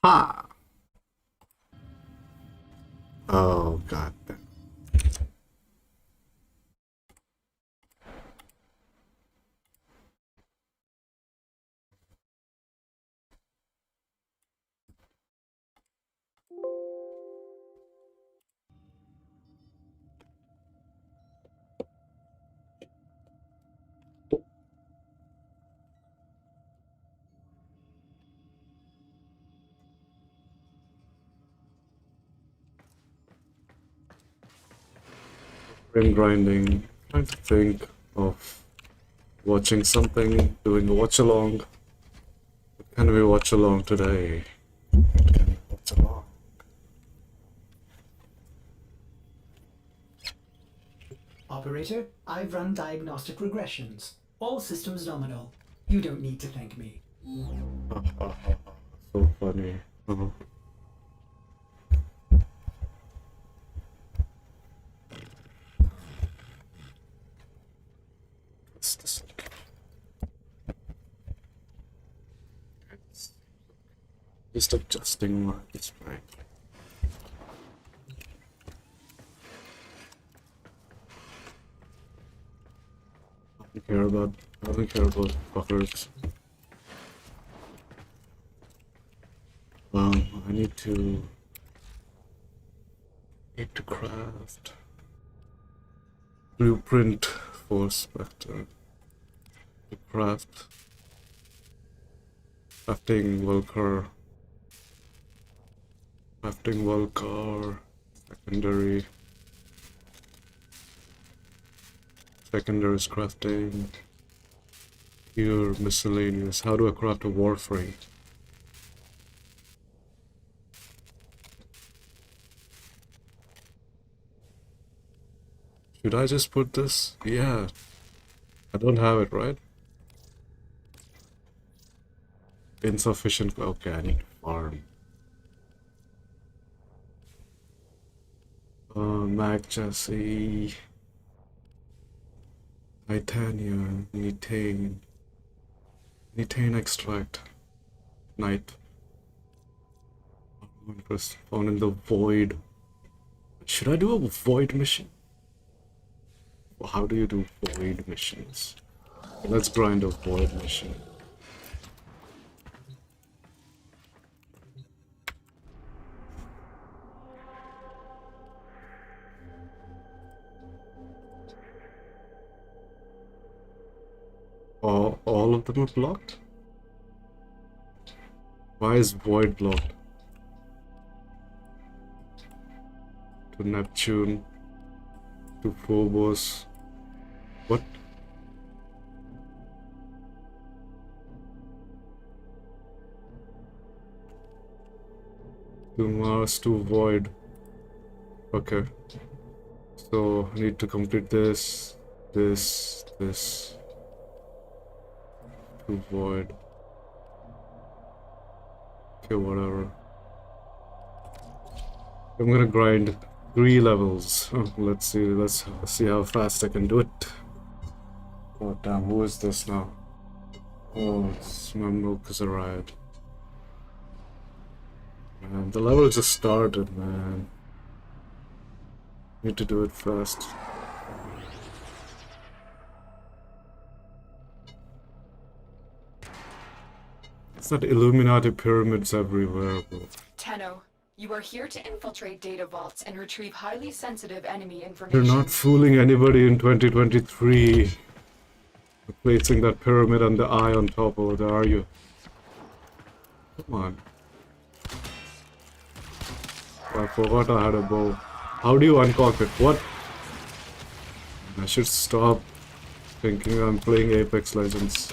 Ha! Oh god. Frame grinding. Trying to think of watching something, doing a watch along. What can we watch along today? What can we watch along? Operator, I've run diagnostic regressions. All systems nominal. You don't need to thank me. So funny. What's this? Just adjusting my display. I don't care about fuckers. I need to craft blueprint for Spectre. To crafting Vulcar, secondary is crafting, pure miscellaneous. How do I craft a Warframe? Should I just put this? Yeah. I don't have it, right? Insufficient. Okay, I need to farm. Mag chassis. Titanium. Methane. Methane extract. Night. Interest found in the void. Should I do a void mission? How do you do void missions? Let's grind a void mission. All of them are blocked? Why is void blocked? To Neptune. To Phobos. What? To Mars, to Void. Okay. So I need to complete this. To Void. Okay, whatever. I'm gonna grind 3 levels. Oh, let's see how fast I can do it. Oh damn, who is this now? Oh, it's Mamukazarad. Man, the level just started, man. Need to do it fast. It's not Illuminati pyramids everywhere, bro. Tenno, you are here to infiltrate data vaults and retrieve highly sensitive enemy You're information. not fooling anybody in 2023. Placing that pyramid and the eye on top of it, are you? Come on. I forgot I had a bow. How do you uncock it? What? I should stop thinking I'm playing Apex Legends.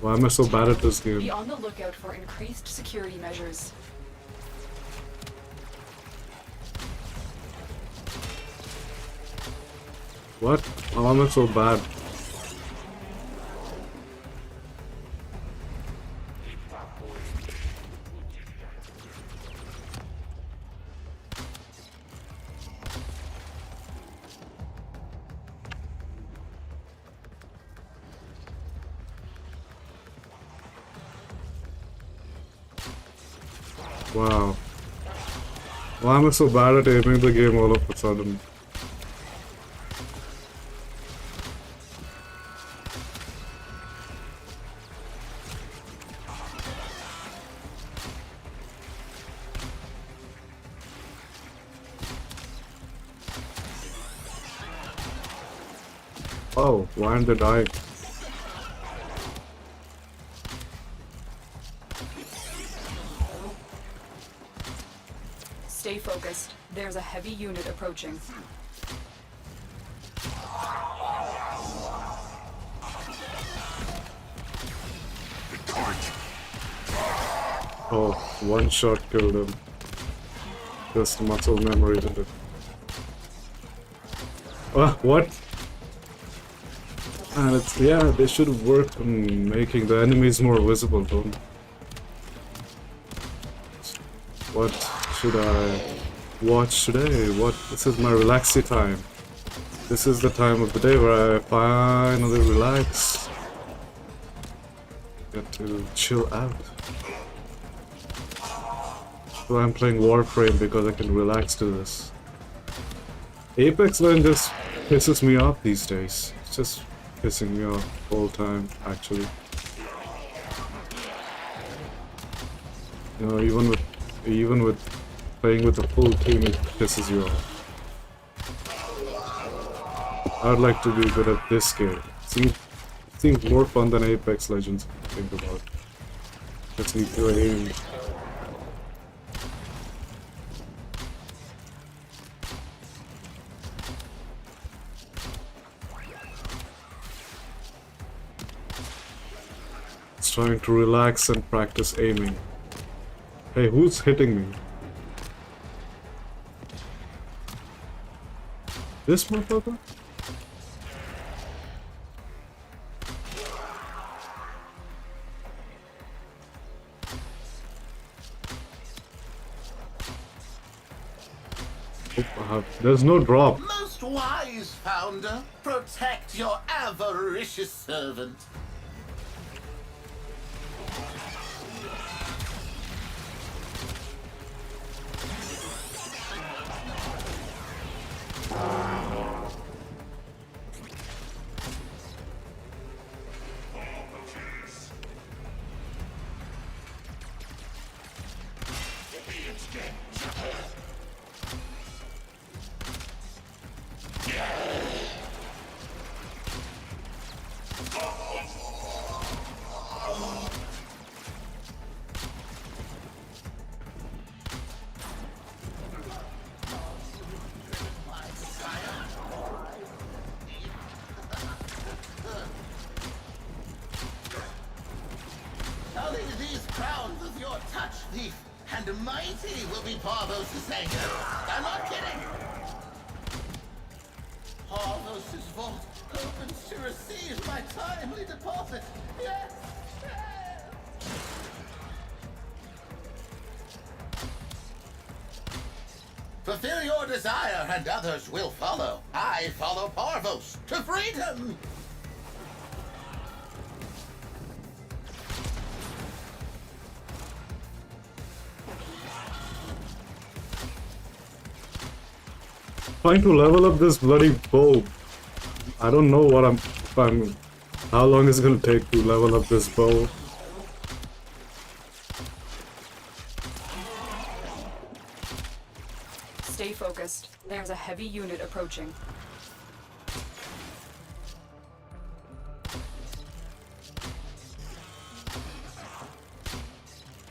Why am I so bad at this game? Be on the lookout for increased security measures. What? Why am I so bad? Wow. Why am I so bad at aiming the game all of a sudden? Oh, why aren't they dying? Stay focused. There's a heavy unit approaching. Oh, one shot killed him. Just muscle memory, did it? What? And it's, yeah, they should work on making the enemies more visible, don't they? What should I watch today? This is my relaxy time. This is the time of the day where I finally relax. Get to chill out. So I'm playing Warframe because I can relax to this. Apex Legends just pisses me off these days. It's just pissing me off all the time, actually. You know, even with playing with a full team, it pisses you off. I'd like to be good at this game. It seems more fun than Apex Legends, if you think about it. Just need to aim. It's trying to relax and practice aiming. Hey, who's hitting me? This motherfucker? There's no drop. Most wise founder, protect your avaricious servant. Sully these crowns with your touch, thief, and mighty will be Parvos' anger. I'm not kidding. Parvos' vault opens to receive my timely deposit. Yes. Fulfill your desire and others will follow. I follow Parvos to freedom. Trying to level up this bloody bow. I don't know how long it's gonna take to level up this bow. Stay focused. There's a heavy unit approaching.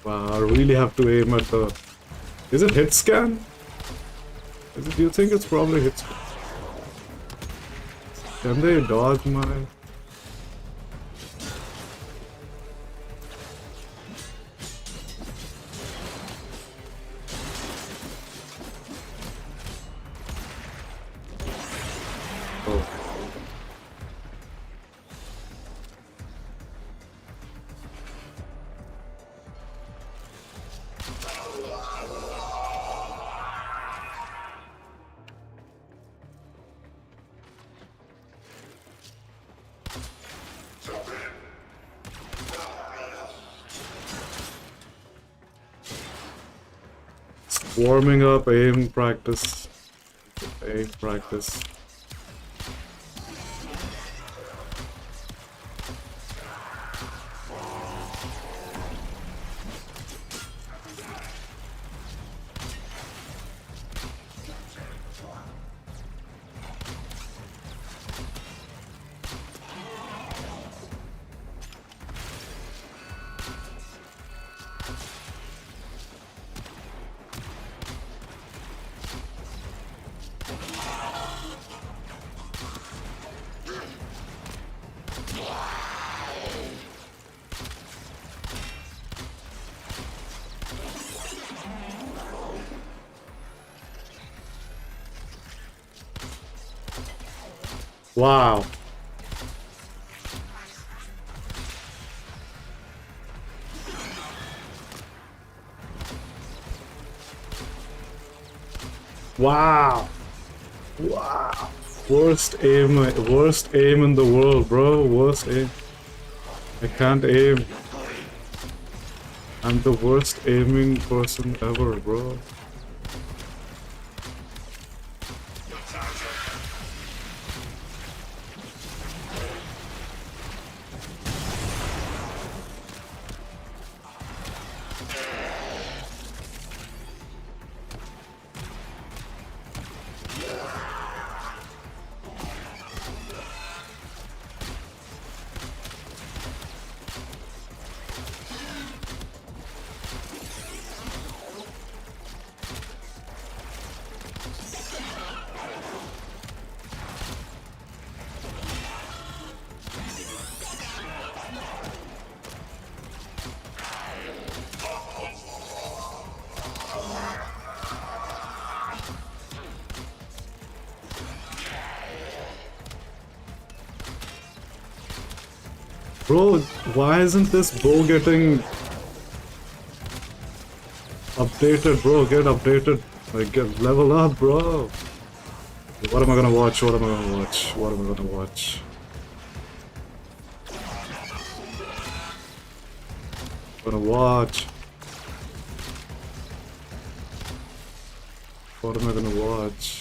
Wow, I really have to aim at the... Is it hit scan? Do you think it's probably hit scan? Can they dodge my... Oh. Warming up, aim practice. Aim practice. Wow. Wow. Wow. Worst aim in the world, bro. Worst aim. I can't aim. I'm the worst aiming person ever, bro. Bro, why isn't this bow getting updated, bro? Get updated. Like, get level up, bro. What am I gonna watch? What am I gonna watch? What am I gonna watch? Gonna watch. What am I gonna watch?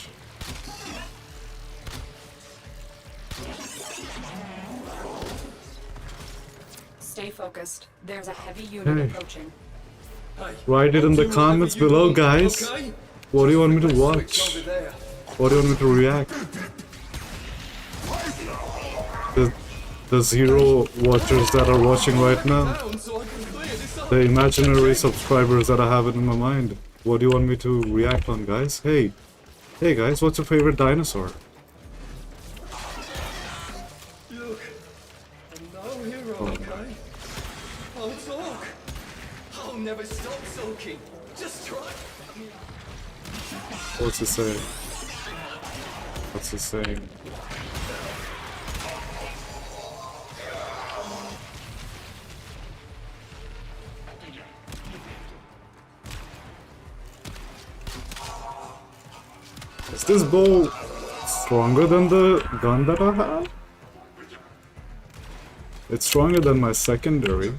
Stay focused. There's a heavy unit Hey. approaching. Write it in the comments below, guys. What do you want me to watch? What do you want me to react? The zero watchers that are watching right now. The imaginary subscribers that I have in my mind. What do you want me to react on, guys? Hey. Hey, guys, what's your favorite dinosaur? Look, I'm no hero, okay? I'll talk. I'll never stop talking. Just try. What's he saying? What's he saying? Is this bow stronger than the gun that I have? It's stronger than my secondary.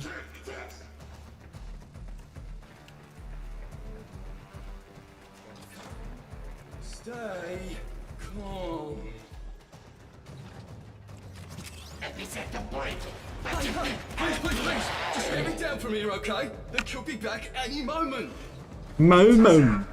Stay calm. Please. Just get me down from here, okay? They could be back any moment. Moment.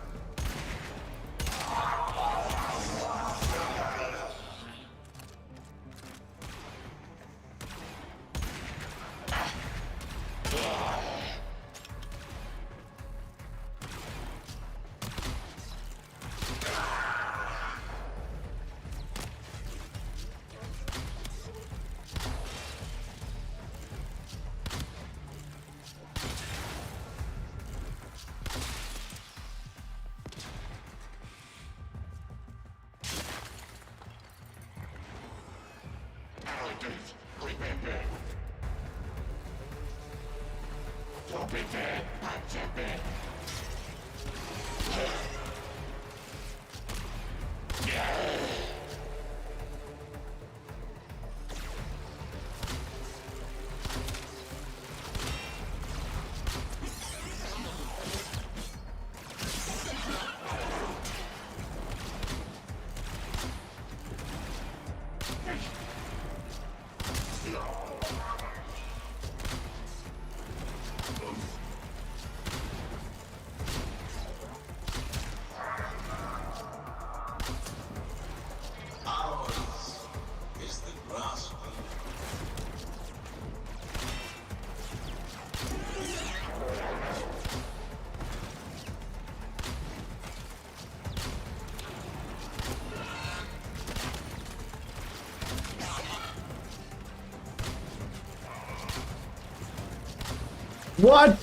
What?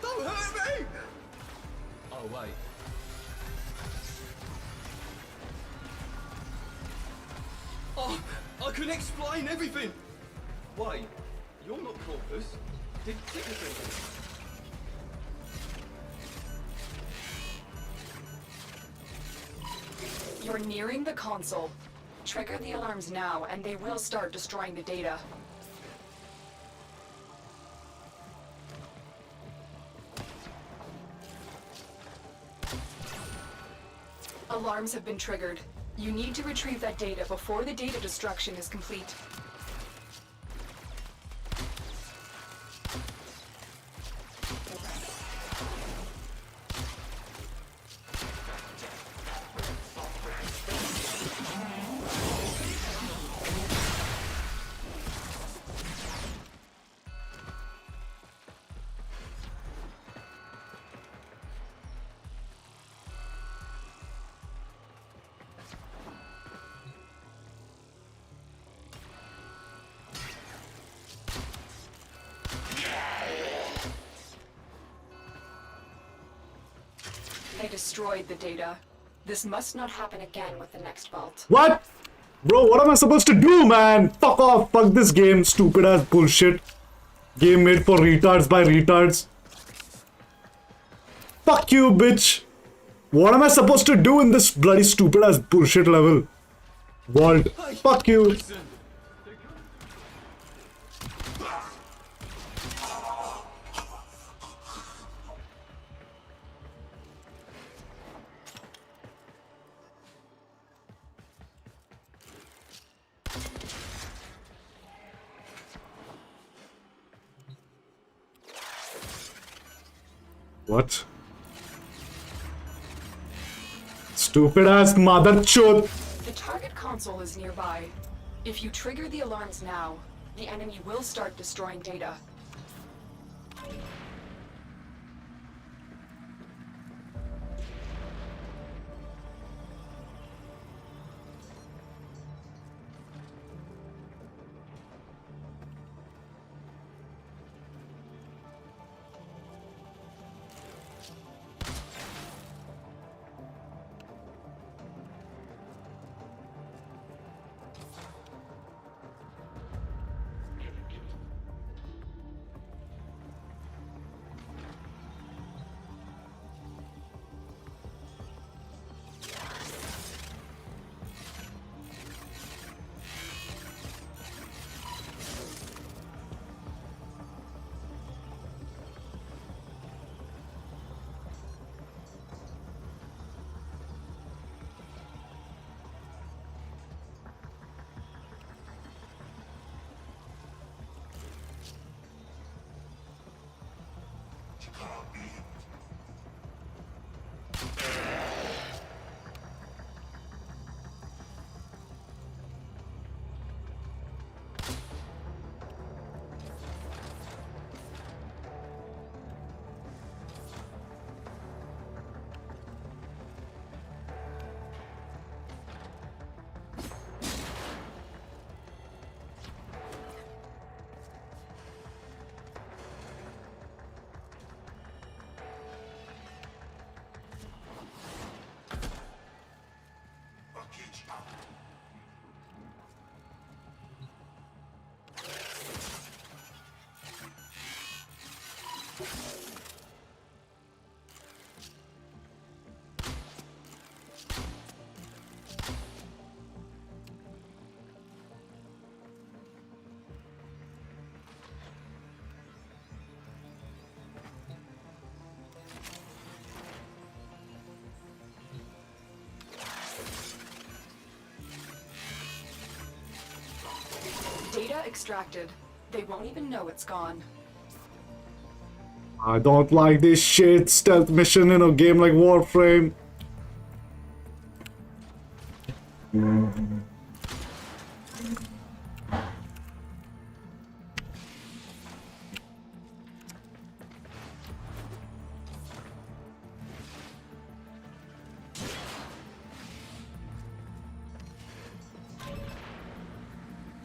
Don't hurt me! Oh, wait. Oh, I can explain everything! Wait, you're not Corpus. Did anything? You're nearing the console. Trigger the alarms now, and they will start destroying the data. Alarms have been triggered. You need to retrieve that data before the data destruction is complete. They destroyed the data. This must not happen again with the next vault. What? Bro, what am I supposed to do, man? Fuck off. Fuck this game. Stupid ass bullshit. Game made for retards by retards. Fuck you, bitch. What am I supposed to do in this bloody stupid ass bullshit level? Vault. Fuck you. Listen. What? Stupid ass mother chod. The target console is nearby. If you trigger the alarms now, the enemy will start destroying data. Data extracted. They won't even know it's gone. I don't like this shit stealth mission in a game like Warframe.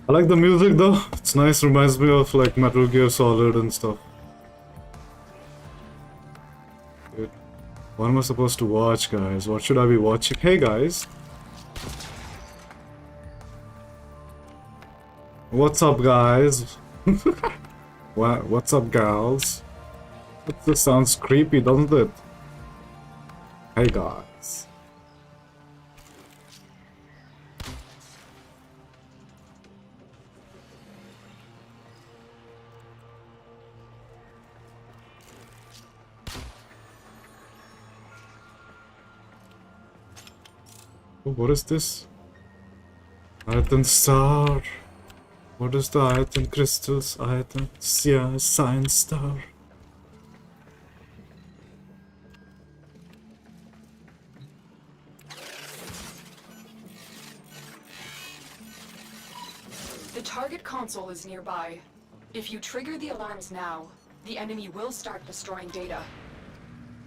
I like the music though. It's nice, reminds me of like Metal Gear Solid and stuff. Dude, what am I supposed to watch, guys? What should I be watching? Hey guys! What's up, guys? What's up, gals? This sounds creepy, doesn't it? Hey guys. Oh, what is this? Iron Star. What is the iron crystals? Iron, yeah, Science Star. The target console is nearby. If you trigger the alarms now, the enemy will start destroying data.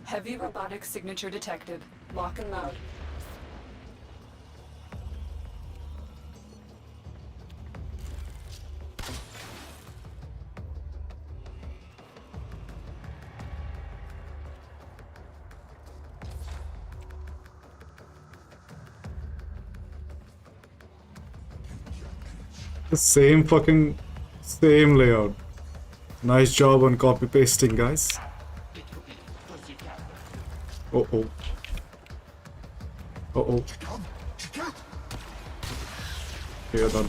Heavy robotic signature detected. Lock and load. The same layout. Nice job on copy pasting, guys. Uh oh. Uh oh. You're done.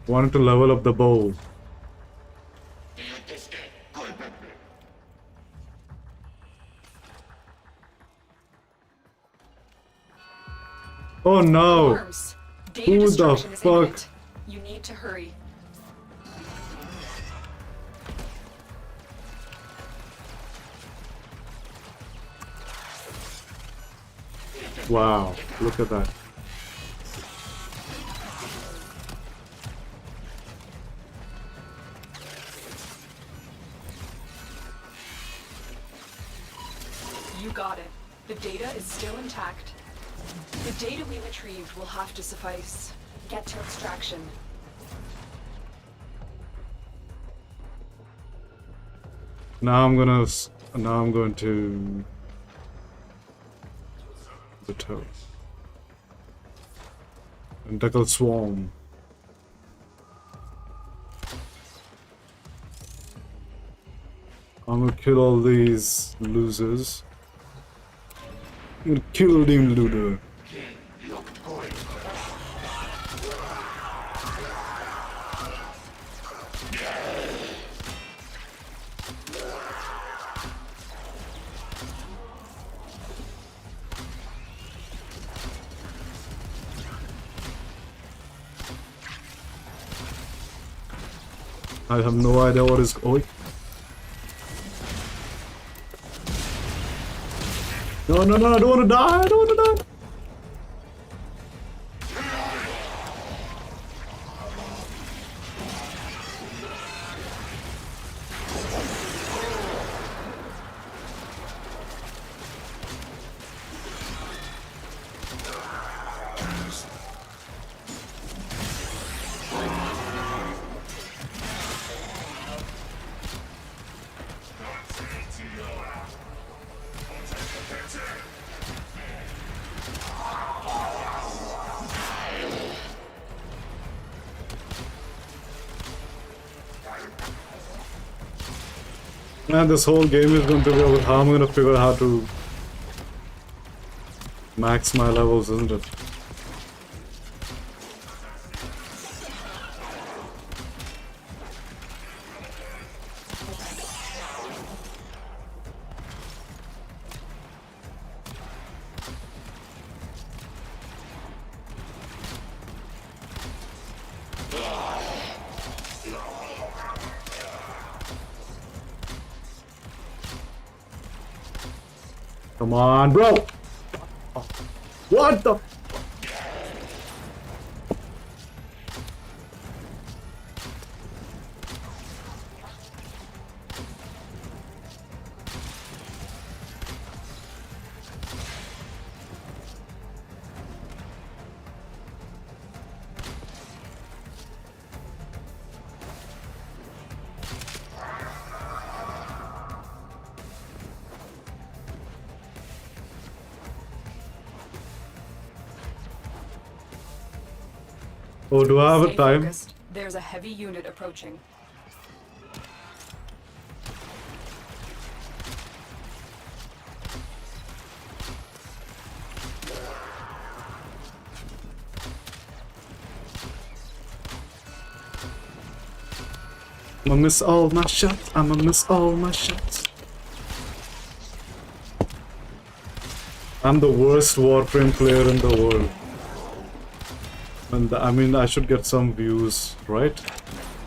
Wanted to level up the bow. Oh no! Alarms. Data Who the destruction is fuck? imminent. You need to hurry. Wow, look at that. You got it. The data is still intact. The data we retrieved will have to suffice. Get to extraction. Now I'm going to the toe. Tentacle swarm. I'm gonna kill all these losers. I'm gonna kill them looter. I have no idea what is going. No, no, no, I don't want to die, I don't want to die. Man, this whole game is going to be about how I'm going to figure out how to max my levels, isn't it? Come on, bro! What the? Oh, do I have a Stay time? focused. There's a heavy unit approaching. I'ma miss all my shots. I'ma miss all my shots. I'm the worst Warframe player in the world. And I mean, I should get some views, right?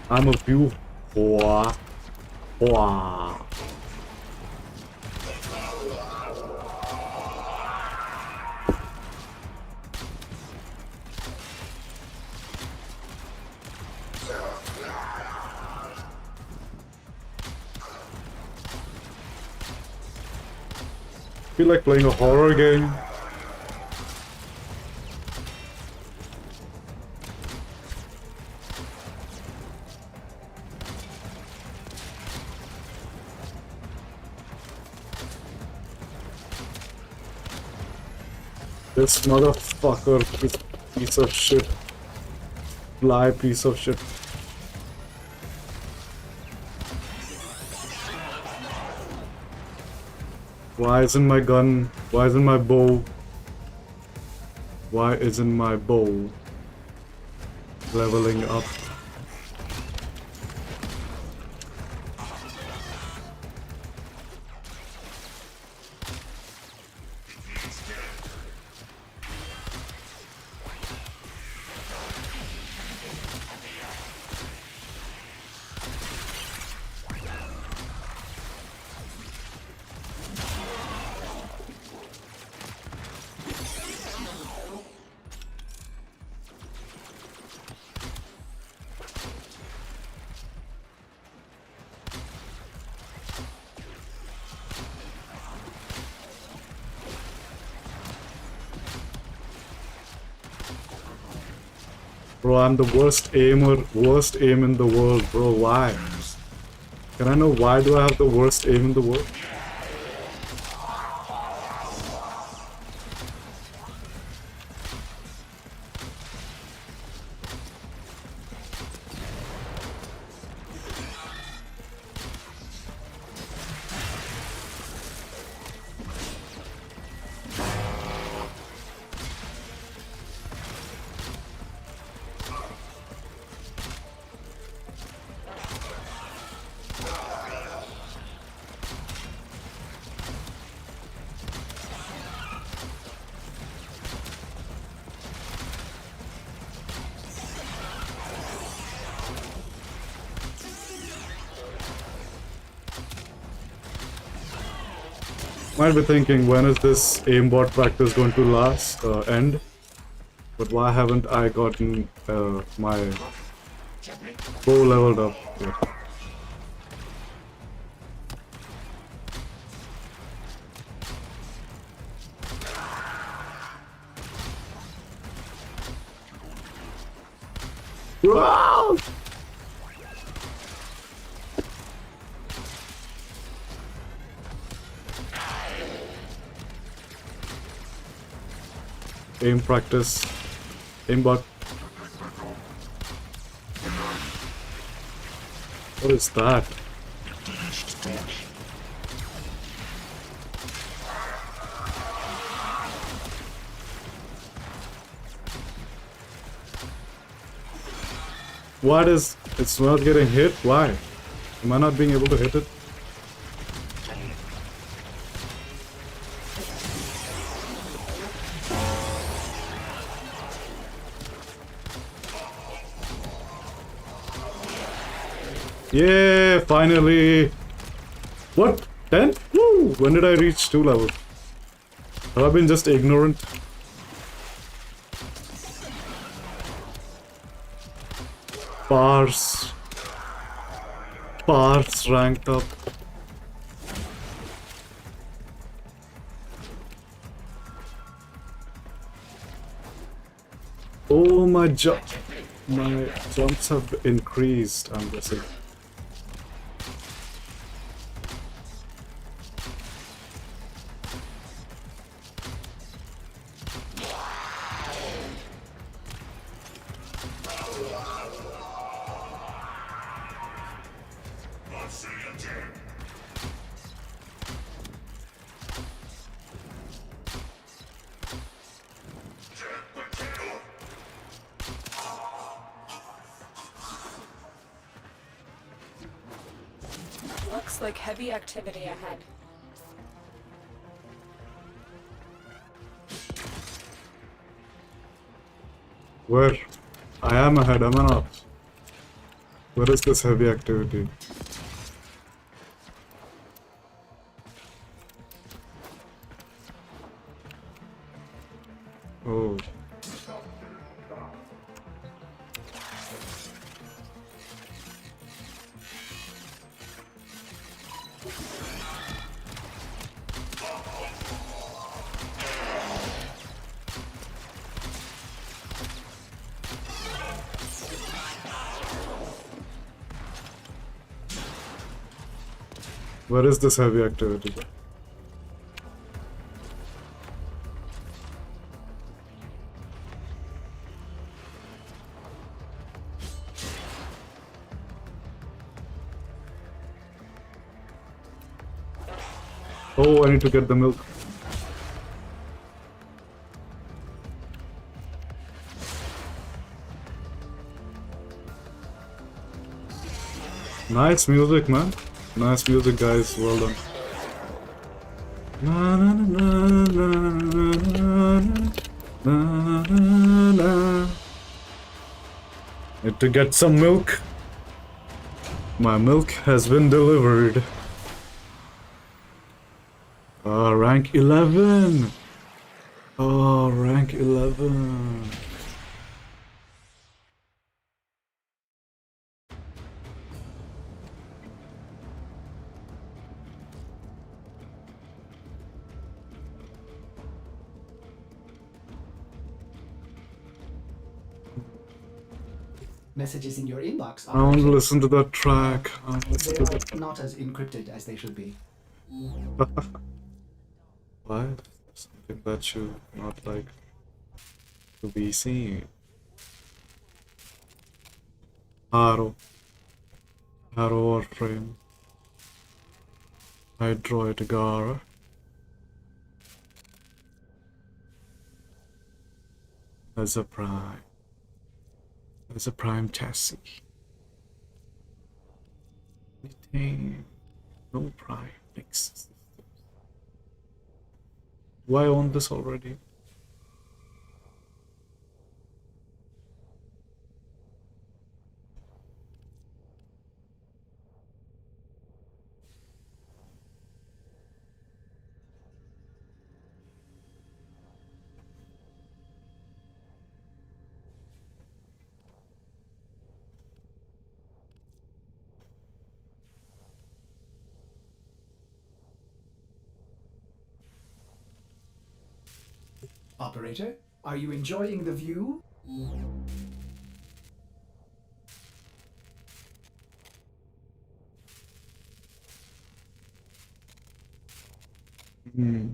I'm a view. Wah. Wah. Feel like playing a horror game. This motherfucker, piece of shit. Fly piece of shit. Why isn't my gun? Why isn't my bow? Why isn't my bow leveling up? Bro, I'm the worst aimer, worst aim in the world, bro. Why? Can I know why do I have the worst aim in the world? Might be thinking, when is this aimbot practice going to last, end? But why haven't I gotten my bow leveled up yet? Wow! Aim practice. Aimbot. What is that? What is... It's not getting hit? Why? Am I not being able to hit it? Yeah, finally! What? 10? Woo! When did I reach 2 levels? Have I been just ignorant? Parse ranked up. Oh, my jumps have increased, I'm guessing. Looks like heavy activity ahead. Where? I am ahead, am I not? What is this heavy activity? Oh. Where is this heavy activity? Oh, I need to get the milk. Nice music, man. Nice music, guys. Well done. Na, na, na, na, na, na, na, na. Need to get some milk. My milk has been delivered. Rank 11. Oh, rank 11. Messages in your inbox, I want to operator. listen to that track. I want to listen to They that. are not as encrypted as they should be. Why? Something that you not like to be seen. Haro Warframe. Hydroid Gar. As a prime. As a prime chassis. Anything. No prime exists. Do I own this already? Operator, are you enjoying the view? Hmm.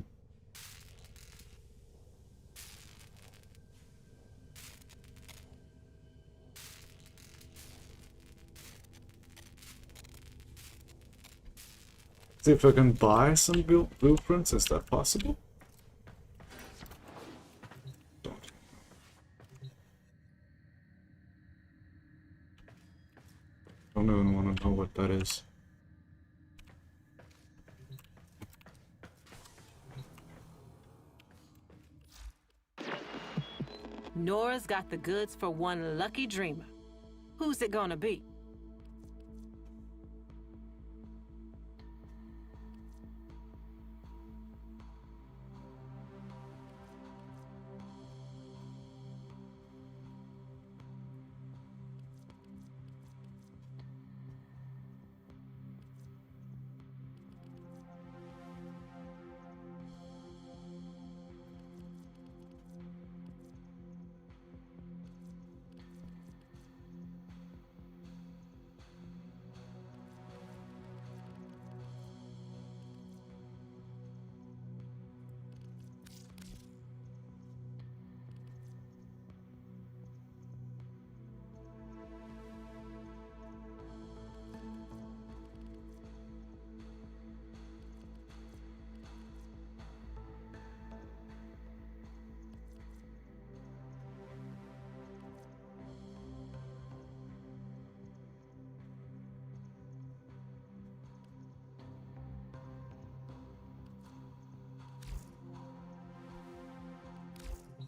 See if I can buy some blueprints. Is that possible? Don't even want to know what that is. Nora's got the goods for one lucky dreamer. Who's it gonna be?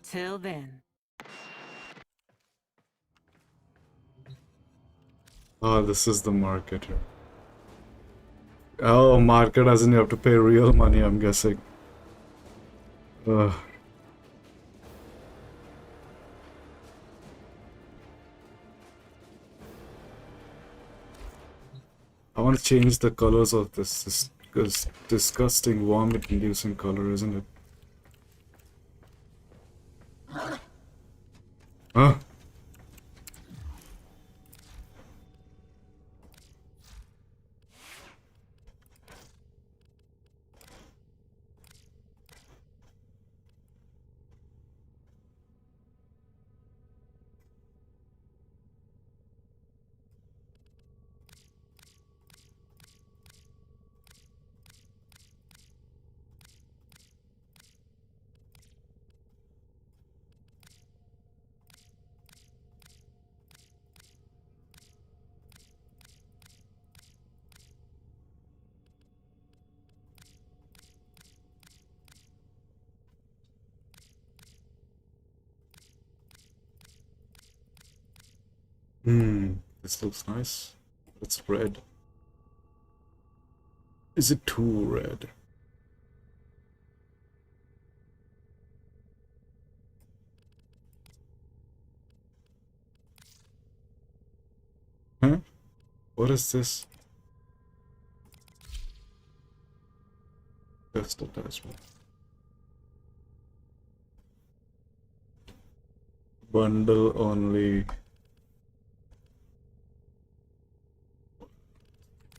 Until then. Ah, this is the market here. Oh, market as in you have to pay real money, I'm guessing. Ugh. I want to change the colors of this disgusting vomit-inducing color, isn't it? Huh? This looks nice. It's red. Is it too red? Huh? What is this? Test attachment. Bundle only.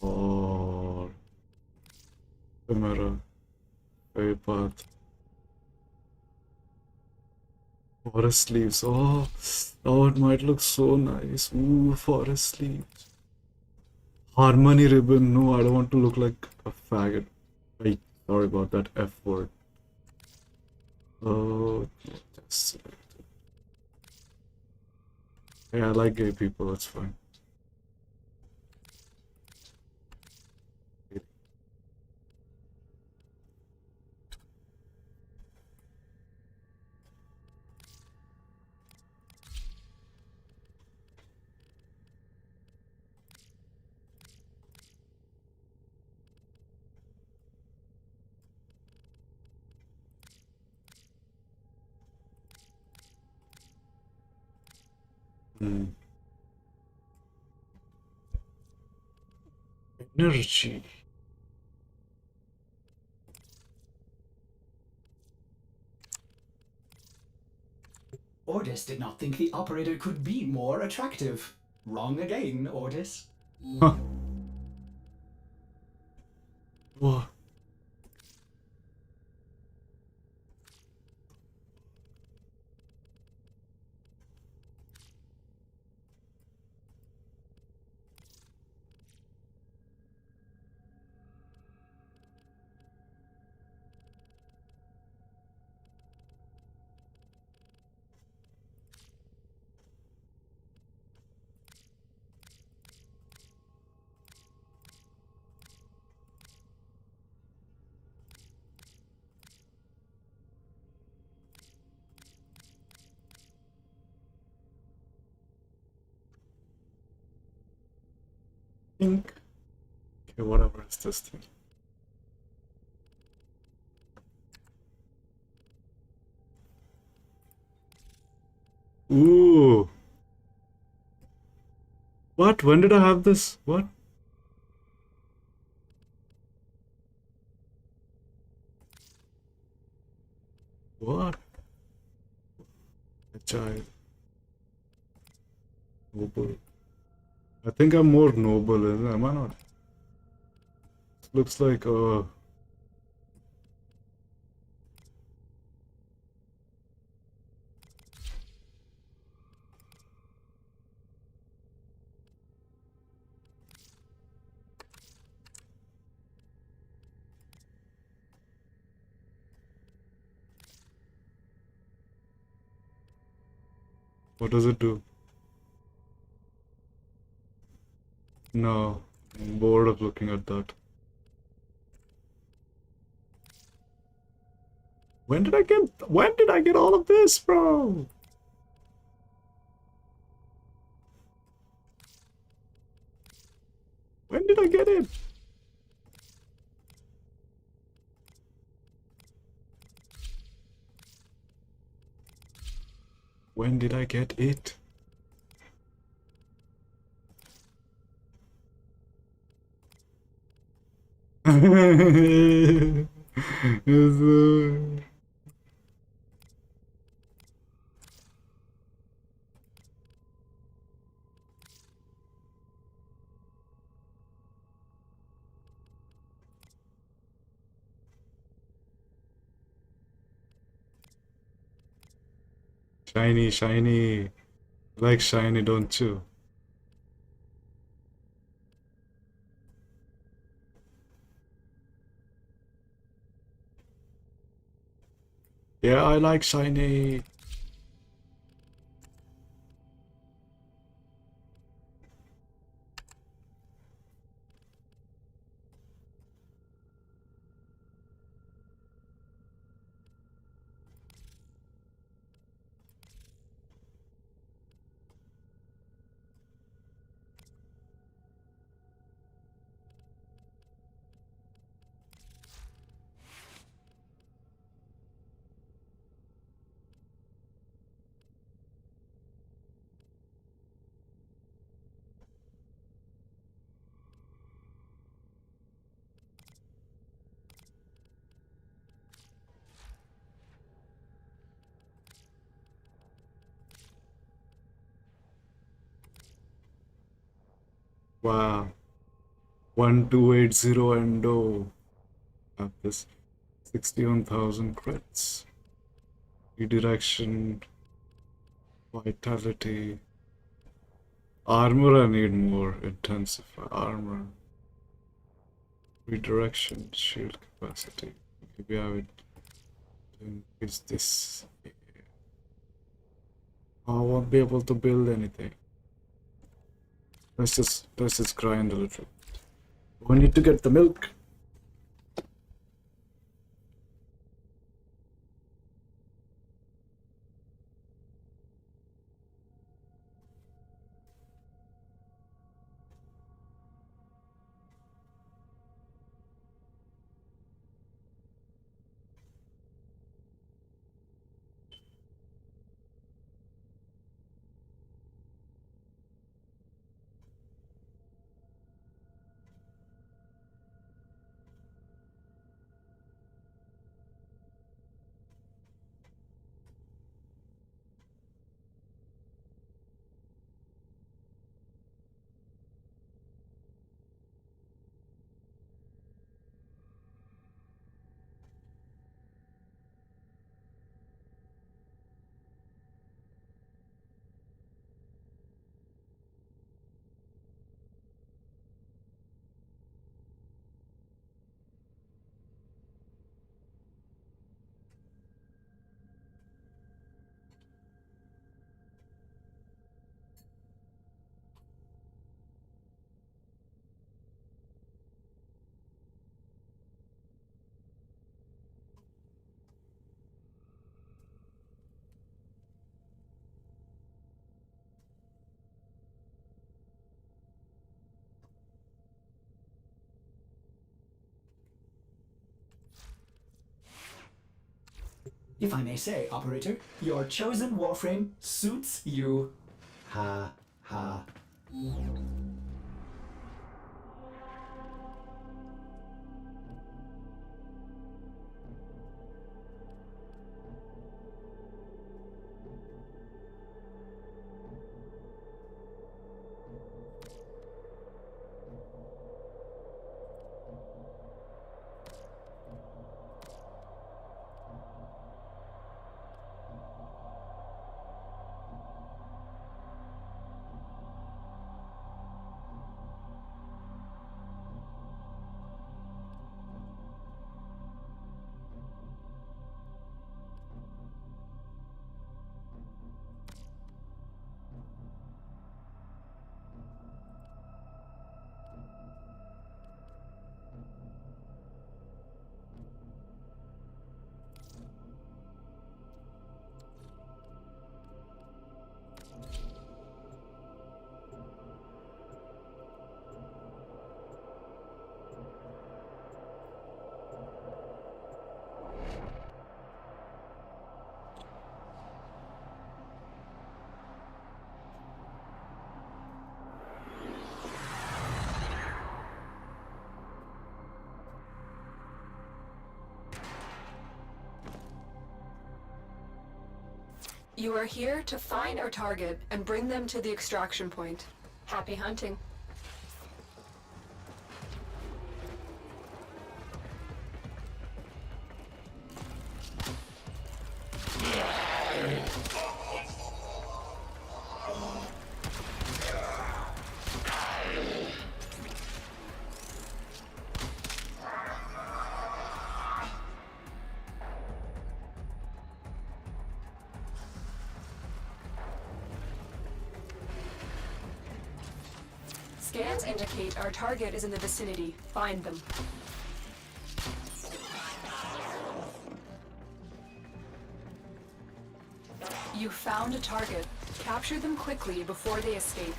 Or camera. Path. Forest leaves. Oh, oh, it might look so nice. Ooh, forest sleeves. Harmony ribbon. No, I don't want to look like a faggot. Wait, sorry about that F word. Oh, just selected. Hey, I like gay people. That's fine. Energy. Ordis did not think the operator could be more attractive. Wrong again, Ordis. Huh. What? Think. Okay, whatever is this thing? Ooh. What? When did I have this? What? What? A child. Noble. I think I'm more noble, am I not? Looks like what does it do? No, I'm bored of looking at that. When did I get all of this, bro? When did I get it? When did I get it? Shiny, shiny. Like shiny, don't you? Yeah, I like shiny. Wow. 1280 endo. Have this 61,000 crits. Redirection. Vitality. Armor, I need more. Intensify armor. Redirection. Shield capacity. Maybe I would increase this. I won't be able to build anything. Let's just grind a little. We need to get the milk. If I may say, operator, your chosen Warframe suits you. Ha ha. You are here to find our target and bring them to the extraction point. Happy hunting. Scans indicate our target is in the vicinity. Find them. You found a target. Capture them quickly before they escape.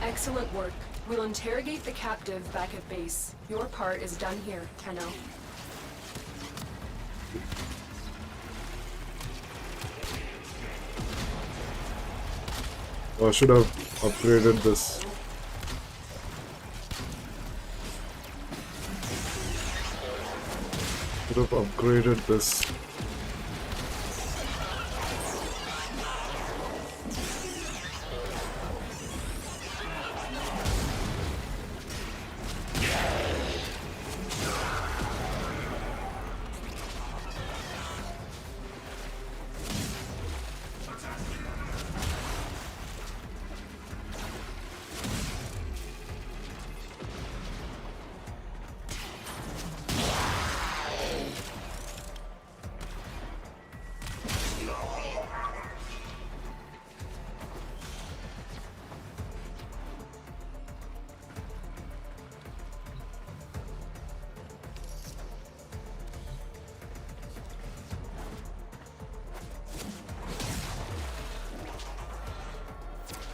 Excellent work. We'll interrogate the captive back at base. Your part is done here, Tenno. Oh, I should have upgraded this. Should have upgraded this.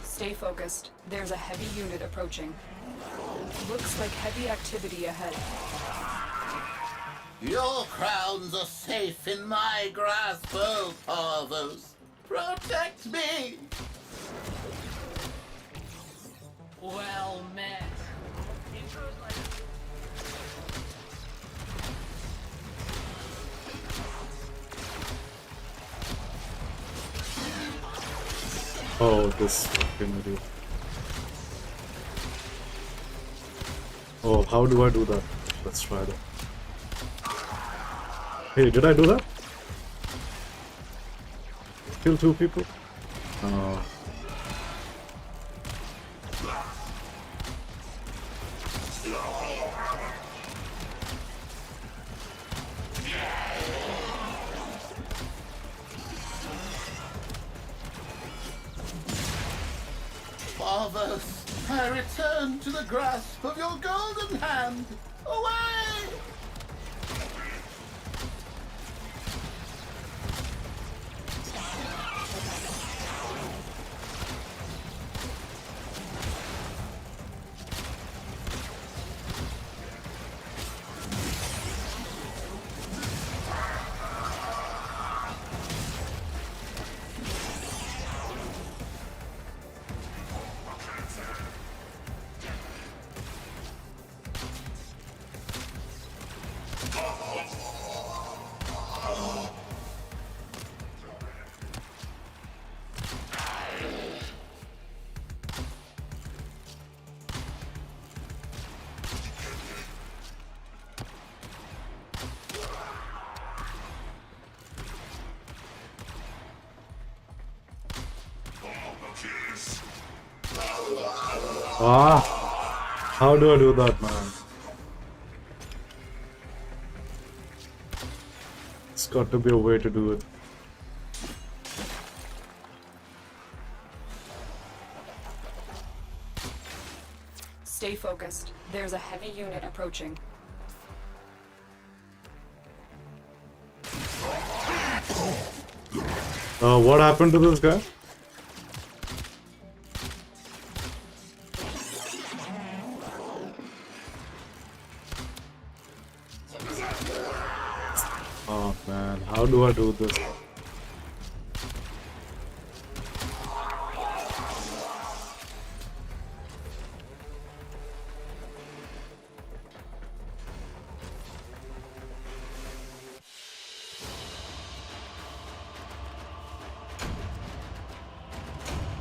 Stay focused. There's a heavy unit approaching. Looks like heavy activity ahead. Your crowns are safe in my grasp, oh Parvos. Protect me! Well met. Oh, this fucking idiot. Oh, how do I do that? Let's try that. Hey, did I do that? Kill 2 people? Oh. Parvos, I return to the grasp of your golden hand. Away! Ah! How do I do that, man? It's got to be a way to do it. Stay focused. There's a heavy unit approaching. What happened to this guy? Oh man, how do I do this?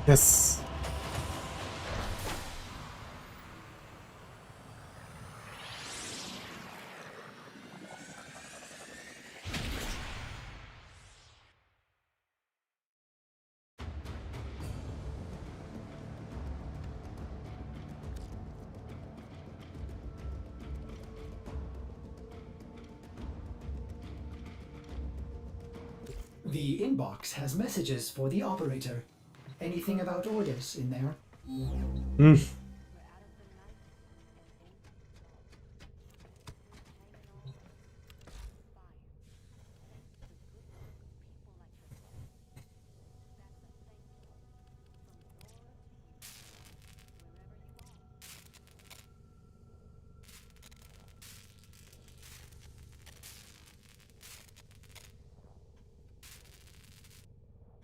Yes. The inbox has messages for the operator. Anything about orders in there? Hmm.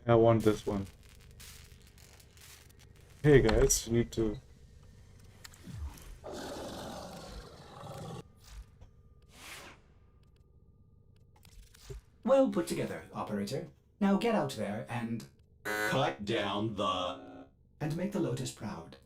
I want this one. Hey guys, you need to. Well put together, operator. Now get out there and Cut down the... make the Lotus proud.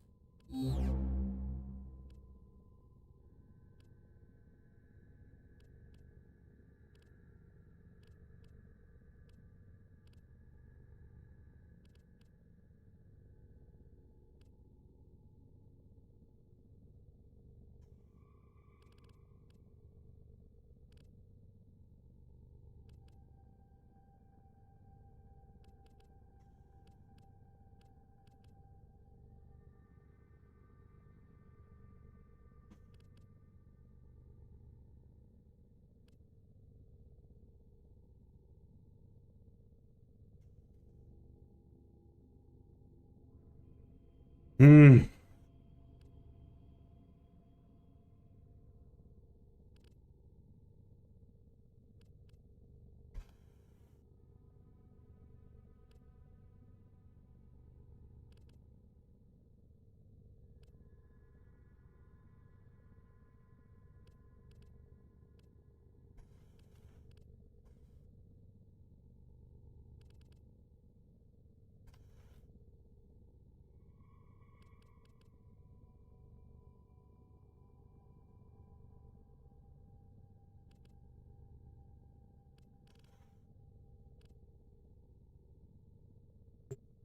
Hmm.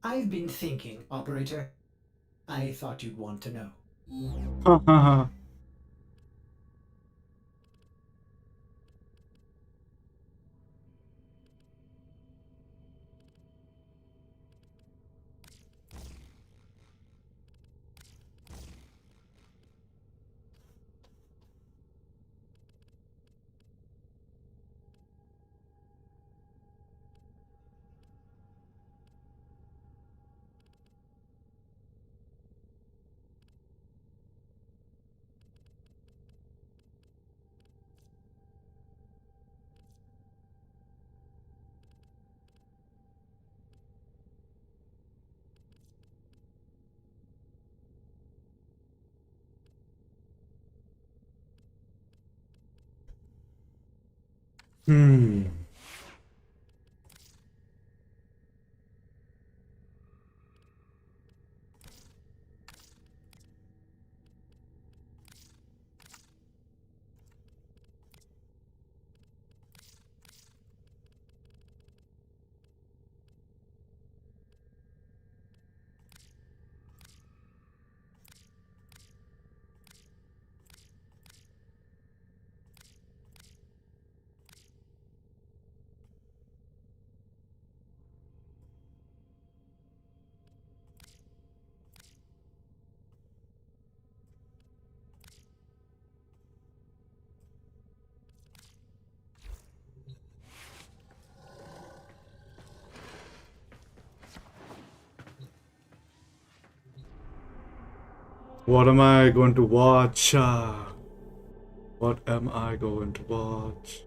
I've been thinking, operator. I thought you'd want to know. Ha ha ha. Hmm. What am I going to watch? What am I going to watch?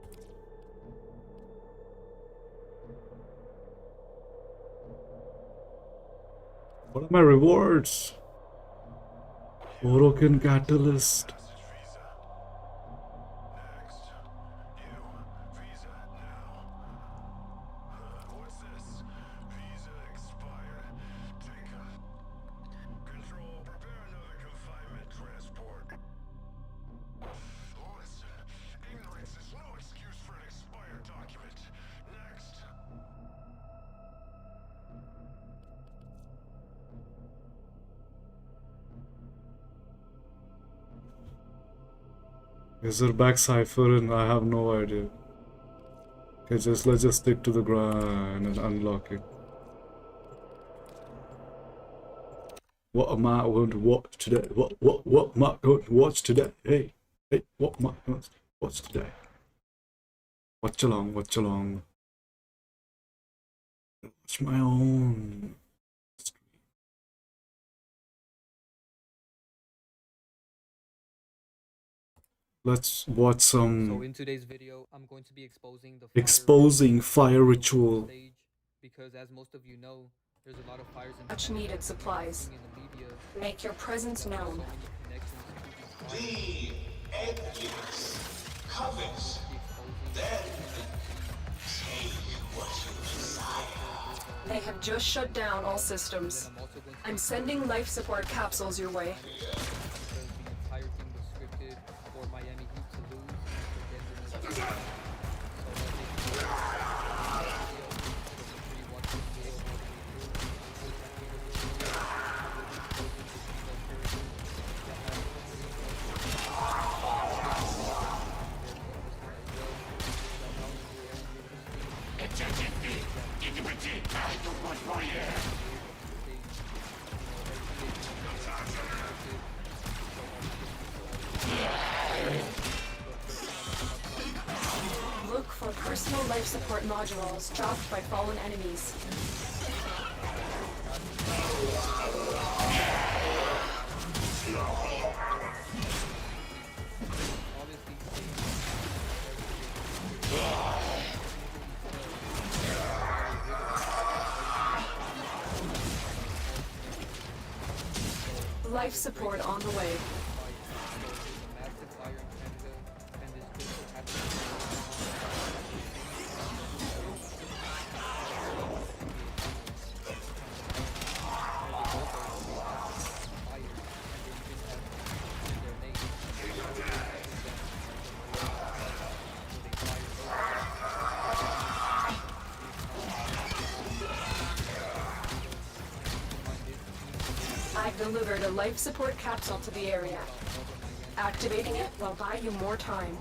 What are my rewards? Orokin Catalyst. Is there back cipher? And I have no idea. Okay, let's just stick to the grind and unlock it. What am I going to watch today? What am I going to watch today? Hey, what am I going to watch today? Watch along, watch along. Watch my own. Let's watch some. So in today's video, I'm going to be exposing fire ritual. stage, because as most of you know, there's a lot of fires in Much needed supplies. in the media. Make your presence known. The endless covets. Then take what you desire. They have just shut down all systems. I'm sending life support capsules your way. Because the entire thing was scripted for Miami Heat to lose. So that they can Look for personal life support modules dropped by fallen enemies. Life support on the way. massive fire in Canada, and this just happened. I've delivered a life support capsule to the area. Activating it will buy you more time.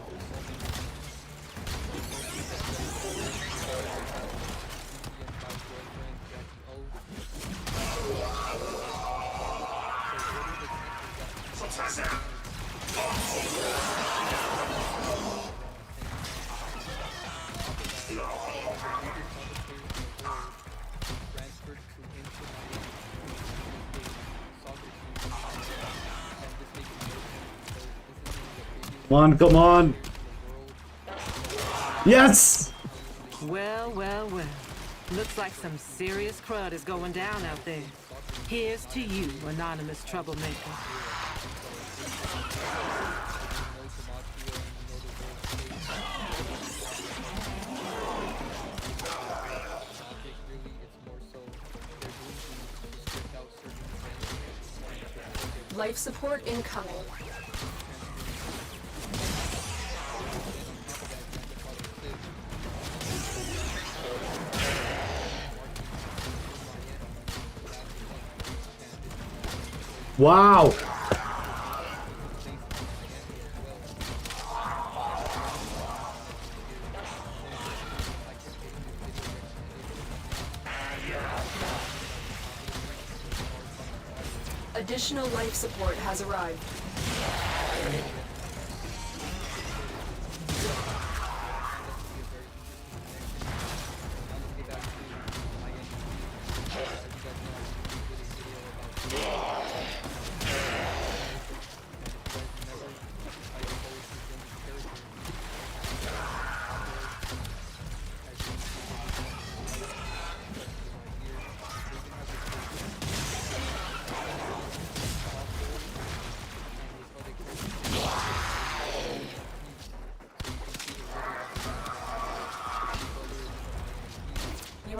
Come on, come on. Yes! Well, well, well. Looks like some serious crud is going down out there. Here's to you, anonymous troublemaker. Life support incoming. Wow! Additional life support has arrived.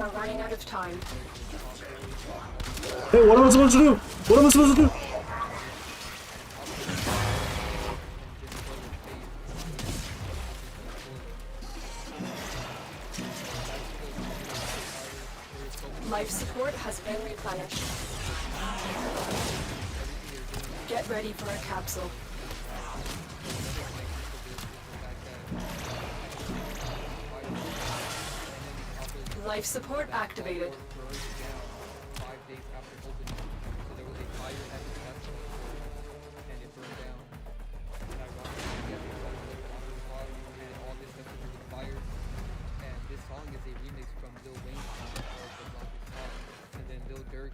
are running out of time. Hey, what am I supposed to do? What am I supposed to do? Life support has been replenished. Get ready for a capsule. Life support activated. 5 days after opening. So there was a fire at the castle, and it burned down. And ironically, yeah, they brought another water squad, and all this has to do with fire. And this song is a remix from Lil Wayne's song called The Block is Hot. And then Lil Durk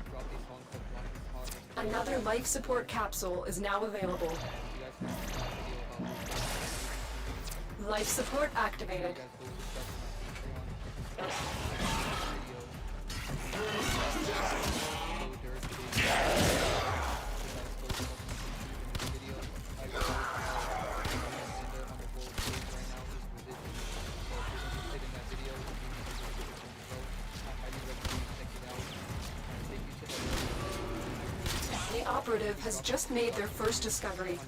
dropped a song called Block is Hot. Another life support capsule is now available. You guys can see the video about Life support activated. you guys go to stuff on my Patreon. The operative has just made their first discovery.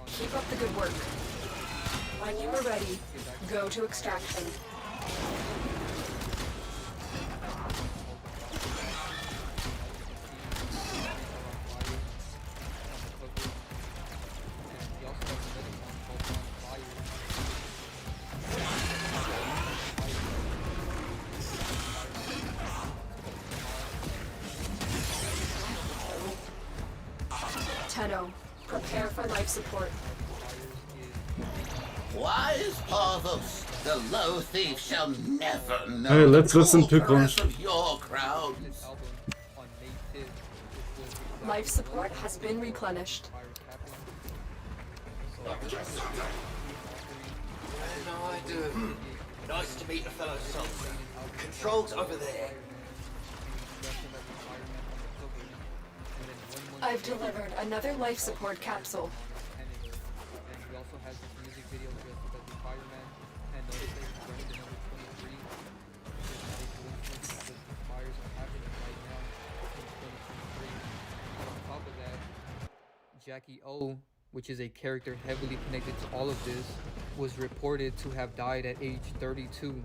Keep up the good work. When you are ready, go to extraction. Tenno, prepare for life support. Wise Parvos, the low thief shall never know. Hey, let's the listen to corporate Conch. of your crowns. Life support has been replenished. How I do? Nice to meet a fellow soul. Controls over there. I've delivered another life support capsule. And he also has this music video dressed up as a fireman. And notice that he's wearing the number 23. It's not a coincidence because the fires are happening right now in 2023. And on top of that, Jackie O, which is a character heavily connected to all of this, was reported to have died at age 32.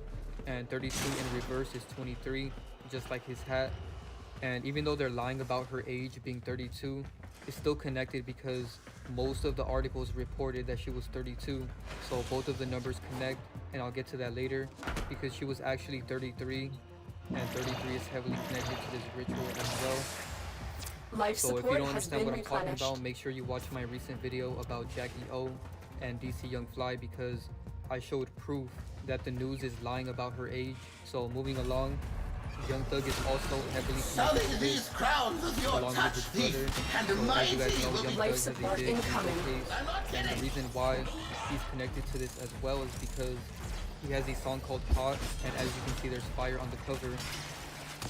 And 32 in reverse is 23, just like his hat. And even though they're lying about her age being 32, it's still connected because most of the articles reported that she was 32. So both of the numbers connect, and I'll get to that later, because she was actually 33, and 33 is heavily connected to this ritual as well. Life So if you support don't has understand been what I'm talking replenished. about, make sure you watch my recent video about Jackie O and DC Young Fly, because I showed proof that the news is lying about her age. So moving along, Young Thug is also heavily Sully connected to these this, crowns with your along with touch, his thief, brother. and So as mighty you guys know, will be. Young Thug Life has a support big incoming. case, I'm not and the kidding. reason why he's connected to this as well is because he has a song called Hot, and as you can see there's fire on the cover,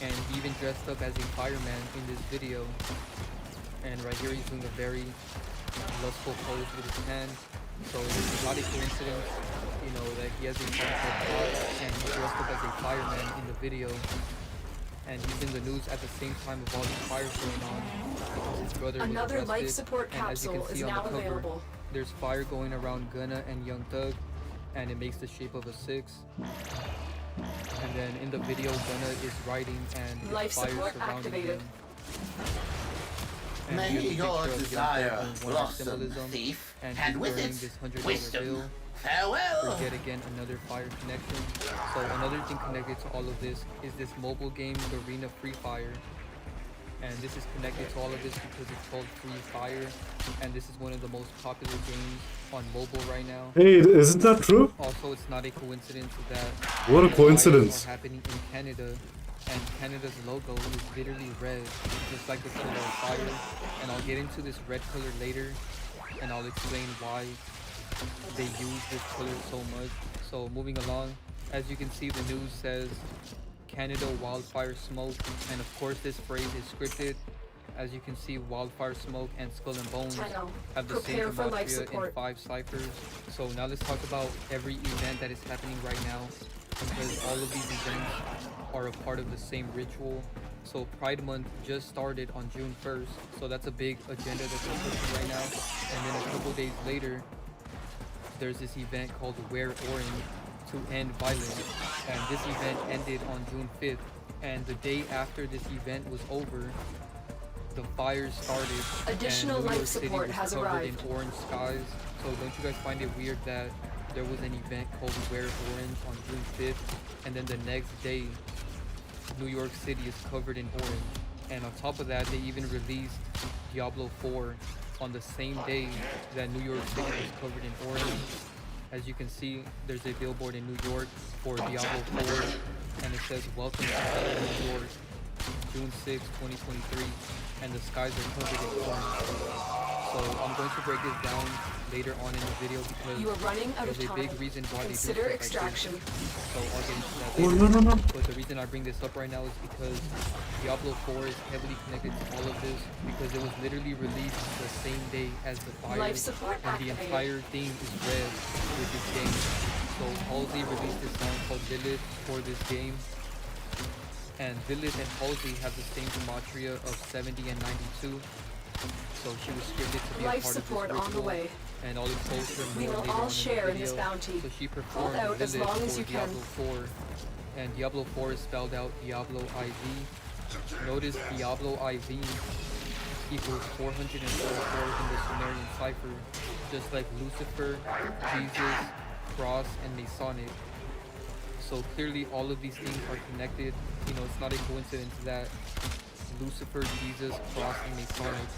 and he even dressed up as a fireman in this video. And right here he's doing a very lustful pose with his hand. So it's not a coincidence, you know, that he has a song called Hot and he's dressed up as a fireman in the video. And he's in the news at the same time of all these fires going on, because his brother was Another arrested. life support And as you can capsule see is on now the cover, available. there's fire going around Gunna and Young Thug, and it makes the shape of a 6. And then in the video, Gunna is riding and his Life fire support surrounding activated. him. And May here's a your picture of Young desire Thug doing one of the blossom, symbolism, thief, and and he's with wearing it, this $100 wisdom. bill. Farewell. For yet again another fire connection. So another thing connected to all of this is this mobile game, Arena Free Fire. And this is connected to all of this because it's called Free Fire, and this is one of the most popular games on mobile right now. Hey, isn't that true? Also, it's not a coincidence that What a the coincidence. fires are happening in Canada, and Canada's logo is literally red, just like the color of fire. And I'll get into this red color later, and I'll explain why they use this color so much. So moving along, as you can see, the news says Canada wildfire smoke, and of course this phrase is scripted. As you can see, wildfire smoke and Skull and Bones Tenno, have the same prepare for life gematria in support. 5 ciphers. So now let's talk about every event that is happening right now. because all of these events are a part of the same ritual. So Pride Month just started on June 1st, so that's a big agenda that they're pushing right now. And then a couple days later, there's this event called Wear Orange to End Violence, and this event ended on June 5th. And the day after this event was over, the fires started, Additional and New life York City support was has covered arrived. in orange skies. So don't you guys find it weird that there was an event called Wear Orange on June 5th, and then the next day, New York City is covered in orange. And on top of that, they even released Diablo 4 on the same day that New York City was covered in orange. As you can see, there's a billboard in New York for Diablo 4, and it says, "Welcome to Hell, New York, June 6, 2023, and the skies are covered in orange." So I'm going to break this down later on in the video because You are running out of there's a big time. reason why Consider they do stuff like extraction. this. So I'll get into that Oh, later. no, no, no. But the reason I bring this up right now is because Diablo 4 is heavily connected to all of this because it was literally released the same day as the fire, Life support and the activated. entire theme is red with this game. So Halsey released this song called Lilith for this game, and Lilith and Halsey have the same gematria of 70 and 92. So she was scripted to be Life a part support of this on the ritual, way. and I'll expose her We more will later all on share in in the this video. bounty. So she Hold performed out as Lilith long as for you can. Diablo 4, and Diablo 4 is spelled out Diablo IV. Notice Diablo IV equals 444 in the Sumerian cipher, just like Lucifer, Jesus, Cross, and Masonic. So clearly all of these things are connected. You know, it's not a coincidence that Lucifer, Jesus, Cross, and Masonic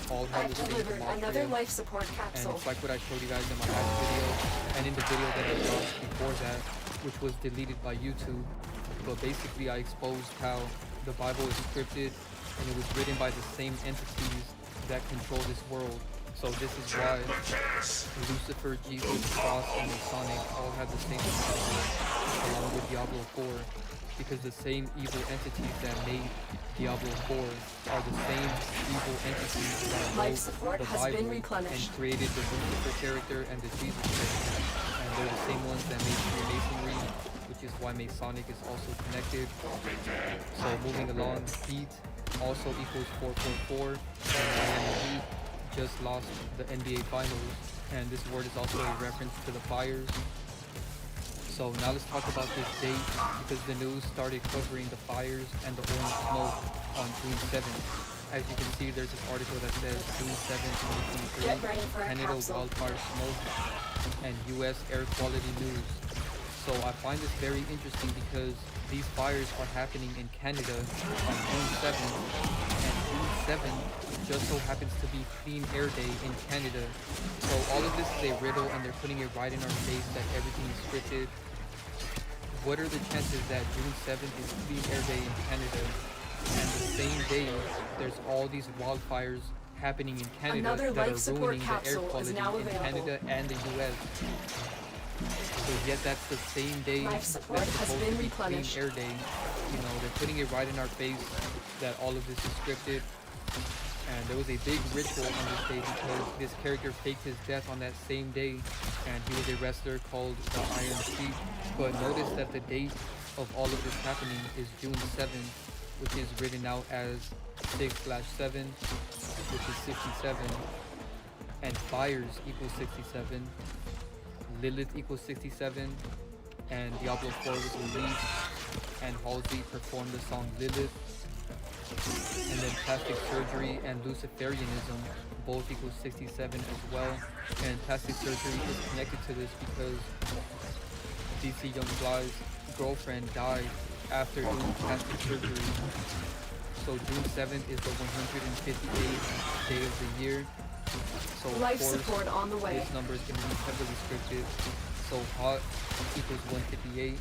all have I've the same delivered another gematria. life support And capsule. it's like what I showed you guys in my last video and in the video that I dropped before that, which was deleted by YouTube. But basically I exposed how the Bible is scripted and it was written by the same entities that control this world. So this is why Lucifer, Jesus, Cross, and Masonic all have the same gematria along with Diablo 4, because the same evil entities that made Diablo 4 are the same evil entities that Life wrote support the has Bible been and replenished. created the Lucifer character and the Jesus character. And they're the same ones that made Freemasonry, which is why Masonic is also connected. So moving along, Heat also equals 444, and Miami Heat just lost the NBA Finals, and this word is also a reference to the fires. So now let's talk about this date, because the news started covering the fires and the orange smoke on June 7th. As you can see, there's this article that says June 7th, Get ready 2023, for a Canada capsule. wildfire smoke and U.S. air quality news. So I find this very interesting because these fires are happening in Canada on June 7th, and June 7th just so happens to be Clean Air Day in Canada. So all of this is a riddle, and they're putting it right in our face that everything is scripted. What are the chances that June 7th is Clean Air Day in Canada, and the same day there's all these wildfires happening in Canada Another that life are support ruining the air capsule is quality now in available. Canada and the US? So yet that's the same day Life support that's has supposed been to be Clean replenished. Air Day. You know, they're putting it right in our face that all of this is scripted. And there was a big ritual on this day because this character faked his death on that same day, and he was a wrestler called the Iron Sheik. But notice that the date of all of this happening is June 7th, which is written out as 6/7, which is 67, and fires equals 67, Lilith equals 67, and Diablo 4 was released, and Halsey performed the song Lilith. And then plastic surgery and Luciferianism both equal 67 as well. And plastic surgery is connected to this because DC Young Fly's girlfriend died after doing plastic surgery. So June 7th is the 158th day of the year. So of Life course, support on the way. this number is going to be heavily scripted. So hot equals 158.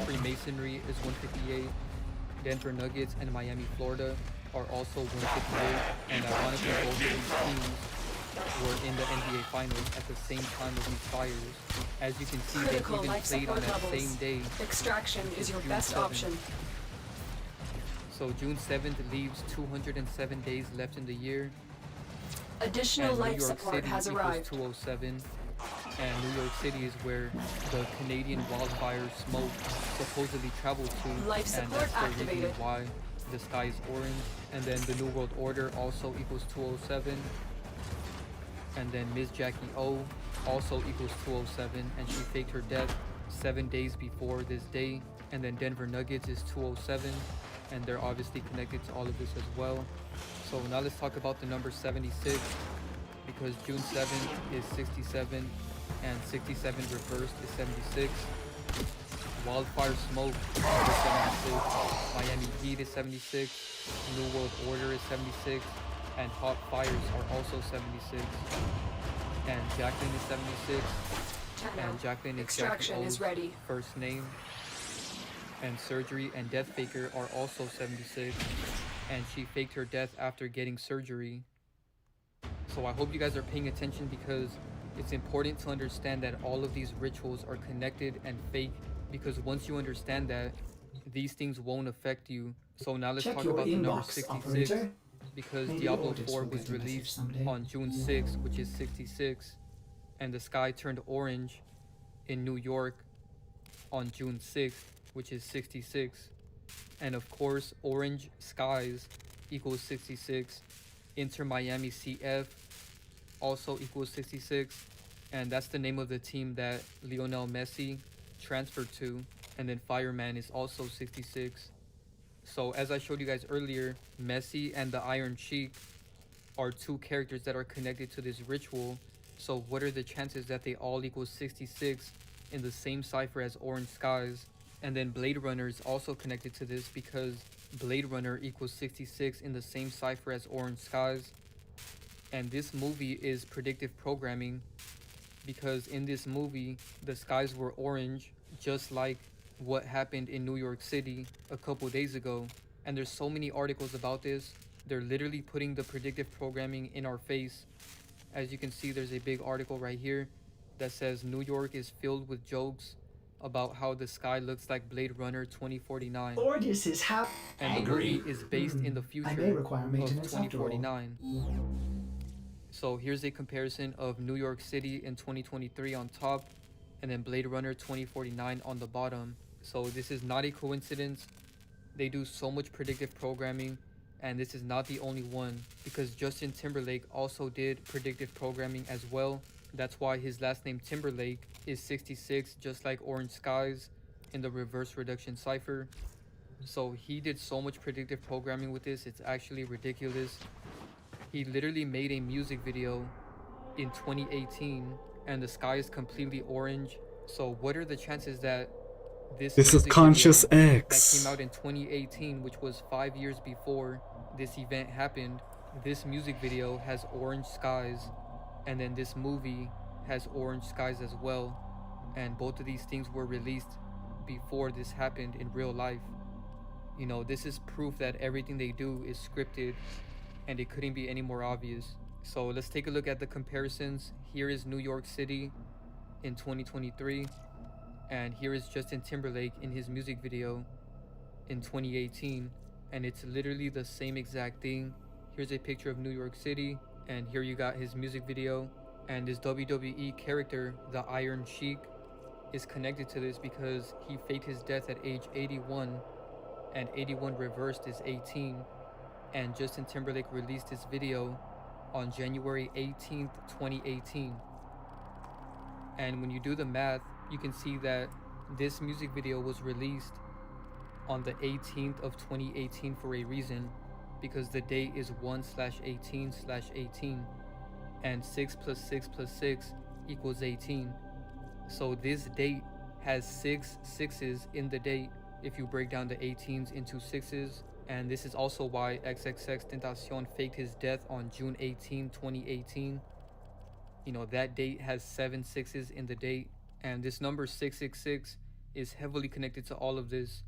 Freemasonry is 158. Denver Nuggets and Miami, Florida are also 158, and ironically both of these teams were in the NBA Finals at the same time of these fires. As you can see, Critical they even life played on support that levels. same day. Extraction is your June best 7th. option. So June 7th leaves 207 days left in the year, Additional and New life York support City has equals arrived. 207, and New York City is where the Canadian wildfire smoke supposedly travel to, Life and support that's the reason activated. why the sky is orange. And then the New World Order also equals 207. And then Ms. Jackie O also equals 207, and she faked her death 7 days before this day. And then Denver Nuggets is 207, and they're obviously connected to all of this as well. So now let's talk about the number 76, because June 7th is 67, and 67 reversed is 76. Wildfire Smoke is 76, Miami Heat is 76, New World Order is 76, and Hot Fires are also 76. And Jacqueline is 76, and Jacqueline is Extraction Jackie is O's ready. first name. And Surgery and Death Faker are also 76, and she faked her death after getting surgery. So I hope you guys are paying attention, because it's important to understand that all of these rituals are connected and fake, because once you understand that, these things won't affect you. So now let's Check talk your about the number inbox, 66, operator. because Maybe Diablo audits 4 will was get a message released someday. on June 6th, which is 66, and the sky turned orange in New York on June 6th, which is 66. And of course, orange skies equals 66. Inter Miami CF also equals 66. And that's the name of the team that Lionel Messi transferred to. And then Fireman is also 66. So as I showed you guys earlier, Messi and the Iron Sheik are two characters that are connected to this ritual. So what are the chances that they all equal 66 in the same cipher as Orange Skies? And then Blade Runner is also connected to this, because Blade Runner equals 66 in the same cipher as Orange Skies. And this movie is predictive programming, because in this movie, the skies were orange, just like what happened in New York City a couple days ago. And there's so many articles about this. They're literally putting the predictive programming in our face. As you can see, there's a big article right here that says New York is filled with jokes about how the sky looks like Blade Runner 2049. Ordis is And the angry. movie is based in the future I may require of maintenance after all. 2049. So here's a comparison of New York City in 2023 on top, and then Blade Runner 2049 on the bottom. So this is not a coincidence. They do so much predictive programming, and this is not the only one, because Justin Timberlake also did predictive programming as well. That's why his last name Timberlake is 66, just like Orange Skies in the reverse reduction cipher. So he did so much predictive programming with this, it's actually ridiculous. He literally made a music video in 2018, and the sky is completely orange. So what are the chances that this This is music Conscious video that X. came out in 2018, which was 5 years before this event happened, this music video has orange skies, and then this movie has orange skies as well, and both of these things were released before this happened in real life. You know, this is proof that everything they do is scripted, and it couldn't be any more obvious. So let's take a look at the comparisons. Here is New York City in 2023, and here is Justin Timberlake in his music video in 2018, and it's literally the same exact thing. Here's a picture of New York City, and here you got his music video. And this WWE character, the Iron Sheik, is connected to this because he faked his death at age 81, and 81 reversed is 18. And Justin Timberlake released this video on January 18th, 2018. And when you do the math, you can see that this music video was released on the 18th of 2018 for a reason, because the date is 1/18/18, and 6 + 6 + 6 equals 18. So this date has 6 sixes in the date if you break down the 18s into sixes. And this is also why XXXTentacion faked his death on June 18, 2018. You know, that date has 7 sixes in the date. And this number 666 is heavily connected to all of this,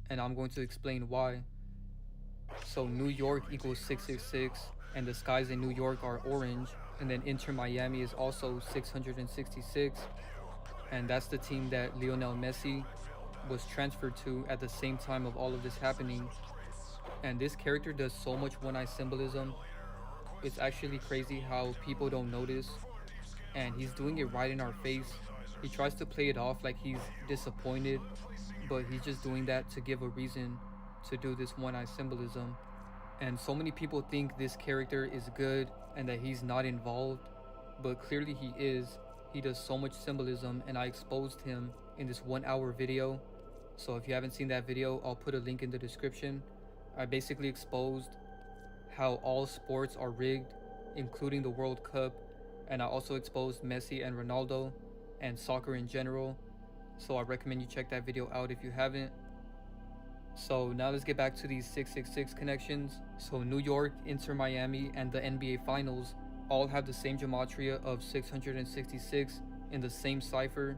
and I'm going to explain why. So New York equals 666, and the skies in New York are orange. And then Inter Miami is also 666, and that's the team that Lionel Messi was transferred to at the same time of all of this happening. And this character does so much one-eye symbolism. It's actually crazy how people don't notice, and he's doing it right in our face. He tries to play it off like he's disappointed, but he's just doing that to give a reason to do this one-eye symbolism. And so many people think this character is good and that he's not involved, but clearly he is. He does so much symbolism, and I exposed him in this 1-hour video. So if you haven't seen that video, I'll put a link in the description. I basically exposed how all sports are rigged, including the World Cup, and I also exposed Messi and Ronaldo and soccer in general. So I recommend you check that video out if you haven't. So now let's get back to these 666 connections. So New York, Inter Miami, and the NBA Finals all have the same gematria of 666 in the same cipher.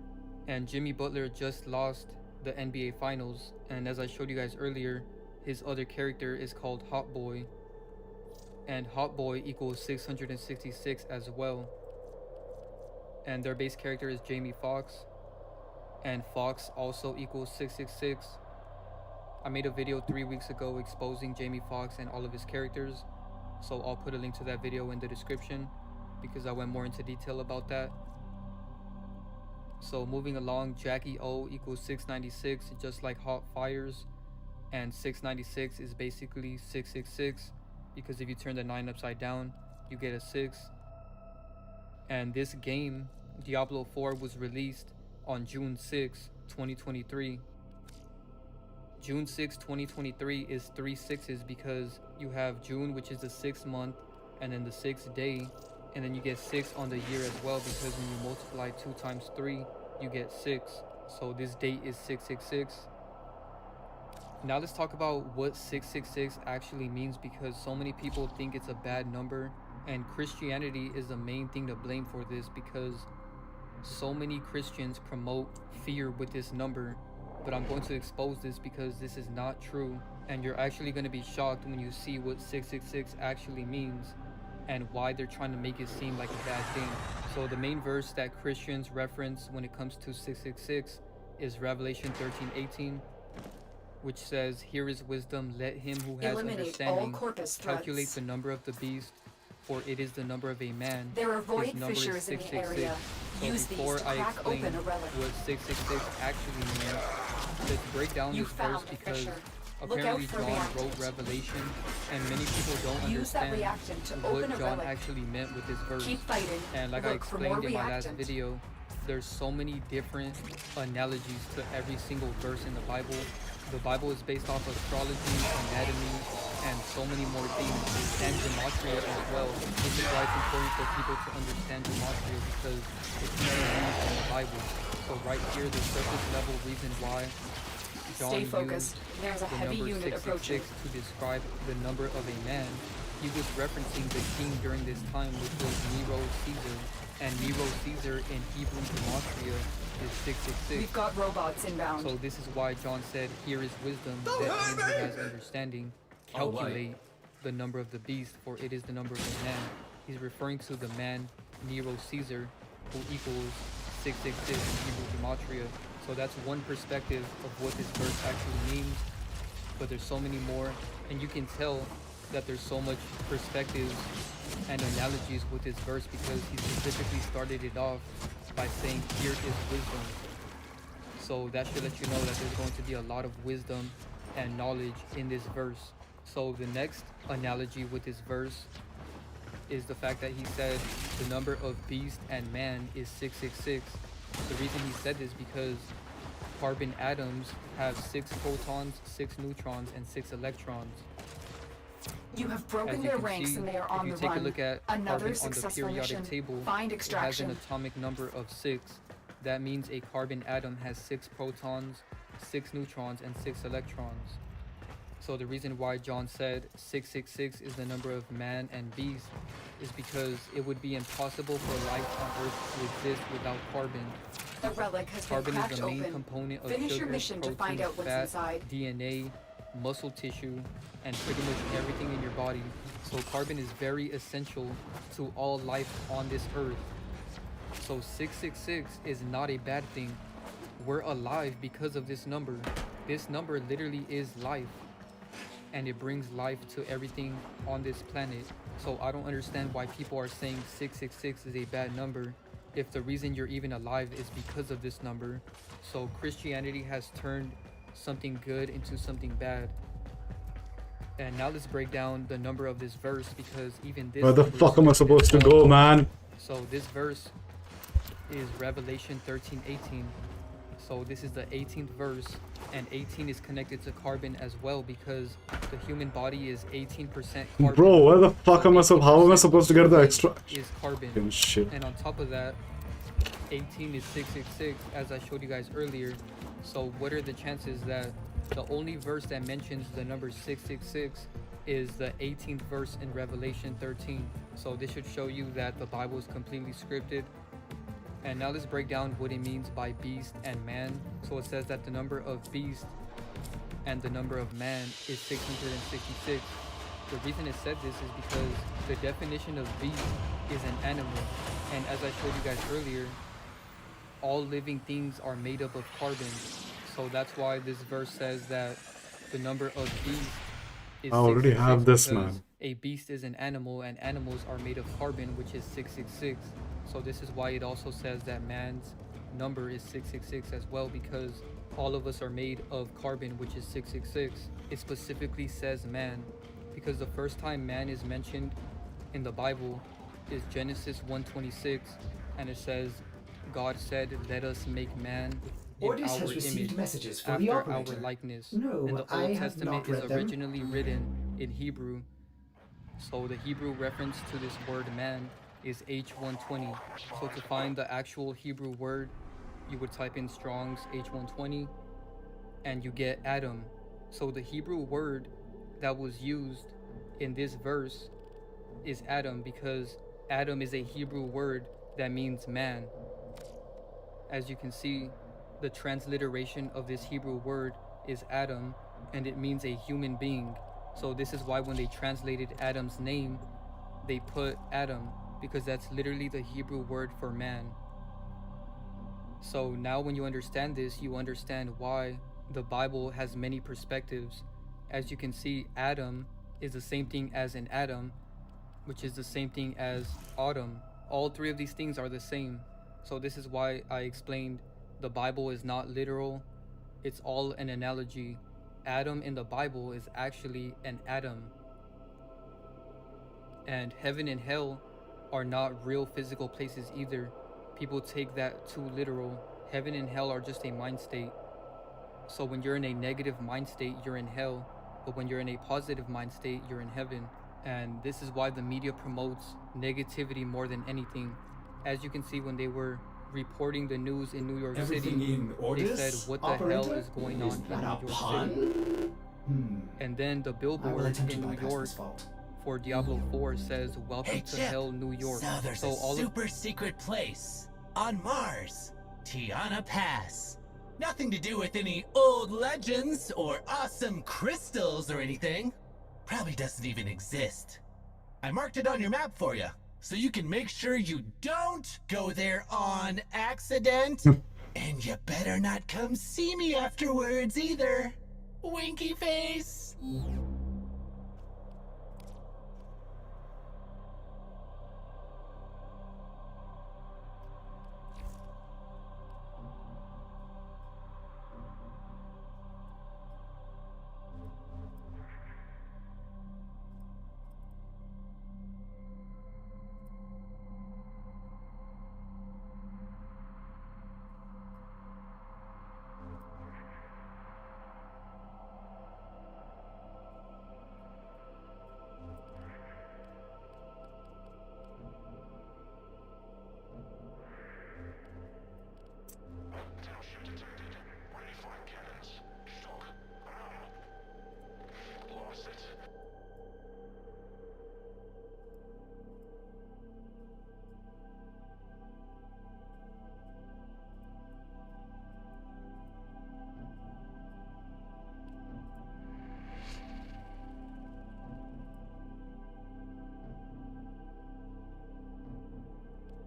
And Jimmy Butler just lost the NBA Finals, and as I showed you guys earlier, his other character is called Hot Boy, and Hot Boy equals 666 as well. And their base character is Jamie Foxx, and Fox also equals 666. I made a video 3 weeks ago exposing Jamie Foxx and all of his characters, so I'll put a link to that video in the description because I went more into detail about that. So moving along, Jackie O equals 696, just like Hot Fires, and 696 is basically 666 because if you turn the 9 upside down, you get a 6. And this game, Diablo 4, was released on June 6, 2023. June 6, 2023 is 3 6s because you have June, which is the 6th month, and then the 6th day, and then you get 6 on the year as well because when you multiply 2 times 3, you get 6. So this date is 666. Now let's talk about what 666 actually means, because so many people think it's a bad number, and Christianity is the main thing to blame for this because so many Christians promote fear with this number. But I'm going to expose this because this is not true, and you're actually going to be shocked when you see what 666 actually means and why they're trying to make it seem like a bad thing. So the main verse that Christians reference when it comes to 666 is Revelation 13:18, which says, "Here is wisdom, let him who has Eliminate understanding all corpus calculate threats. the number of the beast, for it is the number of a man. There are void His number is fissures in the 666." area. So Use these before to I crack explain open a relic. what 666 actually means, let's break down You this verse found a because fissure. Look out apparently for John reactant. wrote Revelation, and many people don't Use that understand reactant to what open a John relic. actually meant with this verse. Keep fighting. And like I Look for more explained in my last reactant. video, there's so many different analogies to every single verse in the Bible. The Bible is based off astrology, anatomy, and so many more things, and gematria as well. This is why it's important for people to understand gematria because it's even used in the Bible. So right here, the surface level reason why John Stay used focused. There's a the heavy number unit 666 approaching. to describe the number of a man. He was referencing the king during this time, which was Nero Caesar, and Nero Caesar in Hebrew gematria is 666. We've got robots inbound. So this is why John said, "Here is wisdom, let him who has understanding calculate the number of the beast, for it is the number of a man." He's referring to the man Nero Caesar, who equals 666 in Hebrew gematria. So that's one perspective of what this verse actually means, but there's so many more, and you can tell that there's so much perspectives and analogies with this verse because he specifically started it off by saying, "Here is wisdom." So that should let you know that there's going to be a lot of wisdom and knowledge in this verse. So the next analogy with this verse is the fact that he said the number of beast and man is 666. The reason he said this because carbon atoms have 6 protons, 6 neutrons, and 6 electrons. You have As broken you their can ranks see, and they are if on you the take run. a look at Another carbon on the successful periodic mission. table, Find it has extraction. an atomic number of 6. That means a carbon atom has 6 protons, 6 neutrons, and 6 electrons. So the reason why John said 666 is the number of man and beast is because it would be impossible for life on Earth to exist without carbon. The relic has been Carbon is cracked the main open. component of Finish sugar, your mission to protein, find out what's fat, inside. DNA, muscle tissue, and pretty much everything in your body. So carbon is very essential to all life on this earth. So 666 is not a bad thing. We're alive because of this number. This number literally is life, and it brings life to everything on this planet. So I don't understand why people are saying 666 is a bad number, if the reason you're even alive is because of this number. So Christianity has turned something good into something bad. And now let's break down the number of this verse, because even this Where the number fuck am I is supposed to 12. go, man? So this verse is Revelation 13:18. So this is the 18th verse, and 18 is connected to carbon as well, because the human body is 18% carbon. Bro, where the fuck am I how am I supposed to get the extra? Is carbon. Fucking shit. And on top of that, 18 is 666, as I showed you guys earlier. So what are the chances that the only verse that mentions the number 666 is the 18th verse in Revelation 13? So this should show you that the Bible is completely scripted. And now let's break down what it means by beast and man. So it says that the number of beast and the number of man is 666. The reason it said this is because the definition of beast is an animal. And as I showed you guys earlier, all living things are made up of carbon. So that's why this verse says that the number of beast is I already 666, have this, because man. a beast is an animal, and animals are made of carbon, which is 666. So this is why it also says that man's number is 666 as well, because all of us are made of carbon, which is 666. It specifically says man, because the first time man is mentioned in the Bible is Genesis 1:26, and it says, God said, "Let us make man in Ordis our has received image, messages from the after our operator. likeness." No, And the I Old have Testament not read is them. originally written in Hebrew. So the Hebrew reference to this word man is H120. So to find the actual Hebrew word, you would type in Strong's H120 and you get Adam. So the Hebrew word that was used in this verse is Adam, because Adam is a Hebrew word that means man. As you can see, the transliteration of this Hebrew word is Adam, and it means a human being. So this is why when they translated Adam's name, they put Adam, because that's literally the Hebrew word for man. So now when you understand this, you understand why the Bible has many perspectives. As you can see, Adam is the same thing as an atom, which is the same thing as autumn. All three of these things are the same. So this is why I explained the Bible is not literal. It's all an analogy. Adam in the Bible is actually an atom. And heaven and hell are not real physical places either. People take that too literal. Heaven and hell are just a mind state. So when you're in a negative mind state, you're in hell. But when you're in a positive mind state, you're in heaven. And this is why the media promotes negativity more than anything. As you can see, when they were reporting the news in New York Everything City, in they Ordis, said, what the operator? hell is going on Is in that New a York pun? City? And then the I will billboard attempt to in New bypass York this fault. for Diablo 4 says, welcome Hey, to Chip. hell, New York. So there's a all of super secret place on Mars, Tiana Pass. Nothing to do with any old legends or awesome crystals or anything. Probably doesn't even exist. I marked it on your map for you, so you can make sure you don't go there on accident. And you better not come see me afterwards either. Winky face.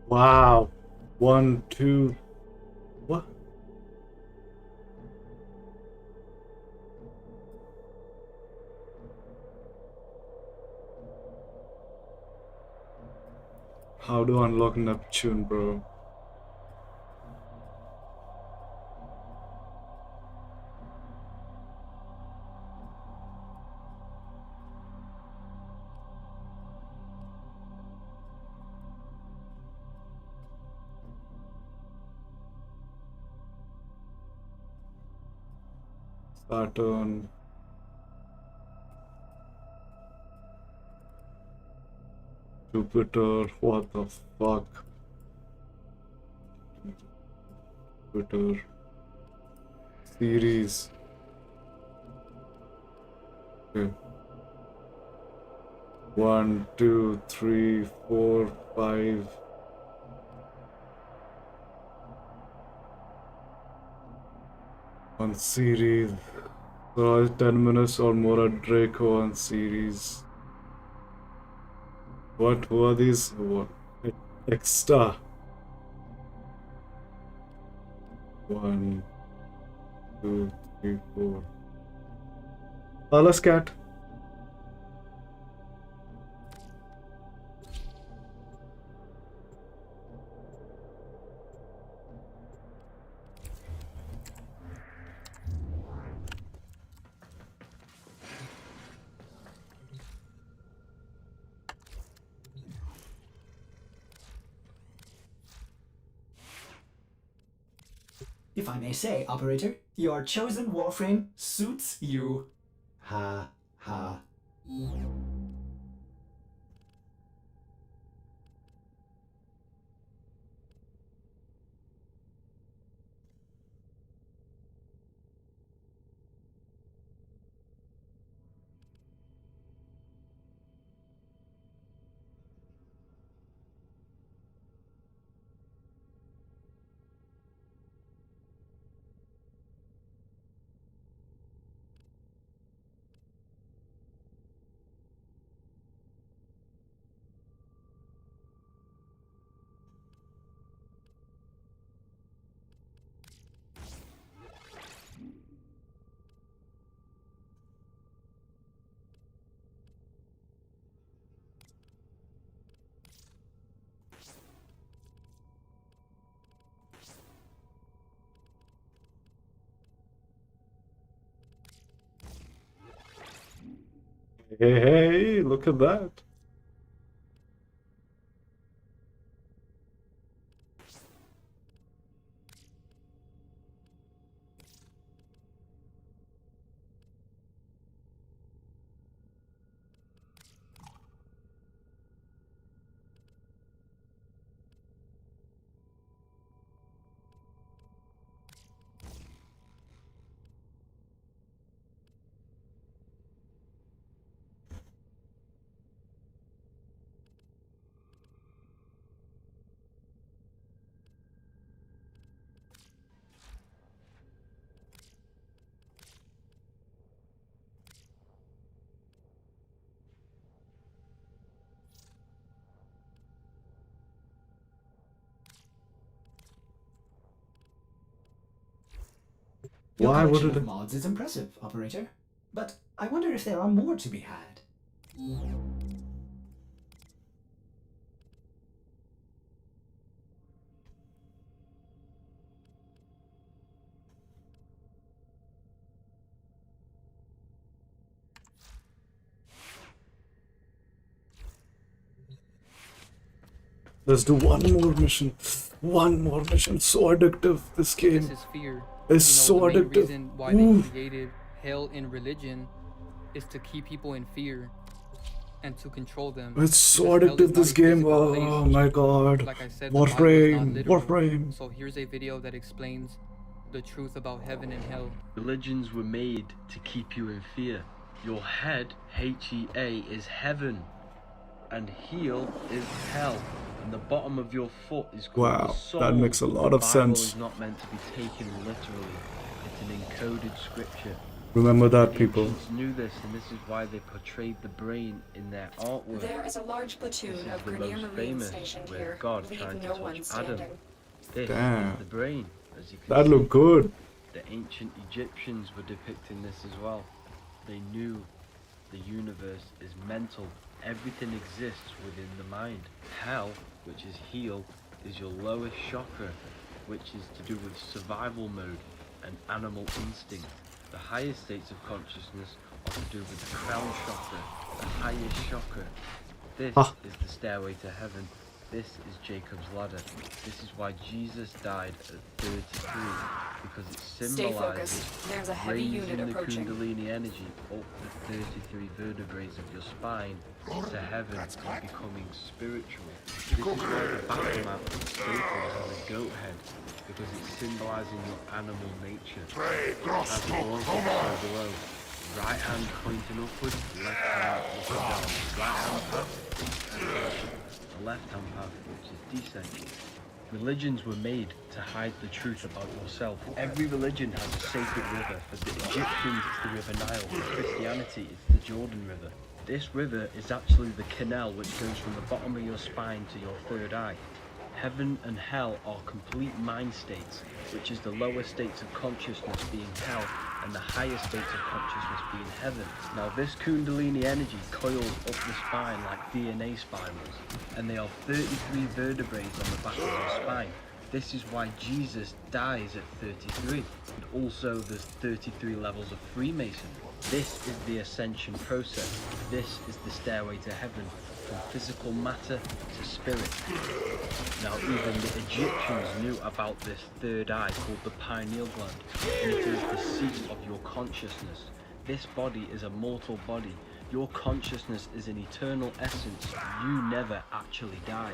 Wow. 1, 2. What? How do I unlock Neptune, bro? Saturn. Jupiter. What the fuck? Jupiter. Series. Okay. 1, 2, 3, 4, 5. On series. So 10 minutes or more at Draco on series. What? Who are these? What? Extra. 1, 2, 3, 4. Alas cat. If I may say, operator, your chosen Warframe suits you. Ha ha. Hey, hey, look at that. Your Why would collection it? of mods is impressive, operator. But I wonder if there are more to be had. Let's do one more mission. One more mission. So addictive. This This game is fear. is You know, so the main addictive. reason why they created hell in religion is to keep people in fear and to control them. It's so Because hell addictive. is This not a game. physical Oh place. my god. Like I said, the Bible is not Warframe. literal. Warframe. So here's a video that explains the truth about heaven and hell. Religions were made to keep you in fear. Your head, H-E-A, is heaven, and heel is hell, and the bottom of your foot is called Wow, the soul. that makes a lot The of Bible sense. is not meant to be taken literally. It's an encoded scripture. Remember that, The people. ancients knew this, and this is why they portrayed the brain in their artwork. There is a large platoon This is of the Grenier most Marines famous, stationed where here. God Leave tried to no touch one Adam. standing. This Damn. is the brain, as you can That see. looked good. The ancient Egyptians were depicting this as well. They knew the universe is mental. Everything exists within the mind. Hell, which is heel, is your lowest chakra, which is to do with survival mode and animal instinct. The highest states of consciousness are to do with the crown chakra, the highest chakra. This Ah. is the stairway to heaven. This is Jacob's ladder. This is why Jesus died at 33, because it Stay symbolizes focused. There's a heavy unit raising the approaching. Kundalini energy up the 33 vertebrae of your spine to heaven and becoming spiritual. This is why the battle map of Satan has a goat head, because it's symbolizing your animal nature. It has horns that go below. Right hand pointing upwards, left hand looking down. Right hand path, the left hand path, which is descent. Religions were made to hide the truth about yourself. Every religion has a sacred river. For the Egyptians, it's the River Nile. For Christianity, it's the Jordan River. This river is actually the canal which goes from the bottom of your spine to your third eye. Heaven and hell are complete mind states, which is the lower states of consciousness being hell and the higher states of consciousness being heaven. Now this Kundalini energy coils up the spine like DNA spirals, and there are 33 vertebrae on the back of your spine. This is why Jesus dies at 33, and also there's 33 levels of Freemason. This is the ascension process. This is the stairway to heaven, from physical matter to spirit. Now even the Egyptians knew about this third eye called the pineal gland, and it is the seat of your consciousness. This body is a mortal body. Your consciousness is an eternal essence. You never actually die.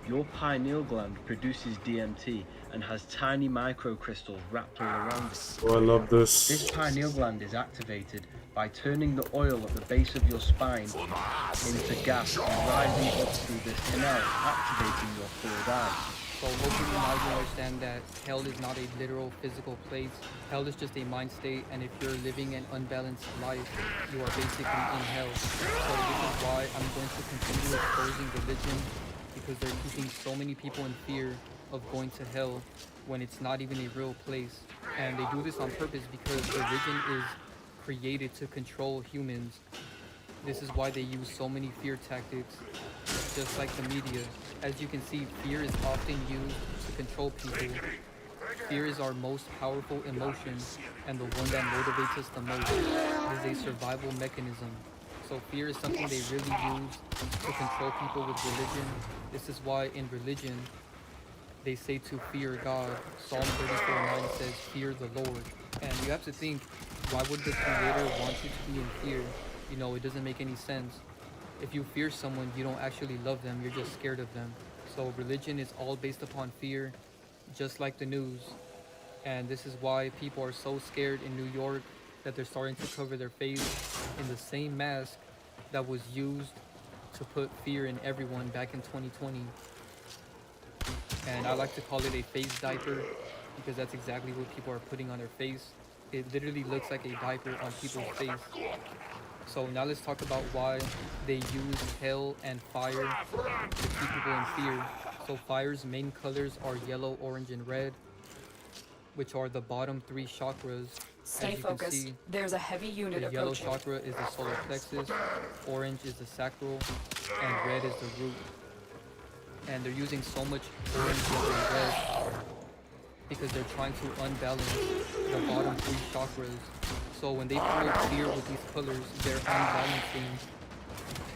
Your pineal gland produces DMT and has tiny microcrystals wrapped all around it. Oh, I love this. This pineal gland is activated by turning the oil at the base of your spine into gas and rising up through this canal, activating your third eye. So hopefully now you understand that hell is not a literal physical place. Hell is just a mind state, and if you're living an unbalanced life, you are basically in hell. So this is why I'm going to continue exposing religion, because they're keeping so many people in fear of going to hell when it's not even a real place. And they do this on purpose because religion is created to control humans. This is why they use so many fear tactics, just like the media. As you can see, fear is often used to control people. Fear is our most powerful emotion and the one that motivates us the most. It is a survival mechanism. So fear is something they really use to control people with religion. This is why in religion, they say to fear God. Psalm 34:9 says, fear the Lord. And you have to think, why would the Creator want you to be in fear? You know, it doesn't make any sense. If you fear someone, you don't actually love them, you're just scared of them. So religion is all based upon fear, just like the news. And this is why people are so scared in New York that they're starting to cover their face in the same mask that was used to put fear in everyone back in 2020. And I like to call it a face diaper, because that's exactly what people are putting on their face. It literally looks like a diaper on people's face. So now let's talk about why they use hell and fire to keep people in fear. So fire's main colors are yellow, orange, and red, which are the bottom three chakras. Stay As you can focused. see, There's a heavy unit the yellow approaching. chakra is the solar plexus, orange is the sacral, and red is the root. And they're using so much orange, yellow, and red because they're trying to unbalance the bottom three chakras. So when they promote fear with these colors, they're unbalancing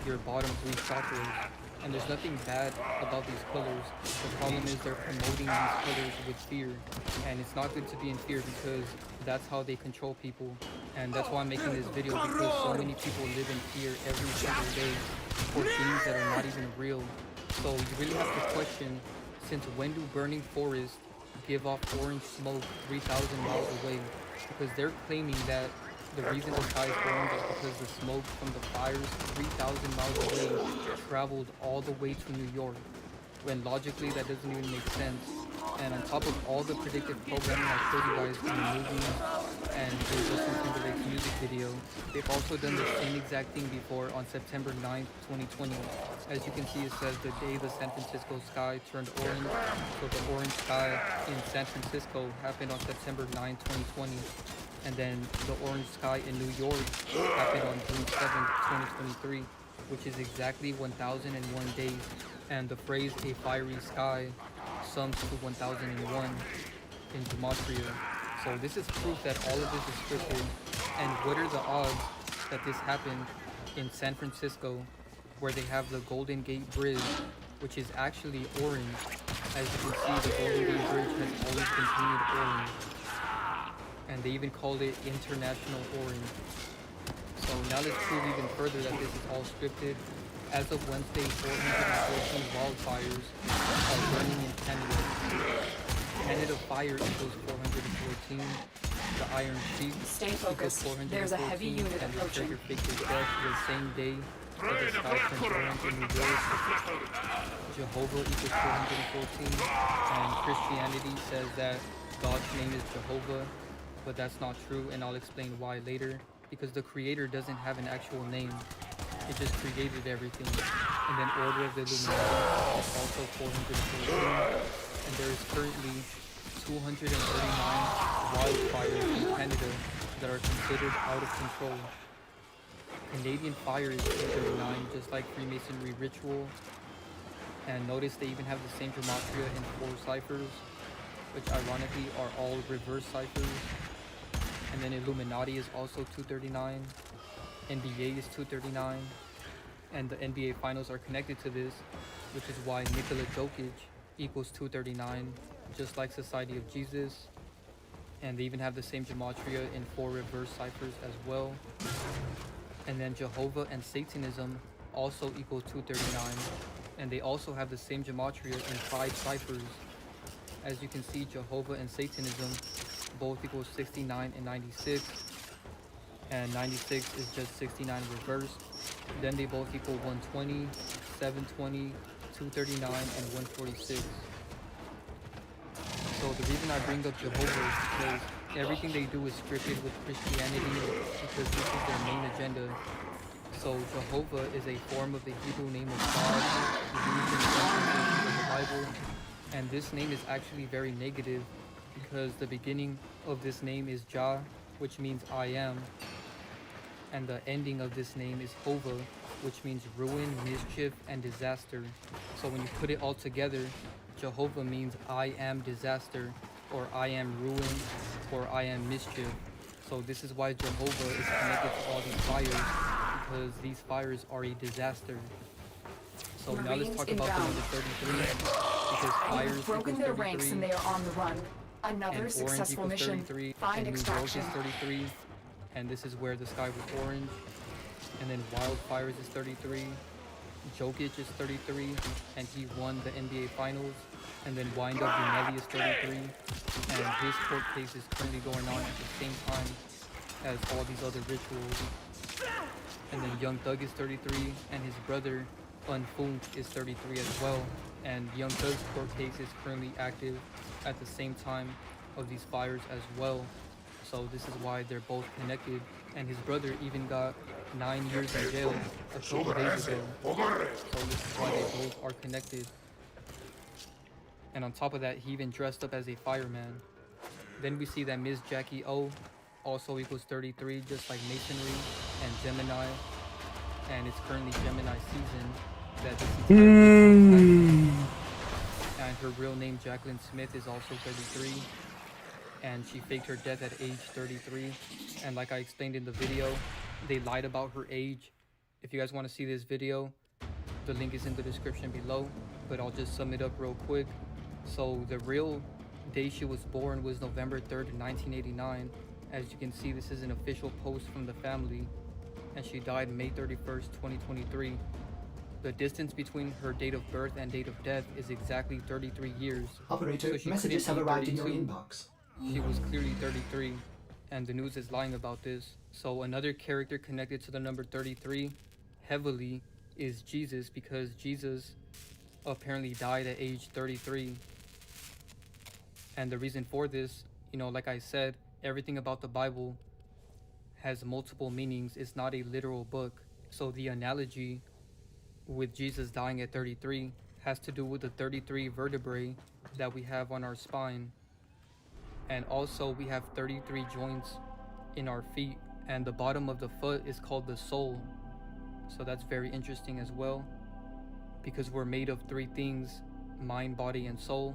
your bottom three chakras. And there's nothing bad about these colors. The problem is they're promoting these colors with fear. And it's not good to be in fear, because that's how they control people. And that's why I'm making this video, because so many people live in fear every single day for things that are not even real. So you really have to question, since when do burning forests give off orange smoke 3,000 miles away? Because they're claiming that the reason the sky is orange is because the smoke from the fires 3,000 miles away traveled all the way to New York, when logically that doesn't even make sense. And on top of all the predictive programming I showed you guys in the movies and in Justin Timberlake's music video, they've also done the same exact thing before on September 9th, 2020. As you can see, it says the day the San Francisco sky turned orange. So the orange sky in San Francisco happened on September 9th, 2020. And then the orange sky in New York happened on June 7th, 2023, which is exactly 1001 days. And the phrase "a fiery sky" sums to 1001 in gematria. So this is proof that all of this is scripted. And what are the odds that this happened in San Francisco, where they have the Golden Gate Bridge, which is actually orange. As you can see, the Golden Gate Bridge has always been painted orange. And they even called it International Orange. So now let's prove even further that this is all scripted. As of Wednesday, 414 wildfires are burning in Canada. Canada fire equals 414. The Iron Sheep Stay equals focused. 414. There's a heavy unit and the approaching. trigger faked his death the same day that the sky turned orange in New York. Jehovah equals 414. And Christianity says that God's name is Jehovah, but that's not true, and I'll explain why later. Because the creator doesn't have an actual name. It just created everything. And then Order of the Illuminati is also 414. And there is currently 239 wildfires in Canada that are considered out of control. Canadian fire is 239, just like Freemasonry ritual. And notice they even have the same gematria in 4 ciphers, which ironically are all reverse ciphers. And then Illuminati is also 239. NBA is 239. And the NBA finals are connected to this, which is why Nikola Jokic equals 239, just like Society of Jesus. And they even have the same gematria in 4 reverse ciphers as well. And then Jehovah and Satanism also equal 239. And they also have the same gematria in 5 ciphers. As you can see, Jehovah and Satanism both equal 69 and 96, and 96 is just 69 reversed. Then they both equal 120, 720, 239, and 146. So the reason I bring up Jehovah is because everything they do is scripted with Christianity, because this is their main agenda. So Jehovah is a form of the Hebrew name of God used in some translations of the Bible, and this name is actually very negative, because the beginning of this name is Jah, which means I am, and the ending of this name is Hova, which means ruin, mischief, and disaster. So when you put it all together, Jehovah means I am disaster, or I am ruin, or I am mischief. So this is why Jehovah is connected to all these fires, because these fires are a disaster. So now let's talk about the number 33, because fires You've broken equals their ranks 33. and they are on the run. Another And successful orange equals mission. 33, Find and New York extraction. is 33, and this is where the sky was orange. And then Wildfires is 33, Jokic is 33, and he won the NBA Finals. And then Wind Up Unelli is 33, and his court case is currently going on at the same time as all these other rituals. And then Young Thug is 33, and his brother Unfunk is 33 as well. And Young Thug's court case is currently active at the same time of these fires as well. So this is why they're both connected. And his brother even got 9 years in jail a couple days ago. So this is why they both are connected. And on top of that, he even dressed up as a fireman. Then we see that Ms. Jackie O also equals 33, just like Masonry and Gemini. And it's currently Gemini season that this entire and her real name, Jacqueline Smith, is also 33. And she faked her death at age 33. And like I explained in the video, they lied about her age. If you guys want to see this video, the link is in the description below, but I'll just sum it up real quick. So the real day she was born was November 3rd, 1989. As you can see, this is an official post from the family, and she died May 31st, 2023. The distance between her date of birth and date of death is exactly 33 years. Operator, So she messages have couldn't be arrived in your 32. inbox. She was clearly 33, and the news is lying about this. So another character connected to the number 33 heavily is Jesus, because Jesus apparently died at age 33. And the reason for this, like I said, everything about the Bible has multiple meanings. It's not a literal book. So the analogy with Jesus dying at 33 has to do with the 33 vertebrae that we have on our spine. And also we have 33 joints in our feet, and the bottom of the foot is called the sole. So that's very interesting as well, because we're made of 3 things: mind, body, and soul.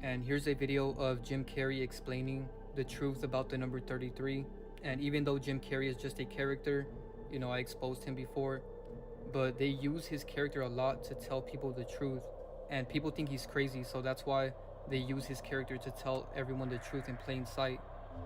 And here's a video of Jim Carrey explaining the truth about the number 33. And even though Jim Carrey is just a character, I exposed him before, but they use his character a lot to tell people the truth. and people think he's crazy, so that's why they use his character to tell everyone the truth in plain sight.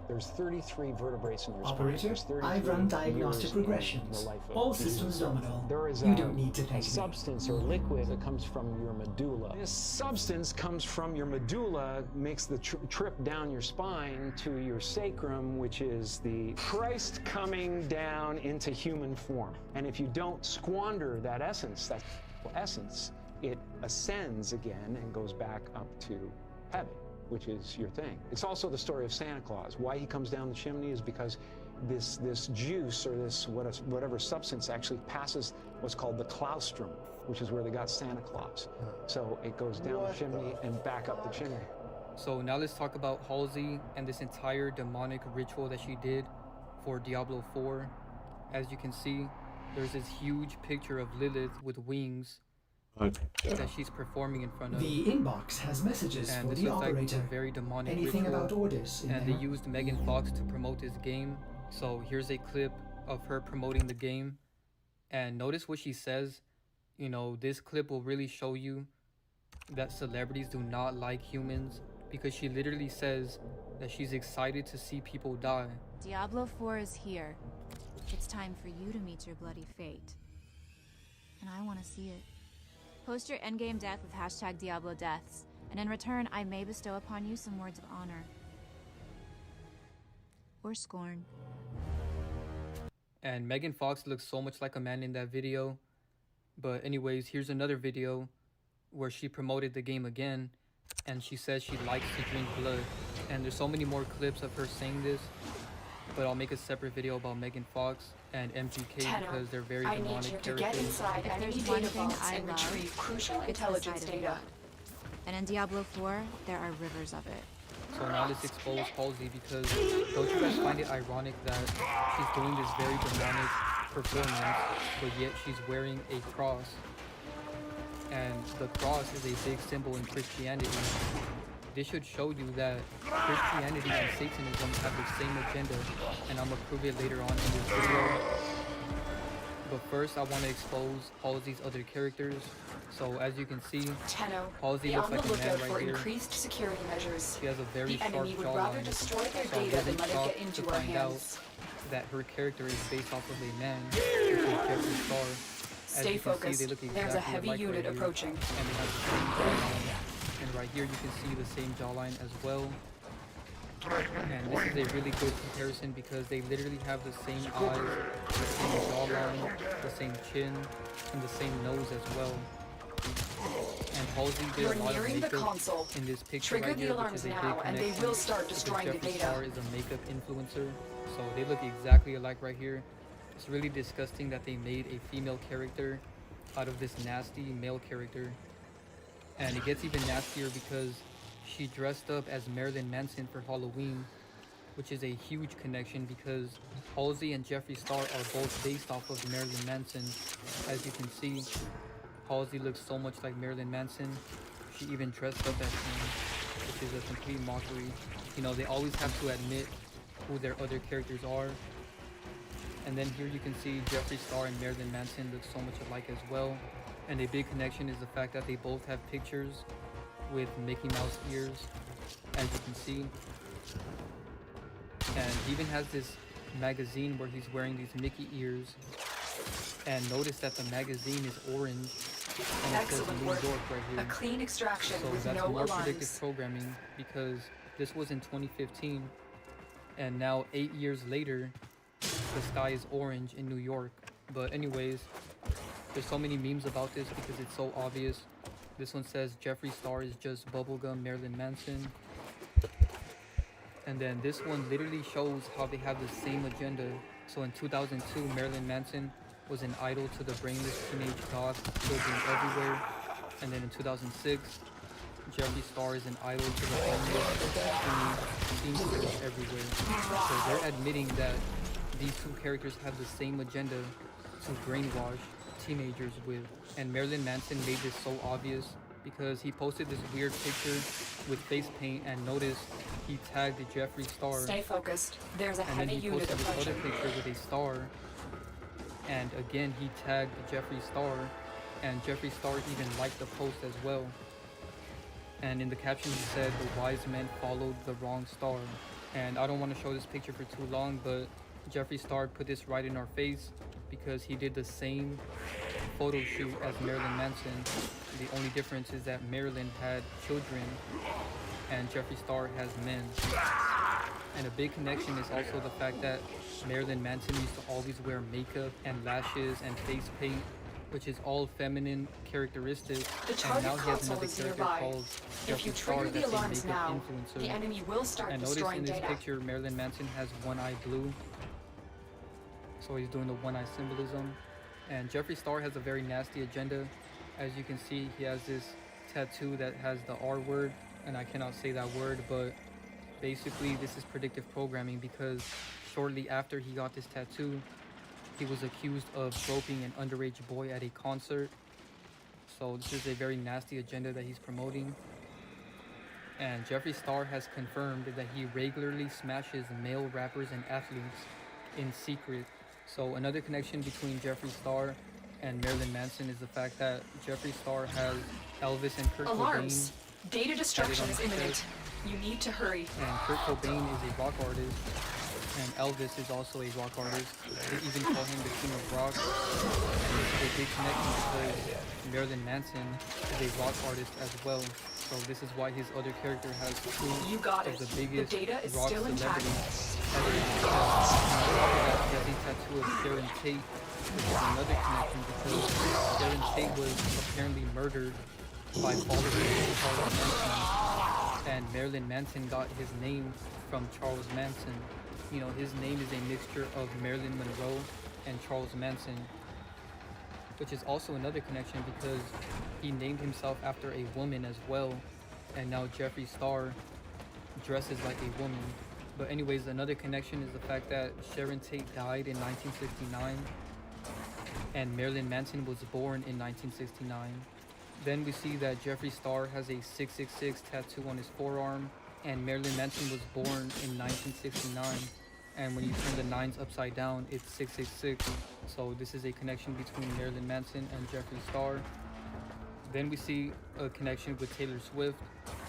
There's 33 vertebrates in your spine. Operator, There's 33 I've run diagnostic years in regressions. the life of All the systems universe. nominal. There is You don't need to a thank me. substance or liquid that comes from your medulla. This substance comes from your medulla, makes the trip down your spine to your sacrum, which is the Christ coming down into human form. And if you don't squander that essence, it ascends again and goes back up to heaven, which is your thing. It's also the story of Santa Claus. Why he comes down the chimney is because this juice or this whatever substance actually passes what's called the claustrum, which is where they got Santa Claus. So it goes down the chimney and back up the chimney. So now let's talk about Halsey and this entire demonic ritual that she did for Diablo 4. As you can see, there's this huge picture of Lilith with wings that she's performing in front of. The inbox has messages And for this the looks like operator. a very demonic Anything ritual. about orders in And there? they used Megan Fox to promote this game. So here's a clip of her promoting the game. And notice what she says. You know, this clip will really show you that celebrities do not like humans, because she literally says that she's excited to see people die. Diablo 4 is here. It's time for you to meet your bloody fate. And I want to see it. Post your endgame death with hashtag Diablo Deaths, and in return, I may bestow upon you some words of honor. Or scorn. And Megan Fox looks so much like a man in that video. But anyways, here's another video where she promoted the game again, and she says she likes to drink blood. And there's so many more clips of her saying this, but I'll make a separate video about Megan Fox and MGK Tenno, because they're very I need demonic you to characters. get inside If enemy there's one data thing vaults I and love, retrieve crucial it's the intelligence sight of data. blood. And in Diablo 4, there are rivers of it. So now let's expose Halsey, because don't you guys find it ironic that she's doing this very demonic performance, but yet she's wearing a cross? And the cross is a big symbol in Christianity. This should show you that Christianity and Satanism have the same agenda, and I'm gonna prove it later on in this video. But first, I want to expose Halsey's other characters. So as you can see, Tenno, Halsey be looks on the like a man lookout right for here. increased security measures. She has a very The sharp enemy would rather jawline, destroy their so I'm data really than let it shocked get into to our find out hands. that her character is based off of a man, which is Jeffree Star. As Stay you can focused. see, they look exactly There's a heavy alike unit right here, approaching. and they have the same jawline. And right here you can see the same jawline as well. And this is a really good comparison because they literally have the same eyes, the same jawline, the same chin, and the same nose as well. And Halsey did You're a lot of nearing the makeup console. in this picture Trigger right the here, which alarms is a big now, and they connection will start because destroying the Jeffree data. Star is a makeup influencer, so they look exactly alike right here. It's really disgusting that they made a female character out of this nasty male character. And it gets even nastier because she dressed up as Marilyn Manson for Halloween, which is a huge connection because Halsey and Jeffree Star are both based off of Marilyn Manson. As you can see, Halsey looks so much like Marilyn Manson. She even dressed up as him, which is a complete mockery. You know, they always have to admit who their other characters are. And then here you can see Jeffree Star and Marilyn Manson look so much alike as well. And a big connection is the fact that they both have pictures with Mickey Mouse ears, as you can see. And he even has this magazine where he's wearing these Mickey ears. And notice that the magazine is orange, and it says Excellent New work. York right here. A clean extraction So with that's no more predictive alarms. programming because this was in 2015, and now 8 years later, the sky is orange in New York. But anyways, there's so many memes about this because it's so obvious. This one says Jeffree Star is just bubblegum Marilyn Manson. And then this one literally shows how they have the same agenda. So in 2002, Marilyn Manson was an idol to the brainless teenage goth children everywhere. And then in 2006, Jeffree Star is an idol to the brainless teen children everywhere. So they're admitting that these two characters have the same agenda to brainwash teenagers with. And Marilyn Manson made this so obvious because he posted this weird picture with face paint, and notice he tagged Jeffree Star. Stay focused. There's a And then heavy he unit posted this other approaching. picture with a star, and again he tagged Jeffree Star, and Jeffree Star even liked the post as well. And in the caption he said, "The wise men followed the wrong star." And I don't want to show this picture for too long, but Jeffree Star put this right in our face because he did the same photo shoot as Marilyn Manson. The only difference is that Marilyn had children and Jeffree Star has men. And a big connection is also the fact that Marilyn Manson used to always wear makeup and lashes and face paint, which is all feminine characteristics. The And target now he has console another is character nearby. called If you Jeffree Star trigger the that's a alarms makeup now, influencer. the enemy will start And notice destroying in this data. picture, Marilyn Manson has one eye blue. So he's doing the one eye symbolism. And Jeffree Star has a very nasty agenda. As you can see, he has this tattoo that has the R word, and I cannot say that word, but basically this is predictive programming because shortly after he got this tattoo, he was accused of groping an underage boy at a concert. So this is a very nasty agenda that he's promoting. And Jeffree Star has confirmed that he regularly smashes male rappers and athletes in secret. So another connection between Jeffree Star and Marilyn Manson is the fact that Jeffree Star has Elvis and Kurt Alarms. Cobain Data destruction on is his imminent. chest. You need to hurry. And Kurt Cobain is a rock artist, and Elvis is also a rock artist. They even call him the King of Rock. And this is a big connection because Marilyn Manson is a rock artist as well. So this is why his other character has two You got of it. the The biggest data is rock still intact. celebrities ever to chest. And on top of that, he has a tattoo of Sharon Tate, which is another connection because Sharon Tate was apparently murdered by followers of Charles Manson. And Marilyn Manson got his name from Charles Manson. You know, his name is a mixture of Marilyn Monroe and Charles Manson, which is also another connection because he named himself after a woman as well. And now Jeffree Star dresses like a woman. But anyways, another connection is the fact that Sharon Tate died in 1969 and Marilyn Manson was born in 1969. Then we see that Jeffree Star has a 666 tattoo on his forearm, and Marilyn Manson was born in 1969. And when you turn the nines upside down, it's 666. So this is a connection between Marilyn Manson and Jeffree Star. Then we see a connection with Taylor Swift.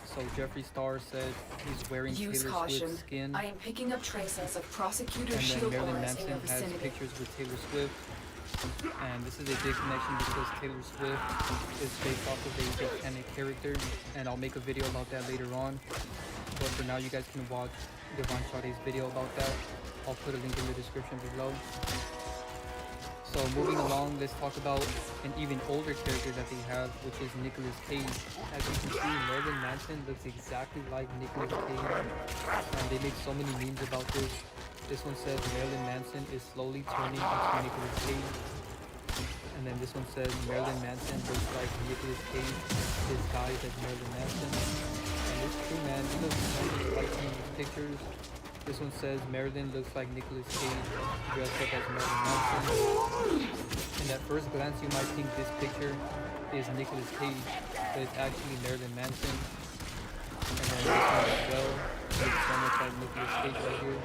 So Jeffree Star said he's wearing Use Taylor caution. Swift's skin. I am picking up traces of prosecutor And then shield Marilyn auras in Manson your has vicinity. pictures with Taylor Swift. And this is a big connection because Taylor Swift is based off of a satanic character, and I'll make a video about that later on. But for now, you guys can watch Devon Sade's video about that. I'll put a link in the description below. So moving along, let's talk about an even older character that they have, which is Nicolas Cage. As you can see, Marilyn Manson looks exactly like Nicolas Cage, and they make so many memes about this. This one says Marilyn Manson is slowly turning into Nicolas Cage. And then this one says Marilyn Manson looks like Nicolas Cage disguised as Marilyn Manson. And it's true, man. He looks so much like him in these pictures. This one says Marilyn looks like Nicolas Cage dressed up as Marilyn Manson. And at first glance, you might think this picture is Nicolas Cage, but it's actually Marilyn Manson. And then this one as well looks so much like Nicolas Cage right here.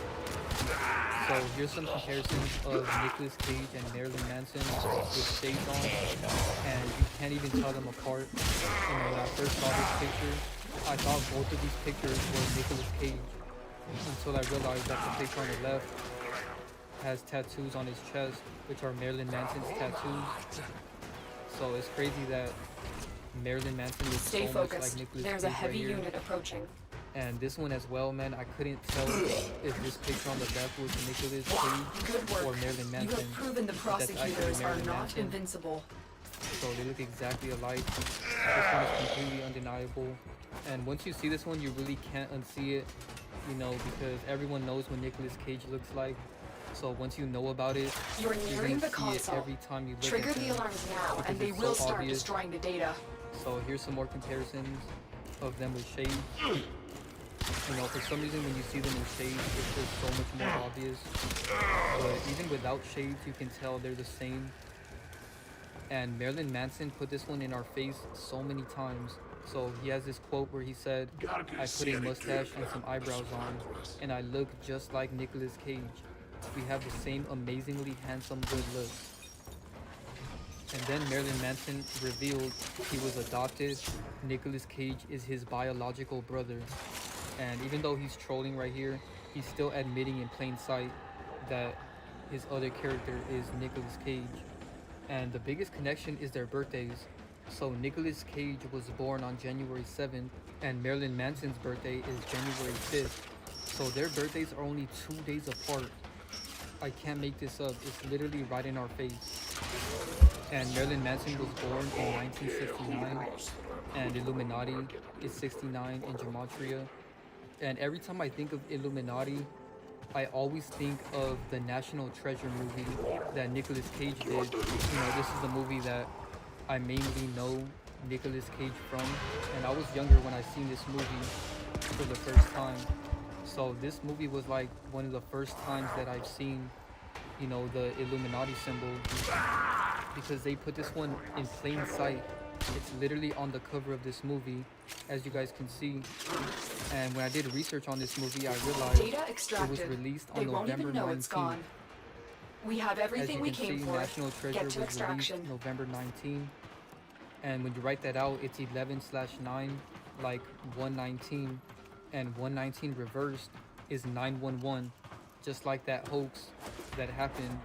So here's some comparisons of Nicolas Cage and Marilyn Manson with shades on, and you can't even tell them apart. You know, when I first saw this picture, I thought both of these pictures were Nicolas Cage, until I realized that the picture on the left has tattoos on his chest, which are Marilyn Manson's tattoos. So it's crazy that Marilyn Manson looks Stay so much focused. like Nicolas There's Cage a heavy right here. unit approaching. And this one as well, man, I couldn't tell if this picture on the left was Nicolas Cage Good work. or Marilyn You Manson. have proven the But that's actually prosecutors are Marilyn not Manson. invincible. So they look exactly alike. This one is completely undeniable. And once you see this one, you really can't unsee it, you know, because everyone knows what Nicolas Cage looks like. So once you know about it, You're you're nearing gonna the see it console. every time you look Trigger at the them, alarms now, because and they it's will so start obvious. destroying the data. So here's some more comparisons of them with shades. You know, for some reason when you see them in shades, it's just so much more obvious. But even without shades, you can tell they're the same. And Marilyn Manson put this one in our face so many times. So he has this quote where he said, "I put a mustache and some eyebrows on, and I look just like Nicolas Cage. We have the same amazingly handsome good looks." And then Marilyn Manson revealed he was adopted. Nicolas Cage is his biological brother. And even though he's trolling right here, he's still admitting in plain sight that his other character is Nicolas Cage. And the biggest connection is their birthdays. So Nicolas Cage was born on January 7th, and Marilyn Manson's birthday is January 5th. So their birthdays are only 2 days apart. I can't make this up. It's literally right in our face. And Marilyn Manson was born in 1969, and Illuminati is 69 in Gematria. And every time I think of Illuminati, I always think of the National Treasure movie that Nicolas Cage did. You know, this is the movie that I mainly know Nicolas Cage from. And I was younger when I seen this movie for the first time. So this movie was like one of the first times that I've seen, you know, the Illuminati symbol, because they put this one in plain sight. It's literally on the cover of this movie, as you guys can see. And when I did research on this movie, I realized Data it extracted. was released on They won't November even know it's 19th. gone. We have As everything you we can came see, for. National Treasure Get was to released extraction. November 19th. And when you write that out, it's 11/9, like 119. And 119 reversed is 911, just like that hoax that happened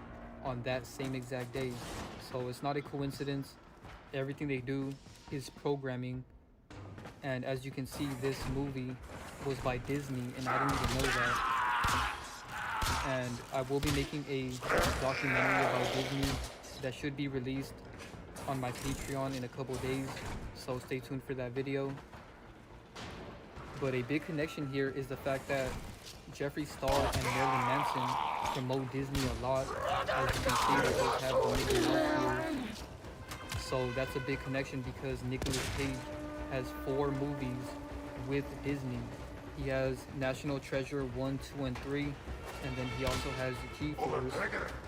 on that same exact day. So it's not a coincidence. Everything they do is programming. And as you can see, this movie was by Disney, and I didn't even know that. And I will be making a documentary about Disney that should be released on my Patreon in a couple days, so stay tuned for that video. But a big connection here is the fact that Jeffree Star and Marilyn Manson promote Disney a lot. As you can see, they both have the Mickey Mouse here. So that's a big connection because Nicolas Cage has 4 movies with Disney. He has National Treasure 1, 2, and 3, and then he also has G-Force,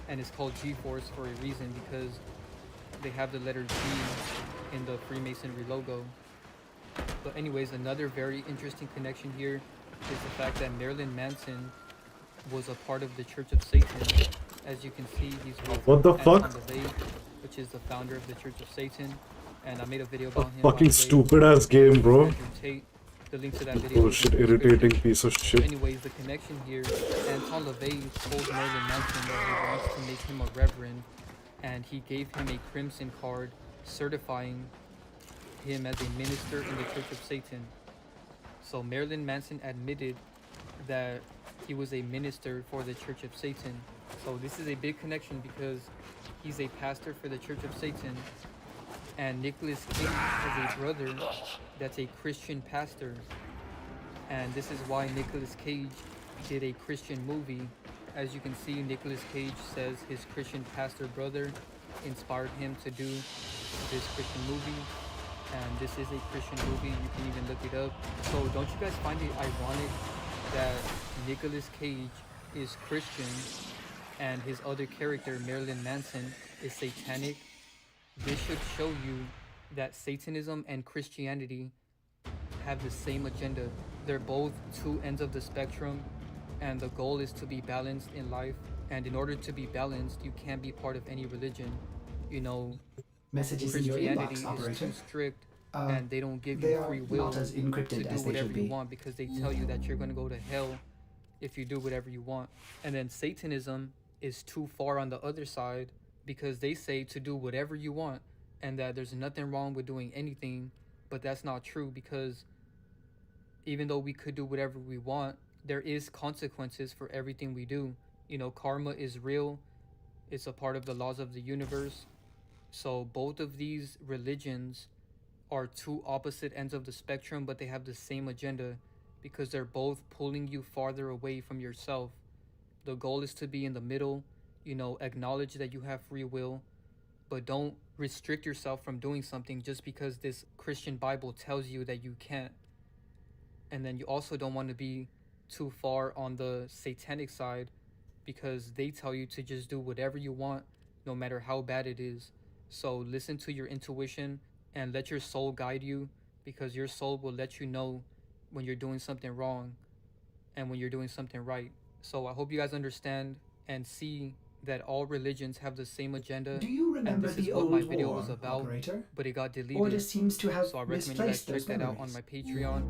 and it's called G-Force for a reason because they have the letter G in the Freemasonry logo. But anyways, another very interesting connection here is the fact that Marilyn Manson was a part of the Church of Satan. As you can see, he's with What the Anton fuck? LaVey, which is the founder of the Church of Satan. And I made a video about him. Fucking stupid ass game, bro. Andrew Tate. The link to that video Bullshit, is in the irritating description. piece of shit. Anyways, the connection here, Anton LaVey told Marilyn Manson that he wants to make him a reverend, and he gave him a crimson card certifying him as a minister in the Church of Satan. So Marilyn Manson admitted that he was a minister for the Church of Satan. So this is a big connection because he's a pastor for the Church of Satan, and Nicolas Cage has a brother that's a Christian pastor. And this is why Nicolas Cage did a Christian movie. As you can see, Nicolas Cage says his Christian pastor brother inspired him to do this Christian movie. And this is a Christian movie, you can even look it up. So don't you guys find it ironic that Nicolas Cage is Christian and his other character, Marilyn Manson, is satanic? This should show you that Satanism and Christianity have the same agenda. They're both 2 ends of the spectrum, and the goal is to be balanced in life. And in order to be balanced, you can't be part of any religion. You know, Messages in your Christianity inbox, is operator. too strict, and they don't give They you are free will not as to encrypted do as they whatever should you be. want, because they tell you that you're going to go to hell if you do whatever you want. And then Satanism is too far on the other side because they say to do whatever you want and that there's nothing wrong with doing anything. But that's not true, because even though we could do whatever we want, there is consequences for everything we do. You know, karma is real. It's a part of the laws of the universe. So both of these religions are 2 opposite ends of the spectrum, but they have the same agenda because they're both pulling you farther away from yourself. The goal is to be in the middle, you know, acknowledge that you have free will, but don't restrict yourself from doing something just because this Christian Bible tells you that you can't. And then you also don't want to be too far on the satanic side because they tell you to just do whatever you want, no matter how bad it is. So listen to your intuition and let your soul guide you, because your soul will let you know when you're doing something wrong and when you're doing something right. So I hope you guys understand and see that all religions have the same agenda. Do you And remember this is the what old my video war, was about, operator? but it got deleted. Order seems to have So I recommend you guys misplaced check those that out on memories. my Patreon.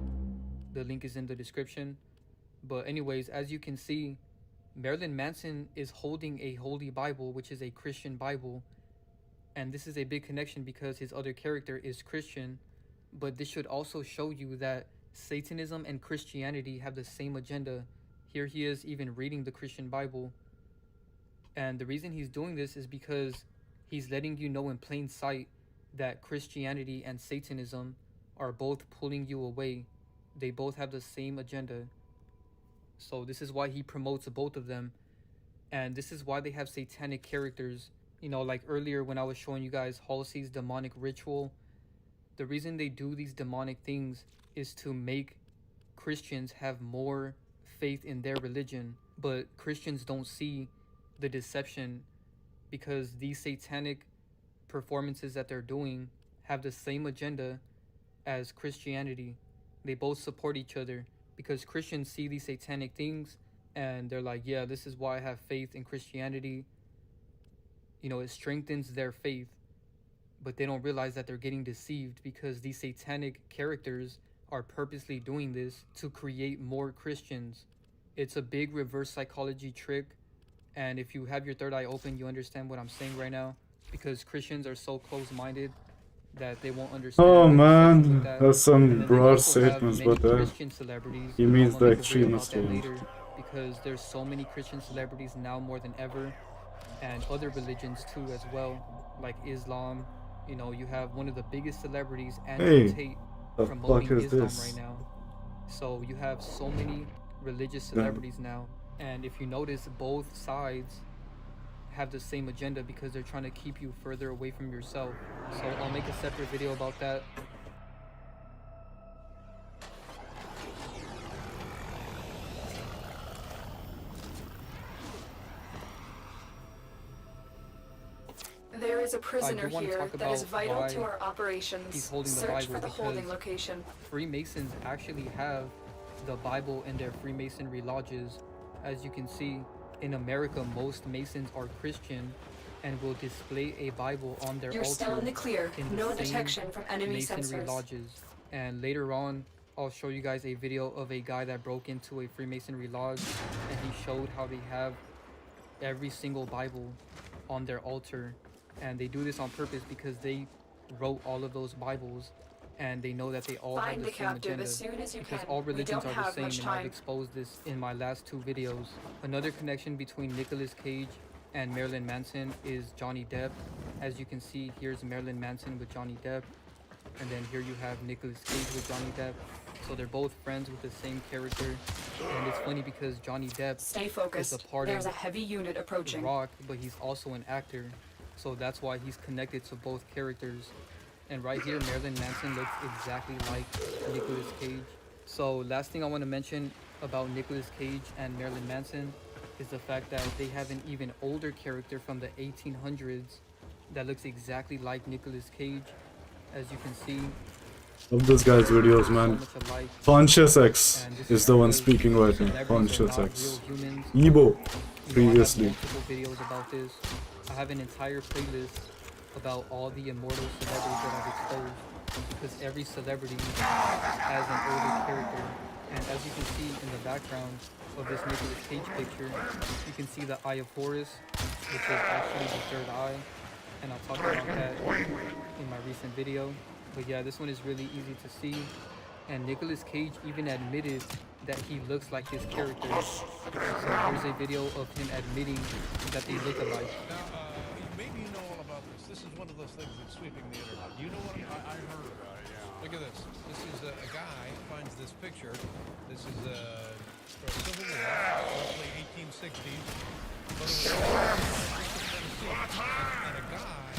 The link is in the description. But anyways, as you can see, Marilyn Manson is holding a Holy Bible, which is a Christian Bible. And this is a big connection because his other character is Christian. But this should also show you that Satanism and Christianity have the same agenda. Here he is even reading the Christian Bible. And the reason he's doing this is because he's letting you know in plain sight that Christianity and Satanism are both pulling you away. They both have the same agenda. So this is why he promotes both of them. And this is why they have satanic characters. You know, like earlier when I was showing you guys Halsey's demonic ritual. The reason they do these demonic things is to make Christians have more faith in their religion. But Christians don't see the deception because these satanic performances that they're doing have the same agenda as Christianity. They both support each other because Christians see these satanic things and they're like, yeah, this is why I have faith in Christianity. You know, it strengthens their faith. But they don't realize that they're getting deceived because these satanic characters are purposely doing this to create more Christians. It's a big reverse psychology trick. And if you have your third eye open, you understand what I'm saying right now. Because Christians are so close-minded that they won't understand. Oh the deceptions man, with that. that's And some then they broad also have statements, many but Christian celebrities. he means I'm the gonna make a video extremist about that ones. later, because there's so many Christian celebrities now more than ever, and other religions too as well, like Islam. You know, you have one of the biggest celebrities, Andrew Hey, Tate, the promoting fuck is Islam this? right now. So you have so many religious celebrities now, and if you notice, both sides have the same agenda because they're trying to keep you further away from yourself. So I'll make a separate video about that. There is a prisoner wanna here talk that is about vital why to our operations. he's holding the Search Bible for the holding because location. Freemasons actually have the Bible in their Freemasonry lodges. As you can see, in America, most Masons are Christian and will display a Bible on their You're altar still in the clear. in the No same detection from enemy Masonry sensors. lodges. And later on, I'll show you guys a video of a guy that broke into a Freemasonry lodge and he showed how they have every single Bible on their altar. And they do this on purpose because they wrote all of those Bibles and they know that they all Find have the the same captive agenda as soon as you because can. all We religions don't are the have same, much and I've time. exposed this in my last 2 videos. Another connection between Nicolas Cage and Marilyn Manson is Johnny Depp. As you can see, here's Marilyn Manson with Johnny Depp, and then here you have Nicolas Cage with Johnny Depp. So they're both friends with the same character, and it's funny because Johnny Depp Stay is focused. a part There's a of heavy unit approaching. Rock, but he's also an actor, so that's why he's connected to both characters. And right here, Marilyn Manson looks exactly like Nicolas Cage. So last thing I want to mention about Nicolas Cage and Marilyn Manson is the fact that they have an even older character from the 1800s that looks exactly like Nicolas Cage. As you can see, Love this guy's videos, so man. much alike. Conscious X And this is the one because speaking right now. celebrities are Conscious not X. real humans. Ebo, You know, I previously. have multiple videos about this. I have an entire playlist about all the immortal celebrities that I've exposed because every celebrity has an older character. And as you can see in the background of this Nicolas Cage picture, you can see the Eye of Horus, which is actually the third eye. And I'll talk about that in my recent video. But yeah, this one is really easy to see. And Nicolas Cage even admitted that he looks like his character. So here's a video of him admitting that they look alike. Now, maybe you know all about this. This is one of those things that's sweeping the internet. You know what I heard about it, yeah. Look at this. This is a guy finds this picture. This is from Civil War, roughly 1860s. But it was and a guy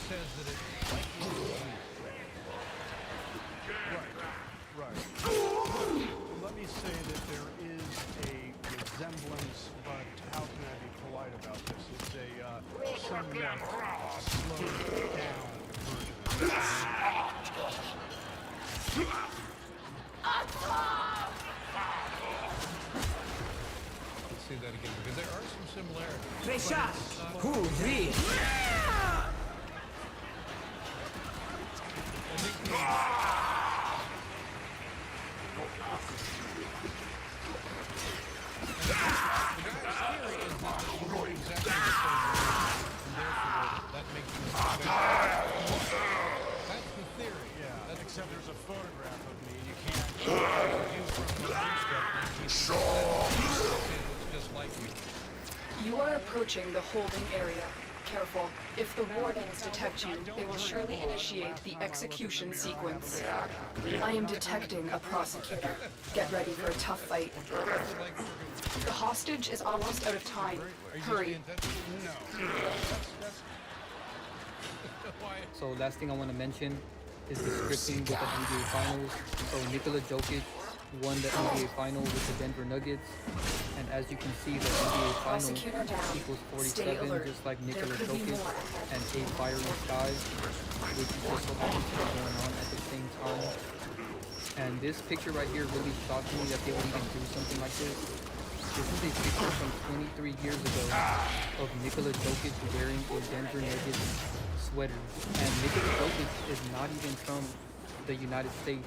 says that it likely was Right. Let me say that there is a resemblance, but how can I be polite about this? It's a somewhat slowed down version. Let's see that again, because there are some similarity. Pressure! Couvrir! Except there's a photograph of me. You can't view from the It's just like you. You are approaching the holding area. Careful. If the wardens detect you, they will surely initiate the execution sequence. I am detecting a prosecutor. Get ready for a tough fight. The hostage is almost out of time. Hurry. So last thing I want to mention is the scripting with the NBA Finals. So Nikola Jokic won the NBA Final with the Denver Nuggets. And as you can see, the NBA Final equals 47, just like Nikola Jokic and 8 fiery skies, which just so happens to be going on at the same time. And this picture right here really shocked me that they would even do something like this. This is a picture from 23 years ago of Nikola Jokic wearing a Denver Nuggets sweater. And Nikola Jokic is not even from the United States.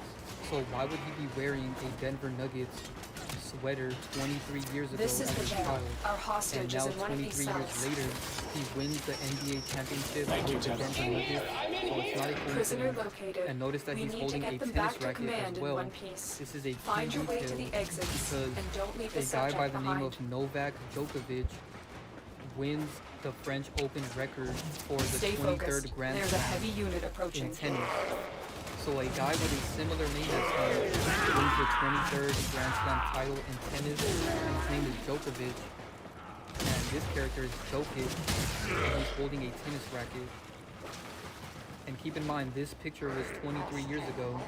So why would he be wearing a Denver Nuggets sweater 23 years ago This is as the a jail. child? Our hostage And is now in one of these 23 years cells. later, he wins the NBA championship with the Denver Nuggets. So it's not a Prisoner coincidence. located. And notice that We he's need to holding get a them tennis back to racket command as in well. one piece. This is a key Find your way to detail the exits because and don't leave the a guy subject by the name behind. of Novak Djokovic wins the French Open record for the Stay 23rd focused. Grand There's a Slam heavy unit approaching. in tennis. So a guy with a similar name as him wins the 23rd Grand Slam title in tennis, and his name is Djokovic. And this character is Jokic, and he's holding a tennis racket. And keep in mind, this picture was 23 years ago,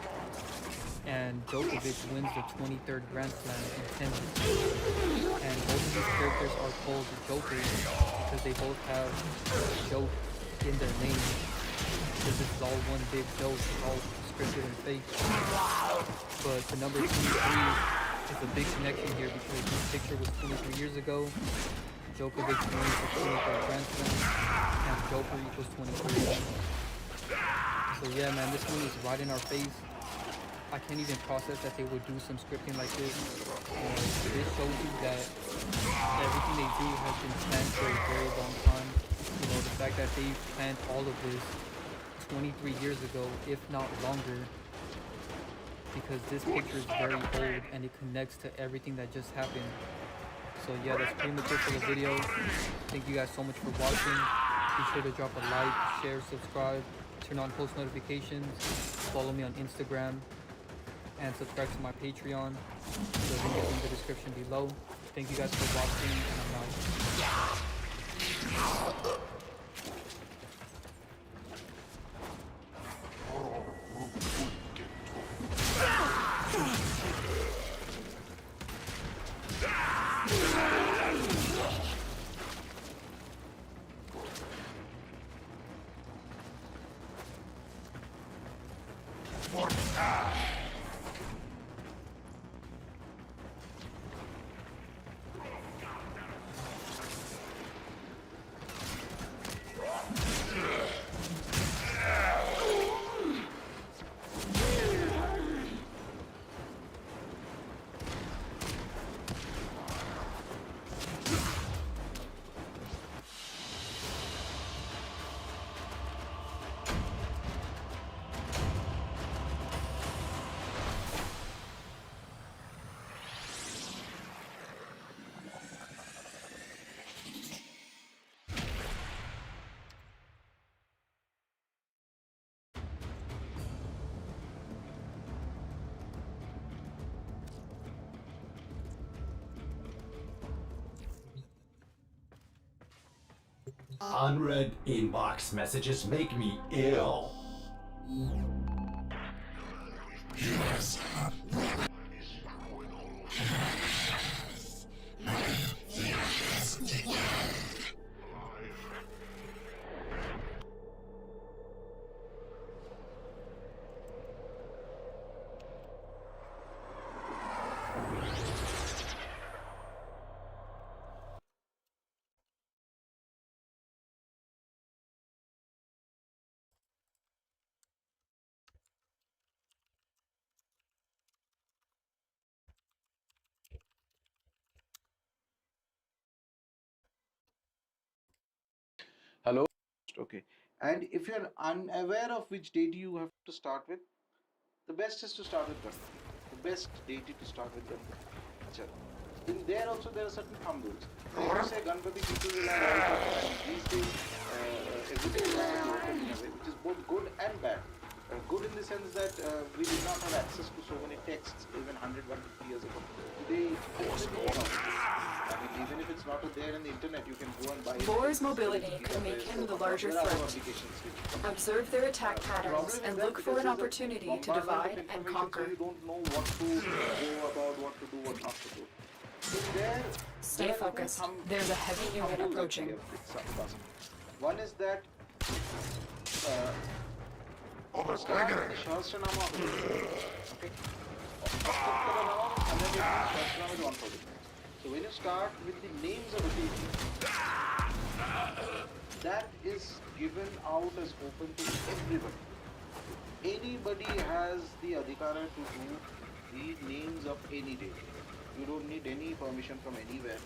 and Djokovic wins the 23rd Grand Slam in tennis. And both of these characters are called Jokers because they both have joke in their name. Because it's all one big joke, it's all scripted and fake. But the number 23 is a big connection here because this picture was 23 years ago. Djokovic wins the 23rd Grand Slam, and Joker equals 23. So yeah, man, this one is right in our face. I can't even process that they would do some scripting like this. This shows you that everything they do has been planned for a very long time. You know, the fact that they planned all of this 23 years ago, if not longer, because this picture is very old and it connects to everything that just happened. So yeah, that's pretty much it for the video. Thank you guys so much for watching. Be sure to drop a like, share, subscribe, turn on post notifications, follow me on Instagram, and subscribe to my Patreon. The link is in the description below. Thank you guys for watching, and I'm out. Unread inbox messages make me ill. Yes. first. Okay. And if you're unaware of which deity you have to start with, the best is to start with Ganpati. The best deity to start with Ganpati. Achha. In there also there are certain thumb rules. So if you say Ganpati, people will have all sorts of, and these days everything is to be open in a way which is both good and bad. Good in the sense that we did not have access to so many texts even 100, 150 years ago. Today, everything is available. I mean, even if it's not there in the internet, you can go and buy it. Boar's mobility could make him the larger threat. Observe their attack patterns and look for an opportunity to divide and conquer. You don't know what to go about, what to do, what not to do. So Stay focused. There's a heavy unit approaching. One is that start with the Shahasranama of the okay. And then you Shahasranama is 140. So when you start with the names of the deity, that is given out as open to everybody. Anybody has the adhikara to do the names of any deity. You don't need any permission from anywhere.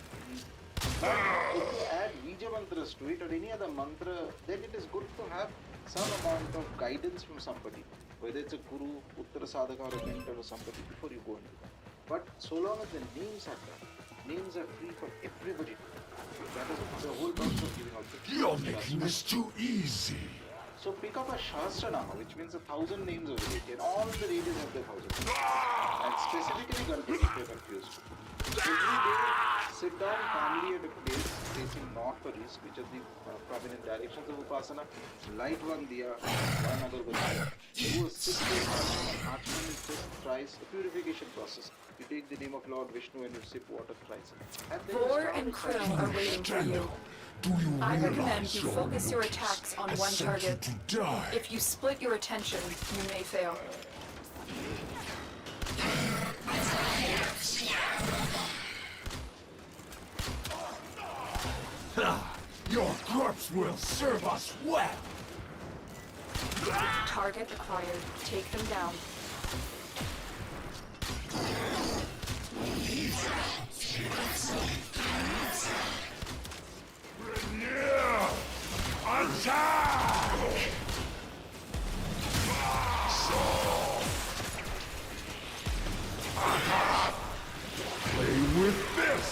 But if you add Vija mantras to it or any other mantra, then it is good to have some amount of guidance from somebody, whether it's a guru, uttara sadhaka or a mentor or somebody before you go into that. But so long as the names are done, names are free for everybody. That is the whole purpose of giving out the You're making this too easy. So pick up a Shahasranama, which means 1,000 names of the deity, and all the deities have their 1,000 names. And specifically Ganpati, if you're confused. Every day, sit down calmly at a place facing north or east, which are the prominent directions of Upasana. Light one diya, one agarbatti. Do a 6-day Achman is just thrice a purification process. You take the name of Lord Vishnu and you sip water thrice. And then Vor and Krill are waiting for you. I recommend you focus your attacks on one target. If you split your attention, you may fail. Your corpse will serve us well. Target acquired. Take them down. Attack! Play with this!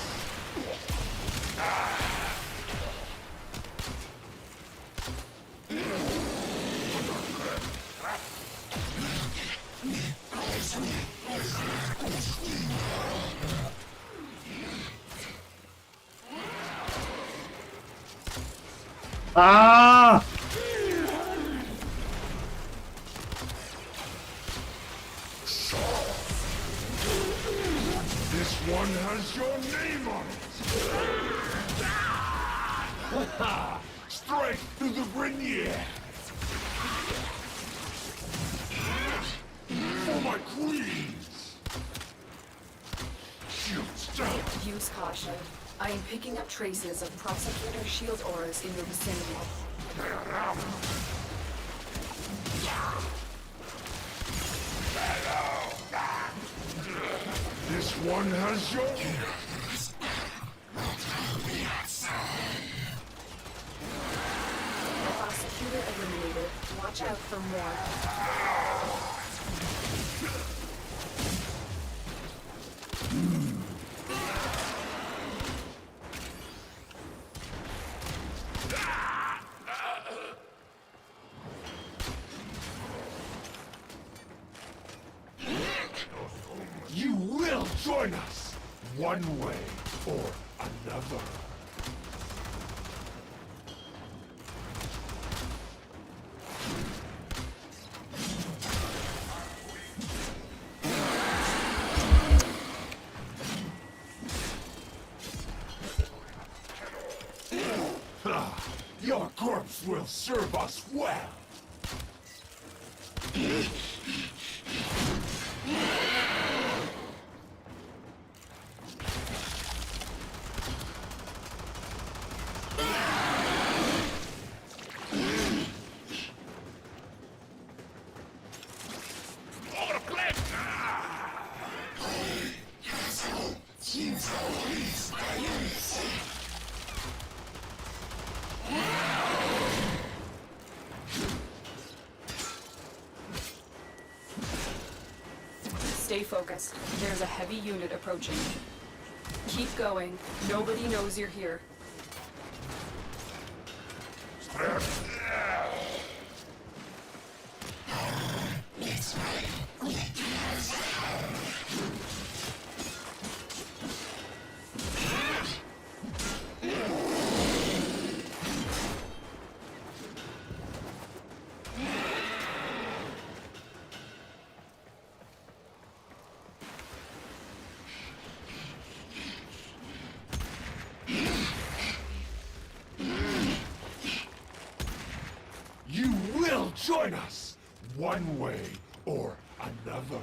Ah! This one has your name on it! Straight to the Grenier! For my queens! Shields down! Use caution. I am picking up traces of prosecutor shield auras in your vicinity. This one has your... Prosecutor eliminated. Watch out for more. You will join us, one way or another. Your corpse will serve us well. Stay focused. There's a heavy unit approaching. Keep going. Nobody knows you're here. You will join us, one way or another.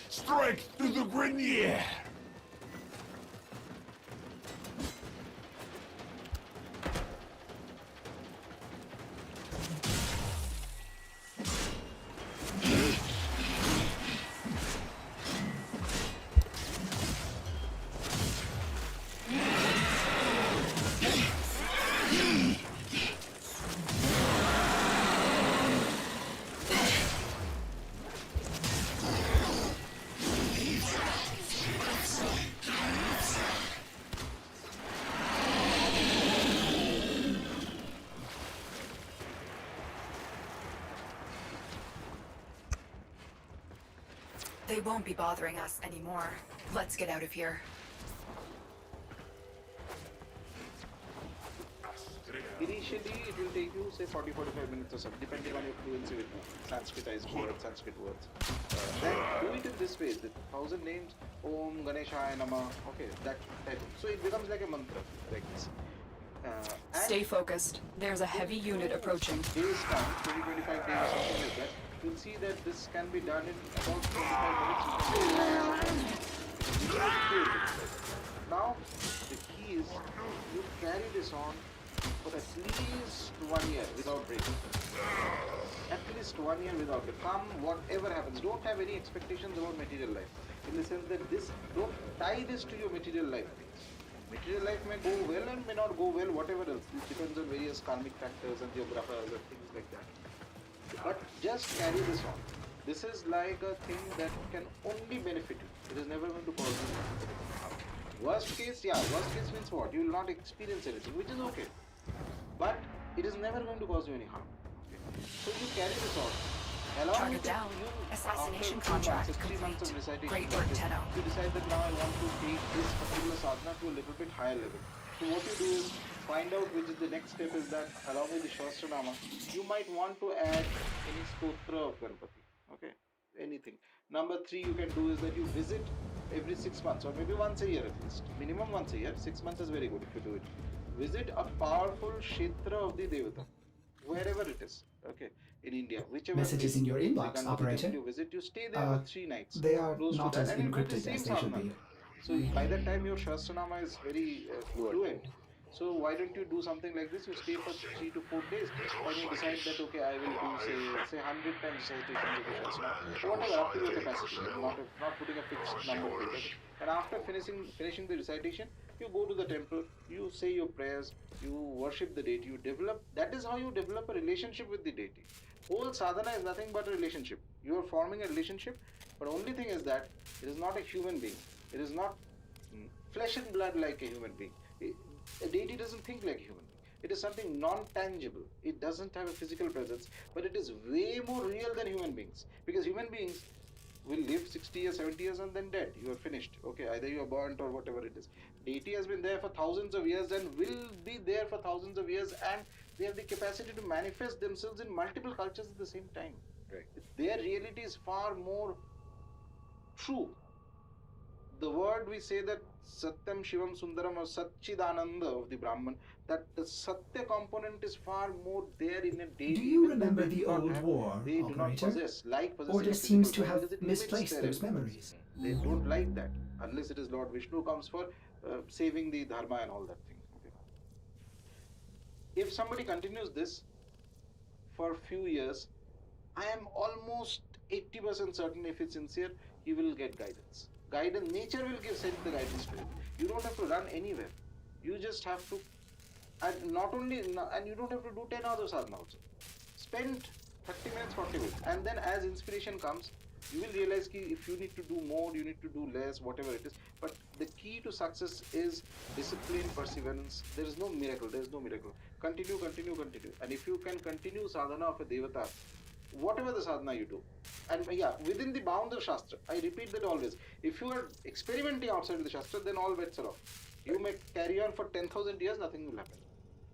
Strike through the grenier! They won't be bothering us anymore. Let's get out of here. Initially, it will take you say 40-45 minutes or so, depending on your fluency with Sanskritized words, Sanskrit words. Then do it in this way: the 1,000 names, Om Ganeshaya Nama. Okay, that type. So it becomes like a mantra, like this. Stay focused. There's a heavy unit approaching. Days time, 20-25 days or something like that. You'll see that this can be done in about 25 minutes. Now, the key is you carry this on for at least 1 year without breaking. At least 1 year without breaking. Come, whatever happens, don't have any expectations about material life. In the sense that this, don't tie this to your material life. Material life may go well and may not go well, whatever else. It depends on various karmic factors and geographers and things like that. But just carry this on. This is like a thing that can only benefit you. It is never going to cause you harm. Worst case means what? You will not experience anything, which is okay. But it is never going to cause you any harm. Okay? So you carry this on. Target down. Assassination contract complete. Great work, Tenno. You decide that now I want to take this particular sadhana to a little bit higher level. So what you do is find out which is the next step is that along with the Shastranama, you might want to add any stotra of Ganpati. Okay? Anything. Number 3 you can do is that you visit every 6 months or maybe once a year at least. Minimum once a year. 6 months is very good if you do it. Visit a powerful Kshetra of the Devata. Wherever it is. Okay. In India. Whichever Messages in your inbox, operator. You visit, you stay there for 3 nights. They are not as and encrypted as they should be. So by that time your Shastranama is very fluent. So why don't you do something like this? You stay for 3 to 4 days and you decide that okay, I will do say 100 times recitations of the Shastra. Whatever, up to your capacity. Not putting a fixed number to it. And after finishing the recitation, you go to the temple, you say your prayers, you worship the deity, you develop. That is how you develop a relationship with the deity. Whole sadhana is nothing but a relationship. You are forming a relationship, but only thing is that it is not a human being. It is not flesh and blood like a human being. A deity doesn't think like a human being. It is something non-tangible. It doesn't have a physical presence, but it is way more real than human beings. Because human beings, will live 60 years, 70 years and then dead. You are finished. Okay, either you are burnt or whatever it is. Deity has been there for thousands of years and will be there for thousands of years, and they have the capacity to manifest themselves in multiple cultures at the same time. Right. Their reality is far more true. The word we say that Satyam Shivam Sundaram or Satchidananda of the Brahman, that the Satya component is far more there in a deity. Do you even though remember they the do not old have, war, they do not Operator? possess, like Or possessing a just seems physical to body, have because it limits misplaced their those influence. memories? They don't like that unless it is Lord Vishnu comes for saving the dharma and all that thing. Okay. If somebody continues this for a few years, I am almost 80% certain, if it's sincere, he will get guidance. Guidance, nature will send the guidance to him. You don't have to run anywhere. You just have to, and not only, and you don't have to do 10 hours of sadhana also. Spend 30 minutes, 40 minutes, and then as inspiration comes, you will realize that if you need to do more, you need to do less, whatever it is. But the key to success is discipline, perseverance. There is no miracle. There is no miracle. Continue, continue, continue. And if you can continue sadhana of a devata, whatever the sadhana you do, and yeah, within the bounds of Shastra, I repeat that always. If you are experimenting outside the Shastra, then all bets are off. You may carry on for 10,000 years, nothing will happen.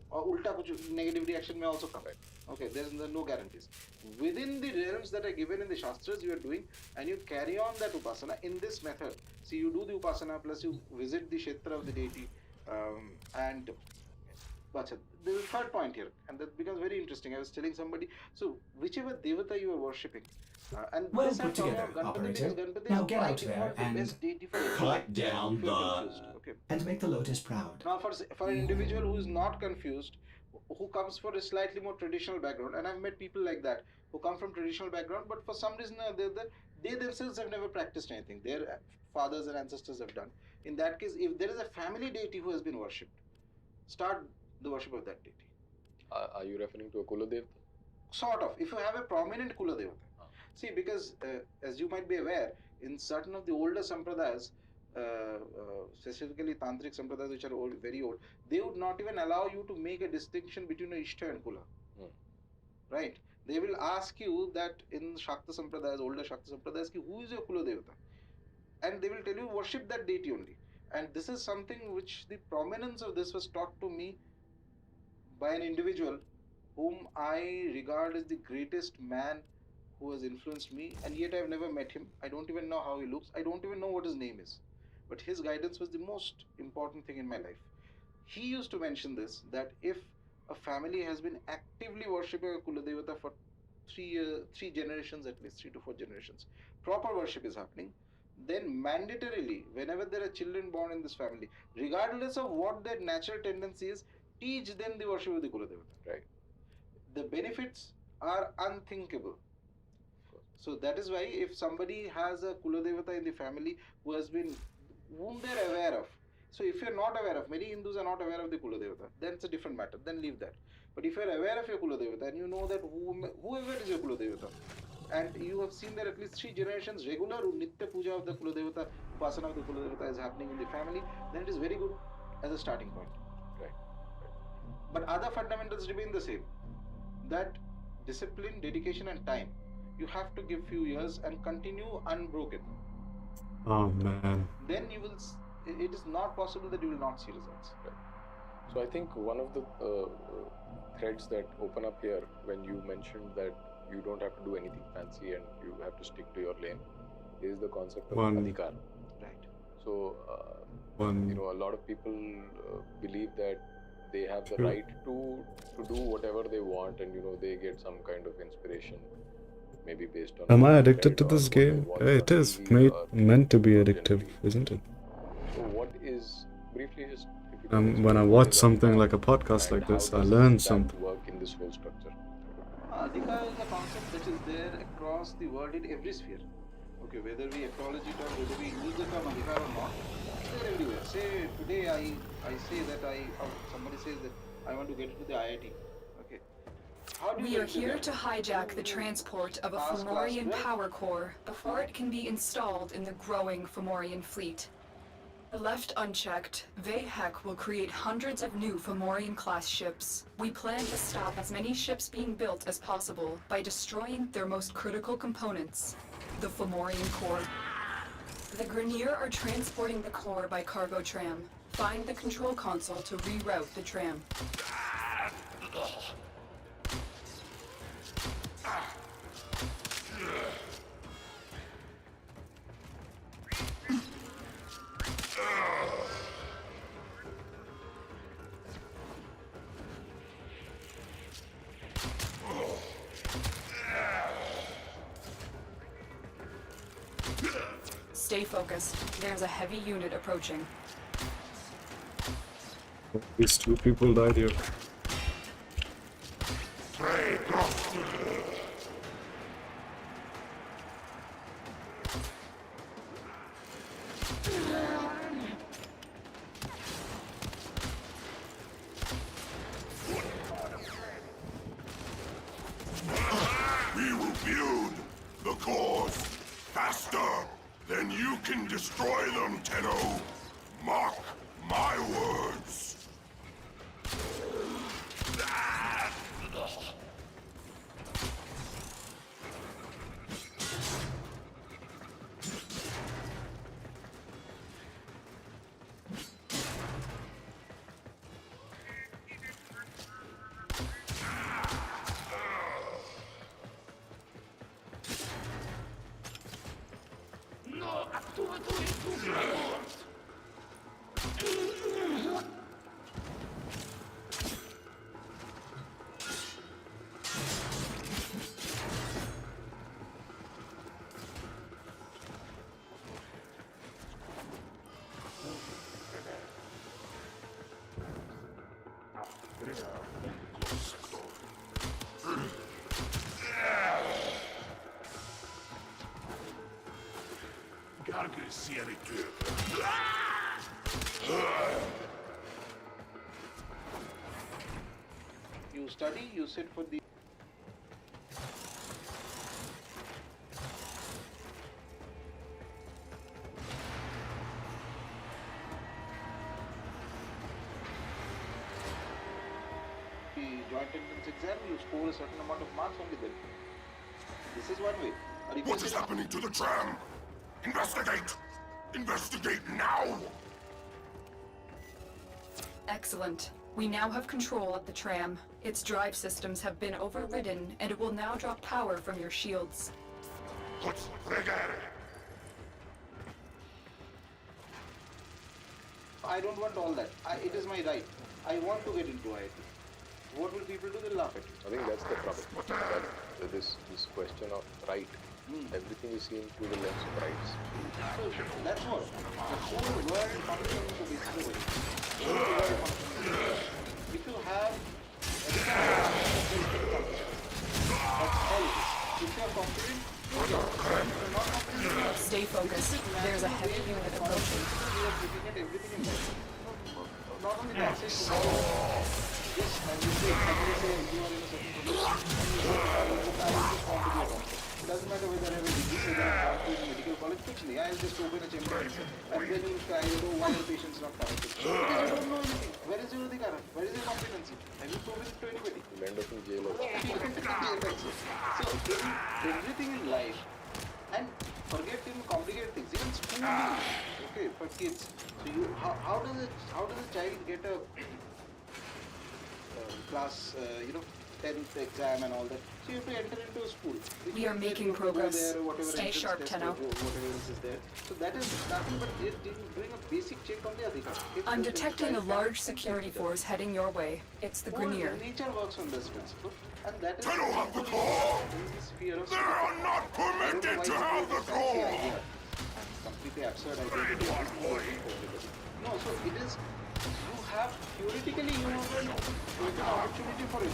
Or ulta kuch negative reaction may also come. Okay, there's no guarantees. Within the realms that are given in the Shastras, you are doing, and you carry on that upasana in this method. See, you do the upasana, plus you visit the Kshetra of the deity, and there's a third point here, and that becomes very interesting. I was telling somebody, so whichever devata you are worshipping, and Well this put together, Ganpati, Operator. because Ganpati Now is get by out there default the and best deity for cut down if you're the confused. Okay. and make the Lotus proud. Now, for an individual who is not confused, who comes for a slightly more traditional background, and I've met people like that who come from traditional background, but for some reason they themselves have never practiced anything. Their fathers and ancestors have done. In that case, if there is a family deity who has been worshipped, start the worship of that deity. Are you referring to a Kula Devata? Sort of. If you have a prominent Kula Devata. See, because as you might be aware, in certain of the older sampradayas, specifically tantric sampradayas which are old, very old, they would not even allow you to make a distinction between a Ishta and Kula. Right? They will ask you that in Shakta sampradayas, older Shakta sampradayas, who is your Kula Devata? And they will tell you worship that deity only. And this is something which the prominence of this was taught to me by an individual whom I regard as the greatest man who has influenced me, and yet I've never met him. I don't even know how he looks. I don't even know what his name is. But his guidance was the most important thing in my life. He used to mention this, that if a family has been actively worshipping a Kula Devata for three generations, at least 3 to 4 generations, proper worship is happening, then mandatorily, whenever there are children born in this family, regardless of what their natural tendency is, teach them the worship of the Kula Devata. Right. The benefits are unthinkable. So that is why if somebody has a Kula Devata in the family whom they're aware of. So if you're not aware of, many Hindus are not aware of the Kula Devata, then it's a different matter, then leave that. But if you're aware of your Kula Devata and you know that whoever is your Kula Devata, and you have seen that at least 3 generations regular Nitya Puja of the Kula Devata, Upasana of the Kula Devata is happening in the family, then it is very good as a starting point. Right. But other fundamentals remain the same. That discipline, dedication and time, you have to give few years and continue unbroken. Oh man. Then you will, it is not possible that you will not see results. Right. So I think one of the threads that open up here when you mentioned that you don't have to do anything fancy and you have to stick to your lane is the concept of adhikar. Right. So, a lot of people believe that they have the right to do whatever they want, and they get some kind of inspiration, maybe based on. Am I addicted to this game? It is meant to be addictive, isn't it? So what is briefly just When I watch something like a podcast like this, I learn something. Work in this whole structure. Adhikar is a concept that is there across the world in every sphere. Okay, whether we acknowledge it or whether we use the term adhikar or not, it's there everywhere. Say today I say that somebody says that I want to get into the IIT. Okay. How do you We are get to here that? to hijack the transport of a Class Fomorian 12? power core before it can be installed in the growing Fomorian fleet. Left unchecked, Vayhek will create hundreds of new Fomorian-class ships. We plan to stop as many ships being built as possible by destroying their most critical components, the Fomorian core. The Grenier are transporting the core by cargo tram. Find the control console to reroute the tram. Stay focused. There's a heavy unit approaching. These two people died here. We will build the cores faster than you can destroy them, Tenno. Mark my words. You study, you sit for the joint entrance exam, you score a certain amount of marks only then. This is one way. What is happening to the tram? Investigate! Investigate now! Excellent. We now have control of the tram. Its drive systems have been overridden, and it will now drop power from your shields. I don't want all that. It is my right. I want to get into it. What will people do? They'll laugh at you. I think that's the problem. That this question of right, everything is seen through the lens of rights. That's what. The whole world functions to be through it. The whole world functions. If you have that's all it is. If you are confident, if you are not confident, Stay focused. There's a heavy unit approaching. we are looking at everything in life. Not only the access to power. Yes, as you say, you are in a certain position. It doesn't matter whether I have a degree, whether I have a medical college, quickly. I'll just open a chamber and then you try to know why the patient's not coming. Because you don't know anything. Where is your adhikar? Where is your competency? Have you proven it to anybody? You'll end up in jail also. So, everything in life, and forget even complicated things, even schooling, okay, for kids. So you, how does a child get a class, 10th exam and all that? So you have to enter into a school. We are making progress. Stay sharp, Tenno. Whatever else is there. So that is nothing but just doing a basic check on the adhikar. I'm detecting a large security force heading your way. It's the Grenier. Nature works on this principle, and that is Tenno have the core! They are not permitted to have the core! Completely absurd idea. No, so it is. You have theoretically you have an opportunity for it.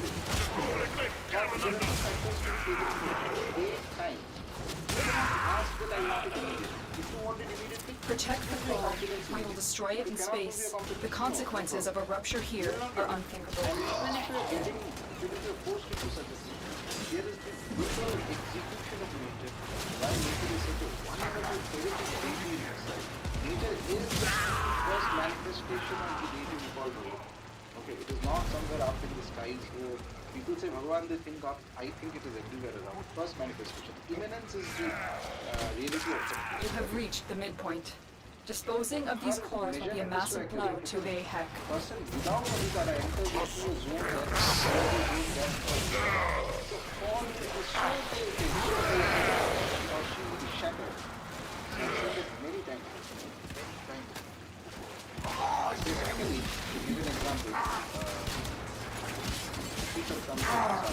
Protect the core. We will destroy it in space. The consequences of a rupture here are unthinkable. Even if you are getting forced into such a thing, there is this brutal execution of nature. Why nature is such a wonderful, terrific baby in itself. Nature is the first manifestation of the deity we call Bhagavan. Okay, it is not somewhere up in the skies. People say Bhagavan, they think up. I think it is everywhere around. First manifestation. Immanence is the reality of something. You have reached the midpoint. Disposing of these cores will be a massive blow to Ahek. Person without Adhikara enters into a zone that the fall will be so or she will be shattered. I've said it many times. Basically, to give an example, people come from Masala.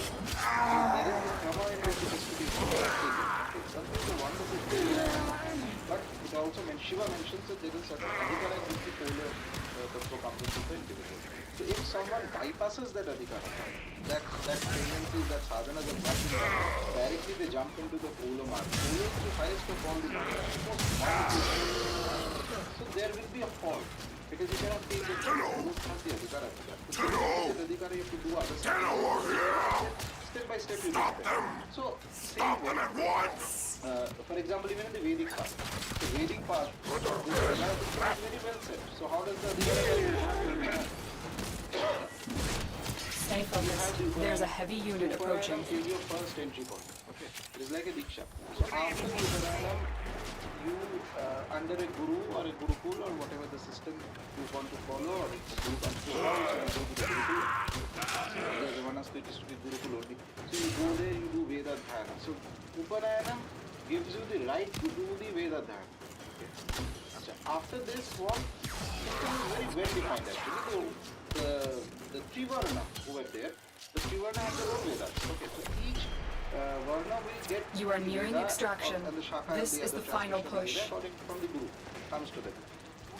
There is a Krama in which it is to be taken. It's something so wonderful. But it also Shiva mentions that there is certain Adhikara in which the polar tattva comes into the individual. So if someone bypasses that Adhikara, that tendency, that sadhana, that practice, directly they jump into the polar mark. Polar is the highest of all the marks. So there will be a fall. Because you cannot take it, you don't have the Adhikara. To take the Adhikara, you have to do other stuff. Step by step you do it. So, same way. For example, even in the Vedic path. The Vedic path is very well said. So how does the Adhikara Stay focused. There's a heavy unit approaching. Is your first entry point. Okay. It is like a Diksha. So after the Uparanam, you under a guru or a gurukul or whatever the system you want to follow, or it's guru comes to a house, you go to the gurukul. There's one aspect is to be gurukul only. So you go there, you do Veda Dhyana. So Uparanam gives you the right to do the Veda Dhyana. Okay. So after this, what system is very well defined actually. The Trivarna over there, the Trivarna has their own Vedas. Okay, so each Varna will get. You are nearing extraction. This is the final push. According from the Guru comes to them.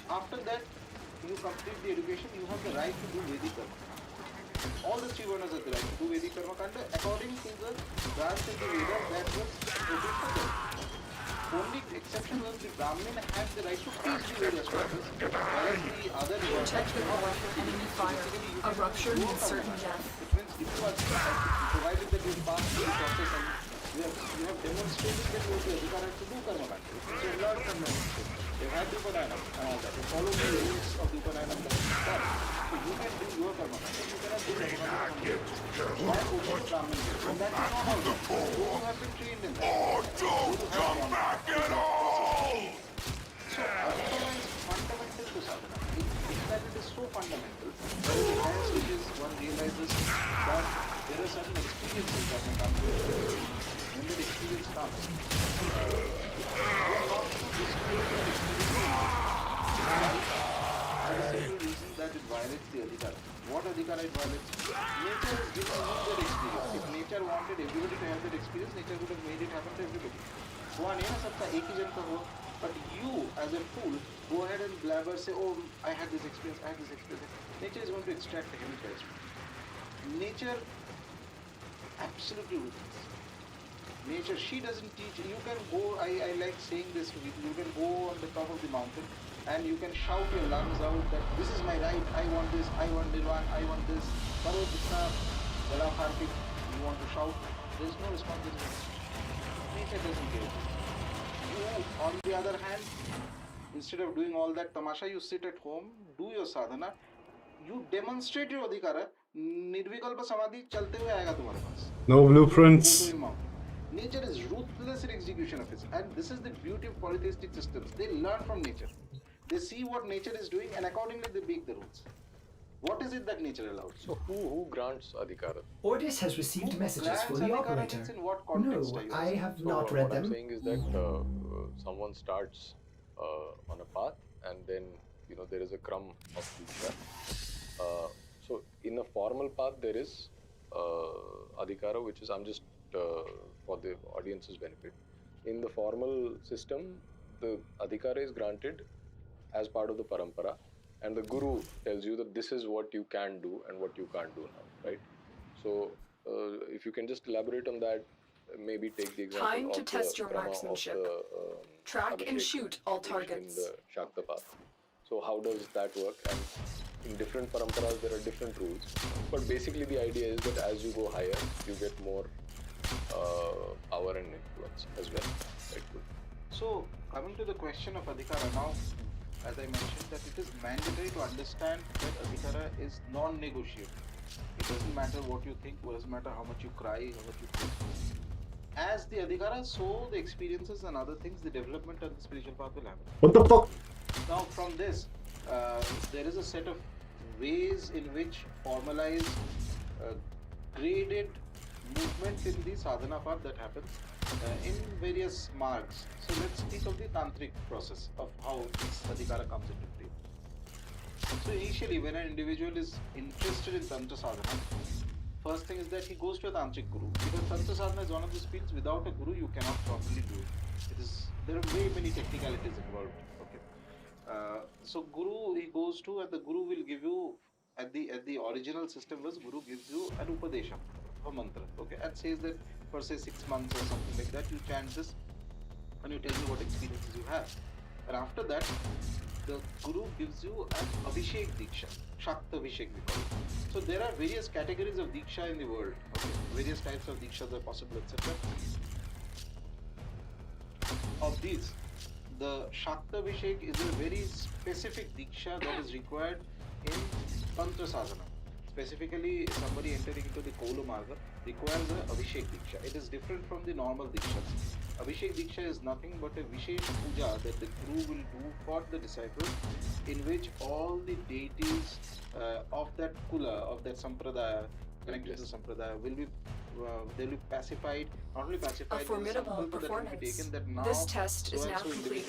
After that, you complete the education. You have the right to do Vedic Karma. All the three Varnas have the right to do Vedic Karma Kanda according to the branch of the Vedas that was produced for them. Only exception was the Brahmin had the right to teach the Vedas to others, whereas the other Protect the core from enemy fire. A rupture means certain death. It means if you are provided that you pass through the process and you have demonstrated that you have the Adhikara to do Karma Kanda. So you learn from them. They have the Upanayana and all that. They follow the rules of the Upanayana that is done. So you can do your Karma Kanda. You cannot do Karma Kanda. Why Upanayana Brahmin? And that is not all. You have been trained in that. Don't come back at all! So Adhikara is fundamental to sadhana. It's that it is so fundamental. There is a time stages one realizes that there are certain experiences that may come to it. When that experience comes, you are not to display that experience. For the simple reason that it violates the Adhikara. What Adhikara it violates? Nature has given you that experience. If nature wanted everybody to have that experience, nature would have made it happen to everybody. हुआ नहीं ना सकता एक ही जन का हुआ. But you, as a fool, go ahead and blabber, say, oh, I had this experience, I had this experience. Nature is going to extract the heavy price. Nature absolutely ruthless. Nature, she doesn't teach. You can go, I like saying this, you can go on the top of the mountain and you can shout your lungs out that this is my right, I want this, I want Nirvan, I want this. Karo jitna bada fartik you want to shout, there is no responsibility. Nature doesn't care. You, on the other hand, instead of doing all that tamasha, you sit at home, do your sadhana, you demonstrate your adhikara, nirvikalpa samadhi chalte hue aayega tumhare paas. No blueprints. Nature is ruthless in execution of it, and this is the beauty of polytheistic systems. They learn from nature. They see what nature is doing, and accordingly they make the rules. What is it that nature allows? So who grants Adhikara? Ordis has received messages for the Adhikara operator. means in what context No, are you I asking? have So not read what them. I'm saying is that someone starts on a path, and then there is a crumb of Diksha. So in a formal path there is Adhikara, which is, I'm just for the audience's benefit. In the formal system, the Adhikara is granted as part of the parampara, and the Guru tells you that this is what you can do and what you can't do now, right? So if you can just elaborate on that, maybe take the example Time to of test the your Brahma marksmanship. of the Track and Abhishek shoot all in targets. the Shakta path. So how does that work? And in different paramparas there are different rules, but basically the idea is that as you go higher, you get more power and influence as well. Right? Good. So, coming to the question of Adhikara now, as I mentioned, that it is mandatory to understand that Adhikara is non-negotiable. It doesn't matter what you think, it doesn't matter how much you cry, how much you think. As the Adhikara, so the experiences and other things, the development and the spiritual path will happen. What the fuck? Now, from this, there is a set of ways in which formalized, graded movement in the sadhana path that happens in various marks. So let's speak of the tantric process of how this adhikara comes into play. So initially, when an individual is interested in tantra sadhana, first thing is that he goes to a tantric guru, because tantra sadhana is one of those fields without a guru you cannot properly do it. There are very many technicalities involved. Okay, so guru he goes to, and the guru will give you, at the original system was guru gives you an upadesha, a mantra, okay, and says that for say 6 months or something like that you chant this and you tell me what experiences you have, and after that the guru gives you an abhishek diksha, shakta abhishek we call it. So there are various categories of diksha in the world, okay, various types of dikshas are possible, etc. Of these, the Shakta Abhishek is a very specific diksha that is required in Tantra Sadhana. Specifically, somebody entering into the Kaula Marga requires a Abhishek diksha. It is different from the normal dikshas. Abhishek diksha is nothing but a Vishesh puja that the Guru will do for the disciple, in which all the deities of that Kula, of that Sampradaya, connected to the Sampradaya, will be they'll be pacified, not only pacified, A formidable performance. This test is now complete.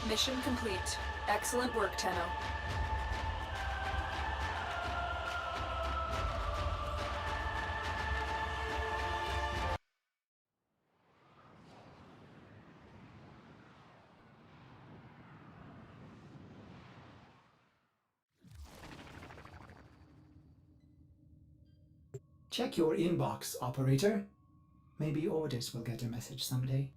Mission complete. Excellent work, Tenno. Check your inbox, operator. Maybe orders will get a message someday.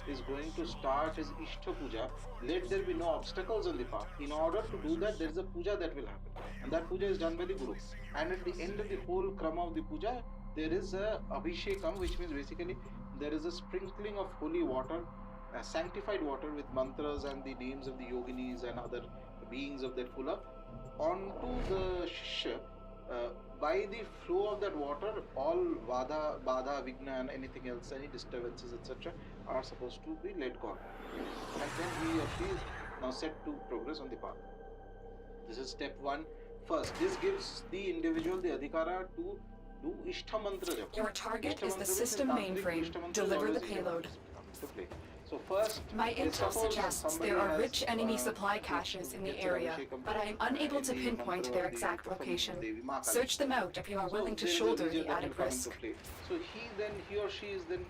Is going to start his Ishta Puja. Let there be no obstacles on the path. In order to do that, there is a puja that will happen, and that puja is done by the Guru. And at the end of the whole krama of the puja, there is a abhishekam, which means basically there is a sprinkling of holy water, sanctified water with mantras and the names of the yoginis and other beings of that kula onto the shishya. By the flow of that water, all badha, vigna, and anything else, any disturbances, etc., are supposed to be let go. And then he or she is now set to progress on the path. This is step 1. First, this gives the individual the adhikara to do Ishta Mantra Japa. Your target is the system mainframe. Deliver the payload. So first, my intel suggests there are rich enemy supply caches in the area, but I am unable to pinpoint their exact location. Search them out if you are willing to shoulder the added risk. So he or she is then,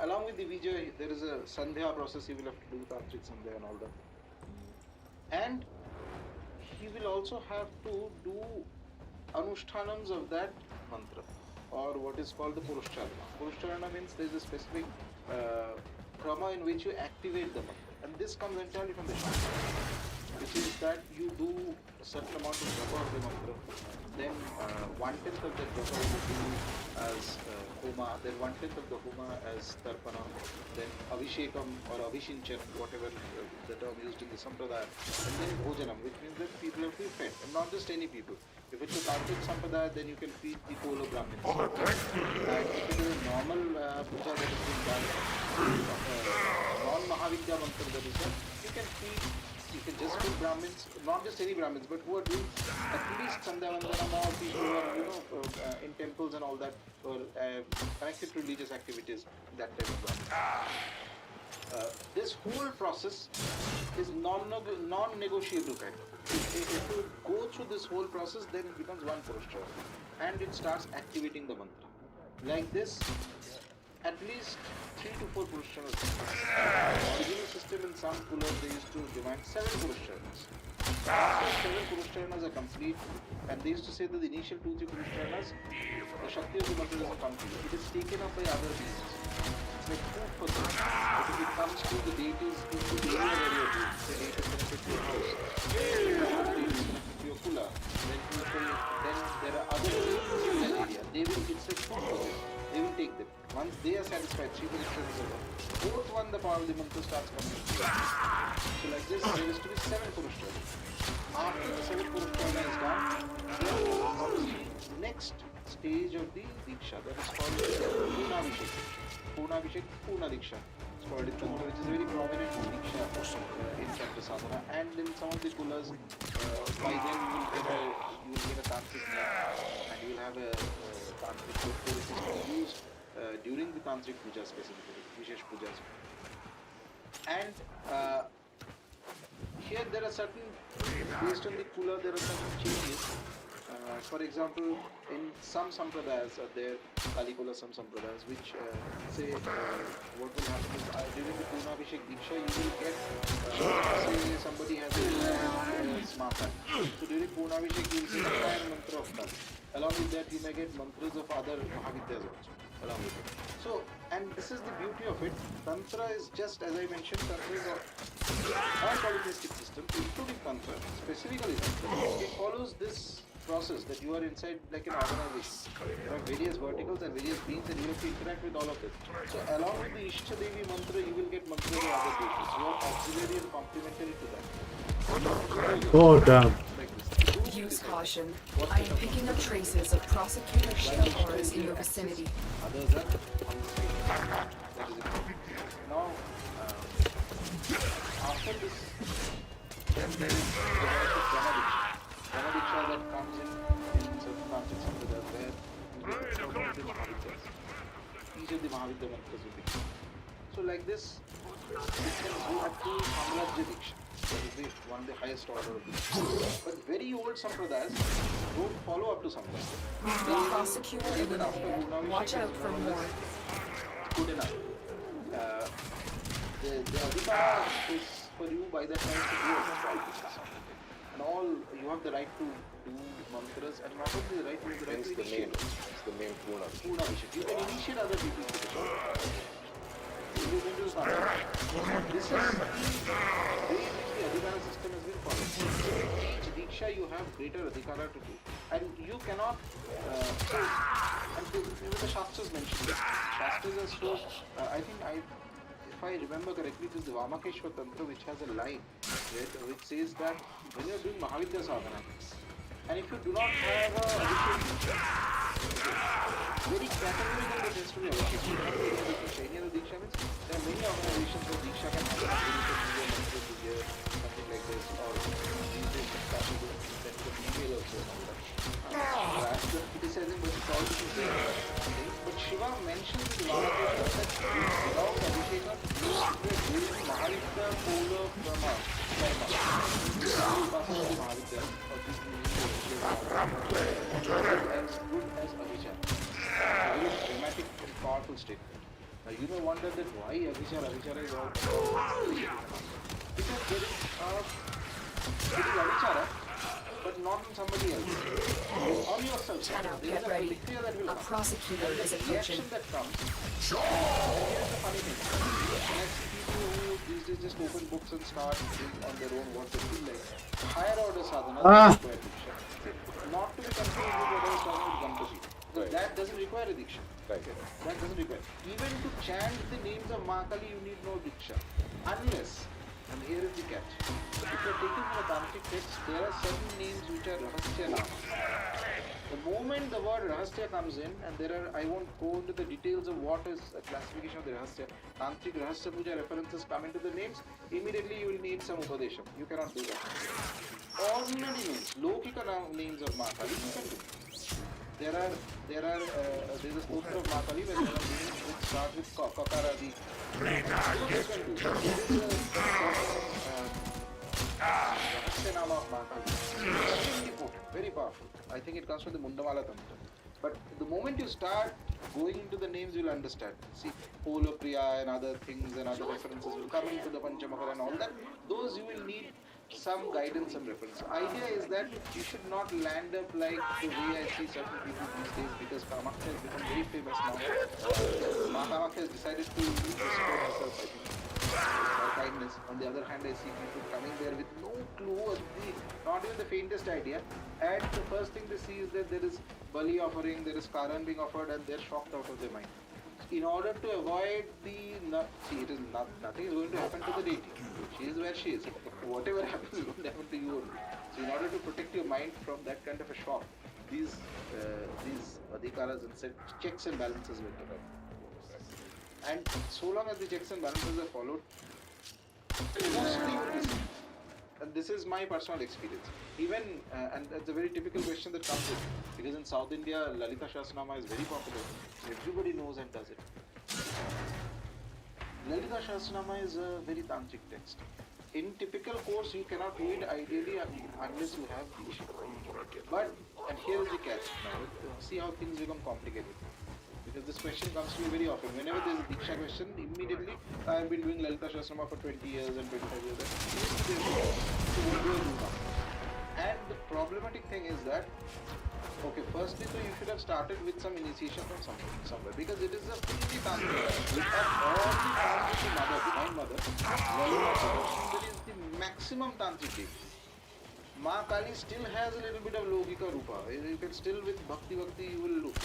along with the Vijay, there is a Sandhya process he will have to do, Tantric Sandhya and all that. And he will also have to do Anushtanams of that mantra, or what is called the Purushcharana. Purushcharana means there is a specific krama in which you activate the mantra, and this comes entirely from the Shastra, which is that you do a certain amount of japa of the mantra, then 1/10 of that japa you do as homa, then 1/10 of the homa as tarpana, then abhishekam or abhishinchan, whatever the term used in the sampradaya, and then bhojanam, which means that people have to be fed, and not just any people. If it's a Tantric Sampradaya, then you can feed the Kola Brahmins. And if it is a normal puja that is being done, non-Mahavidya mantra that is done, you can just feed Brahmins, not just any Brahmins, but who are doing at least Sandhya Vandanam, or people who are, in temples and all that, or connected to religious activities, that type of Brahmins. This whole process is non-negotiable kind of. If you go through this whole process, then it becomes one Purushchara, and it starts activating the mantra. Like this, at least 3 to 4 Purushcharas. The original system in some kulas, they used to demand 7 Purushcharas. After 7 Purushcharas are complete, and they used to say that the initial 2-3 Purushcharas, the Shakti of the mantra doesn't come to you. It is taken up by other beings. it's like food for them. But if it comes to the deities in the area where you're doing, the date is connected to your house, the date is connected to your kula, then there are other deities in that area. They will, it's like food for them. They will take them. Once they are satisfied, Sri Krishna is over. Fourth one, the power of the mantra starts coming. So like this, there is to be 7 Purushtana. After the 7 Purushtana is done, then comes the next stage of the Diksha, that is called Purnabhishek. Purnabhishek, Purna Diksha. It's called in Tantra, which is a very prominent Diksha in Tantra Sadhana. And in some of the kulas, by then you will get a tantric name, and you will have a tantric ritual which is used during the tantric puja specifically, Vishesh pujas. And here there are certain, based on the kula, there are certain changes. For example, in some sampradayas are there, Kalikula some sampradayas, which say what will happen is during the Purnabhishek Diksha you will get, say somebody has a smata. So during Purnabhishek you will see the entire mantra of Kali. Along with that you may get mantras of other Mahavidyas also, along with it. So, and this is the beauty of it, Tantra is just, as I mentioned, Tantra is all polytheistic system, including Tantra, specifically Tantra. It follows this process that you are inside like an organization. There are various verticals and various beings and you have to interact with all of them. So along with the Ishta Devi mantra, you will get mantras of other deities. You are auxiliary and complementary to that. Oh damn. Use caution. I am picking up traces of prosecutor shield auras in your vicinity. Others are on the side. That is it. Now, after this, then there is the Brahma Diksha that comes in certain tantric sampradayas where you get the Mahavidyas. Each of the Mahavidya mantras will be. So like this, it can go up to Samrajya Diksha. That is the one of the highest order of Diksha. But very old sampradayas don't follow up to Samrajya. The prosecutor eliminated. Watch out for more. Good enough. The adhikara is for you by that time to do astrology. And all, you have the right to do mantras, and not only the right, you have the right to initiate. It's the name Purna. Purna Vishak. You can initiate other people to the show. You can do something. This is the way in which the adhikara system has been followed. Each diksha you have greater adhikara to do. And you cannot, and even the Shastras mentioned this. Shastras are so, if I remember correctly, it is the Vamakeshwar Tantra which has a line which says that when you are doing Mahavidya sadhana, and if you do not have a Abhishek, very categorical that has to be Abhishek. Any other Diksha means there are many organizations where Diksha can happen, something like this, or these days starting to send an email also. That's the criticism, but it's all there. But Shiva mentions in the Vamakeshwar that without Abhishek, we are doing Mahavidya Polo Brahma. As good as Abhichar. Very dramatic and powerful statement. Now you may wonder that why Abhichara is all because there is Abhichara, but not in somebody else. On yourself. There is a picture that will come. A prosecutor and is the approaching. reaction that comes. Here's the funny thing. And I see people who these days just open books and start doing on their own what they feel like. Higher order sadhana require diksha. Not to be confused with what I was talking about Ganpati. Because that doesn't require a diksha. That doesn't require. Even to chant the names of Mahakali, you need no diksha. Unless, and here is the catch, if you are taking from a tantric text, there are certain names which are rahasya namas. The moment the word rahasya comes in, and there are, I won't go into the details of what is a classification of the rahasya, tantric rahasya puja references come into the names, immediately you will need some upadesham. You cannot do that. Ordinary names, lokika names of Mahakali, you can do. There is a stotra of Mahakali where there are names which start with Kakaradi. You can do. There is a rahasya of Mahakali. Extremely potent, very powerful. I think it comes from the Mundamala Tantra. But the moment you start going into the names, you'll understand. See, Polopriya and other things and other references will come into the Panchamakara and all that. Those you will need some guidance, some reference. Idea is that you should not land up like the way I see certain people these days, because Kamakya has become very famous now. Ma Kamakya has decided to destroy herself, I think, by kindness. On the other hand, I see people coming there with no clue, not even the faintest idea, and the first thing they see is that there is Bali offering, there is Karan being offered, and they're shocked out of their mind. In order to avoid nothing is going to happen to the deity. She is where she is. Whatever happens is going to happen to you only. So in order to protect your mind from that kind of a shock, these adhikaras and checks and balances will come. And so long as the checks and balances are followed, mostly and this is my personal experience. Even, and that's a very typical question that comes in, because in South India, Lalita Shasnama is very popular. Everybody knows and does it. Lalita Shasnama is a very tantric text. In typical course, you cannot do it ideally unless you have Diksha. But, and here is the catch now, see how things become complicated. Because this question comes to me very often. Whenever there is a Diksha question, immediately I have been doing Lalita Shasnama for 20 years and 25 years. So what do I do now? And the problematic thing is that, okay, firstly, so you should have started with some initiation from somewhere, because it is a fully tantric. Without all the tantric mother, divine mother, Lalita is the maximum tantric deity. Ma Kali still has a little bit of Logika Rupa. You can still, with Bhakti, you will look.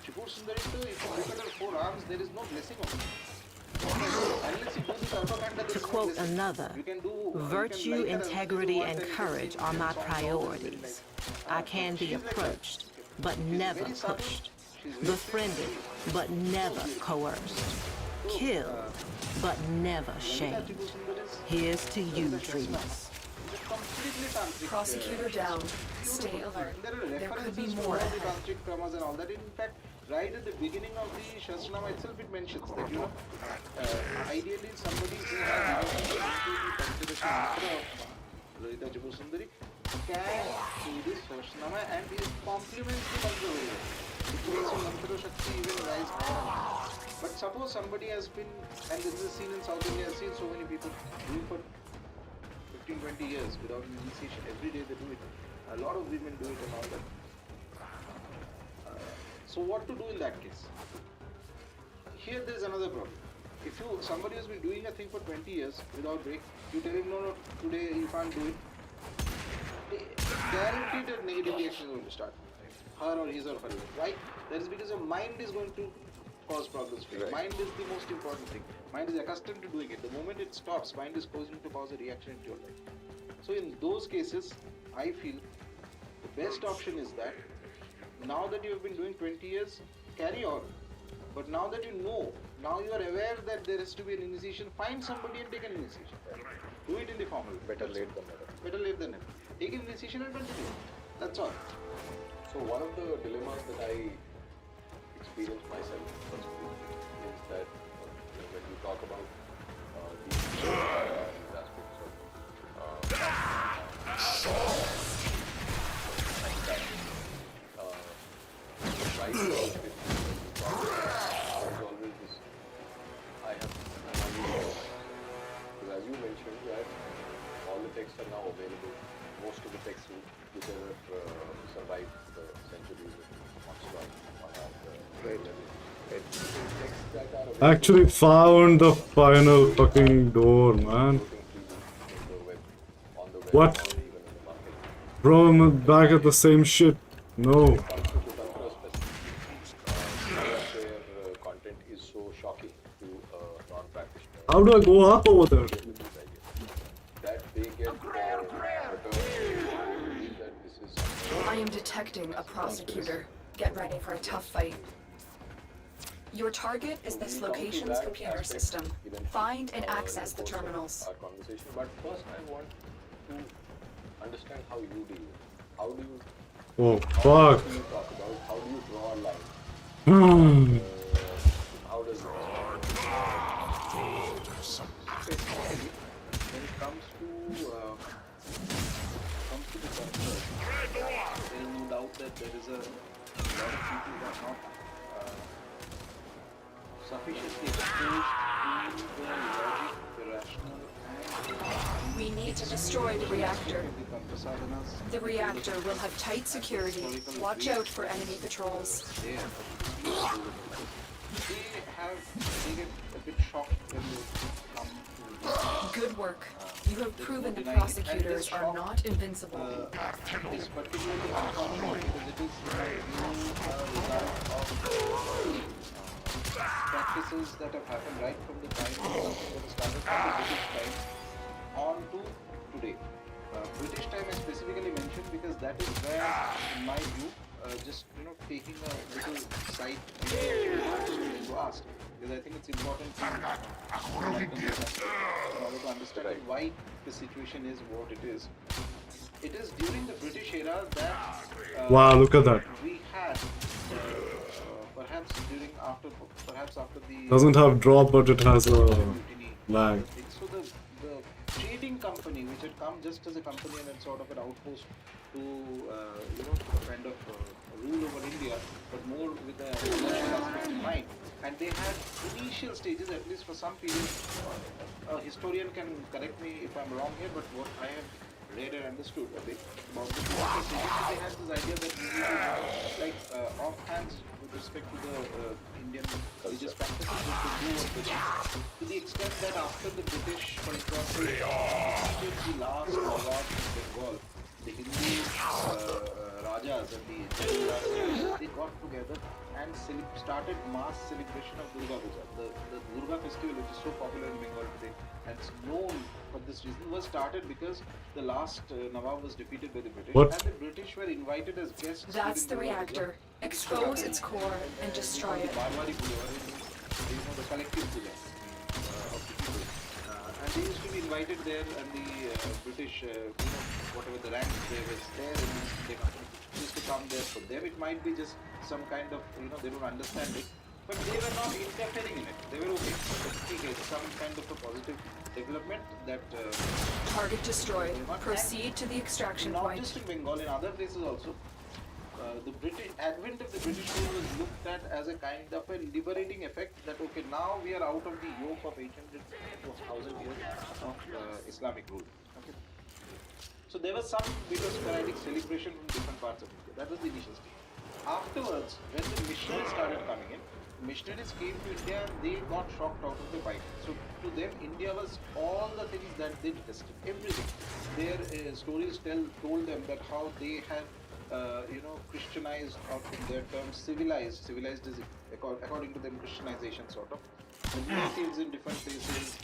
Tripur Sundari, if you look at her 4 arms, there is no blessing on it. Unless you do the Karmakanda, To quote another, virtue, integrity, and courage are my priorities. I can be approached, but never pushed. Befriended, but never coerced. Killed, but never shamed. Here's to you, dreamers. Prosecutor down. Stay alert. There could be more ahead. Tantric kramas and all that. In fact, right at the beginning of the Shasnama itself, it mentions that, you know, ideally somebody who has into the consideration mantra of Lalita Tripur Sundari can do this Shasnama, and it complements the mantra very well. It makes your mantra shakti even rise higher. But suppose somebody has been, and this is seen in South India, I've seen so many people doing for 15-20 years without initiation. Every day they do it. A lot of women do it and all that. So what to do in that case? Here there is another problem. If somebody has been doing a thing for 20 years without break, you tell him no, today you can't do it. Guaranteed a negative reaction is going to start. Her or his or her. Why? That is because your mind is going to cause problems for you. Right. Mind is the most important thing. Mind is accustomed to doing it. The moment it stops, mind is going to cause a reaction into your life. So in those cases, I feel the best option is that now that you have been doing 20 years, carry on. But now that you know, now you are aware that there has to be an initiation, find somebody and take an initiation. Do it in the formal. Better late than never. Better late than never. Take an initiation and continue. That's all. So one of the dilemmas that I experienced myself personally is that when you talk about these aspects of right there's always this, because as you mentioned that all the texts are now available, most of the texts which have survived the centuries of Actually found the final fucking door, man. What? Bro, I'm back at the same shit. No. content is so shocking to non-practitioners. How do I go up over there? That they get I am detecting a prosecutor. Get ready for a tough fight. Your target is this location's computer system. Find and access the terminals. Our conversation, but first I want to understand how you deal with it. How do you? Oh fuck! How do you talk about? How do you draw a line? How does it? When it comes to the concept, there is no doubt that there is a lot of people who are not sufficiently exposed to the logic, the rational, and We need to destroy the reactor. The reactor will have tight security. Watch out for enemy patrols. They get a bit shocked when they come to Good work. You have proven the prosecutors are not invincible. is particularly unfortunate because it is result of practices that have happened right from the time that started from the British time on to today. British time is specifically mentioned because that is where, in my view, just taking a little side to ask, because I think it's important to in order to understand why the situation is what it is. It is during the British era that wow, look at that. we had perhaps after the Doesn't have drop, but it has a lag. so the trading company, which had come just as a company and sort of an outpost to kind of rule over India, but more with the aspect in mind. And they had initial stages, at least for some period. A historian can correct me if I'm wrong here, but what I have read and understood a bit about the initial stages, they had this idea that we need to, like, offhands with respect to the Indian religious practices, which would do what British, to the extent that after the British, for example, defeated the last Nawab in Bengal, the Hindu Rajas and the Jaindars, they got together and started mass celebration of Durga Puja. The Durga festival, which is so popular in Bengal today, and it's known for this reason, was started because the last Nawab was defeated by the British, What? and the British were invited as guests. That's the reactor. Expose its core and destroy it. Marwari Puja, the collective Puja of the people. And they used to be invited there, and the British, whatever the rank there was there, and they used to come there. For them, it might be just some kind of, they don't understand it, but they were not interfering in it. They were okay. Okay, some kind of a positive development that. Target destroyed. Proceed to the extraction not point. Not just in Bengal, in other places also. The advent of the British rule was looked at as a kind of a liberating effect that, okay, now we are out of the yoke of 800 or 1000 years of Islamic rule. Okay. So there was some bit of sporadic celebration from different parts of India. That was the initial stage. Afterwards, when the missionaries started coming in, missionaries came to India, they got shocked out of the Bible. So to them, India was all the things that they detested, everything. Their stories told them that how they had Christianized, or in their terms, civilized is according to them Christianization sort of. The natives in different places,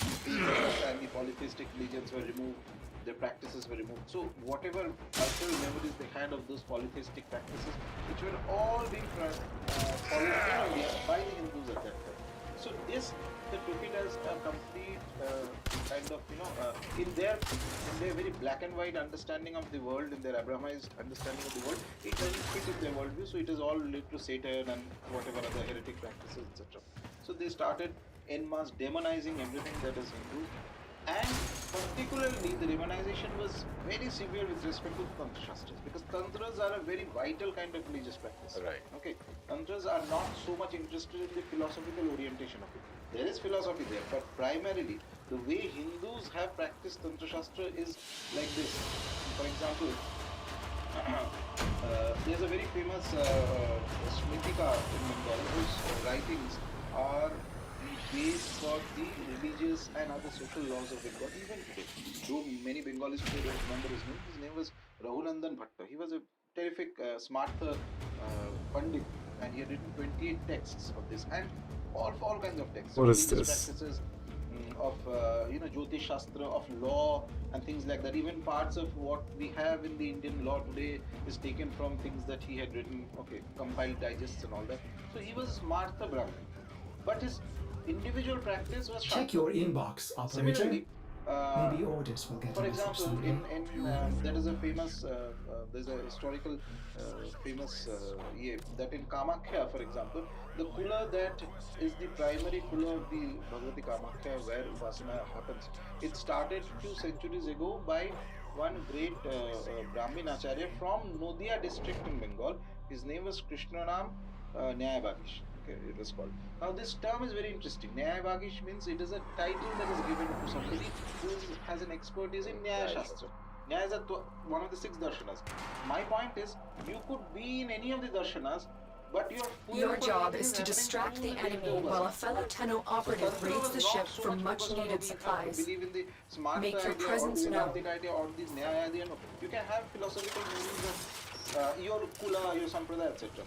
and the polytheistic religions were removed, their practices were removed. So whatever cultural memories they had of those polytheistic practices, which were all being followed in India by the Hindus at that time. So this, they took it as a complete kind of, in their very black and white understanding of the world, in their Abrahamized understanding of the world, it doesn't fit in their worldview. So it is all related to Satan and whatever other heretic practices, etc. So they started en masse demonizing everything that is Hindu. And particularly, the demonization was very severe with respect to Tantra Shastras, because Tantras are a very vital kind of religious practice. Right. Okay. Tantras are not so much interested in the philosophical orientation of it. There is philosophy there, but primarily, the way Hindus have practiced Tantra Shastra is like this. For example, there's a very famous Smritika in Bengal whose writings are base for the religious and other social laws of Bengal even today. Though many Bengalis today don't remember his name was Raghunandan Bhatta. He was a terrific Smartha Pandit, and he had written 28 texts of this, and all kinds of texts. What is this? Practices of Jyotish Shastra, of law and things like that. Even parts of what we have in the Indian law today is taken from things that he had written, compiled digests and all that. So he was Smartha Brahmin. But his individual practice was Check your inbox, operator. Similarly, maybe orders will get for a message example, someday. there is a famous, there's a historical famous that in Kamakhya, for example, the kula that is the primary kula of the Bhagavati Kamakhya, where Upasana happens, it started 2 centuries ago by one great Brahmin Acharya from Nodia district in Bengal. His name was Krishnanam Nyayabhagish. it was called. Now this term is very interesting. Nyayavagish means it is a title that is given to somebody who has an expertise in Nyaya Shastra. Nyaya is one of the 6 darshanas. My point is, you could be in any of the darshanas, but your job is to distract the enemy while a fellow Tenno operative raids the ship for much-needed supplies. Make your presence known. You can have philosophical meanings of your kula, your sampradaya, etc.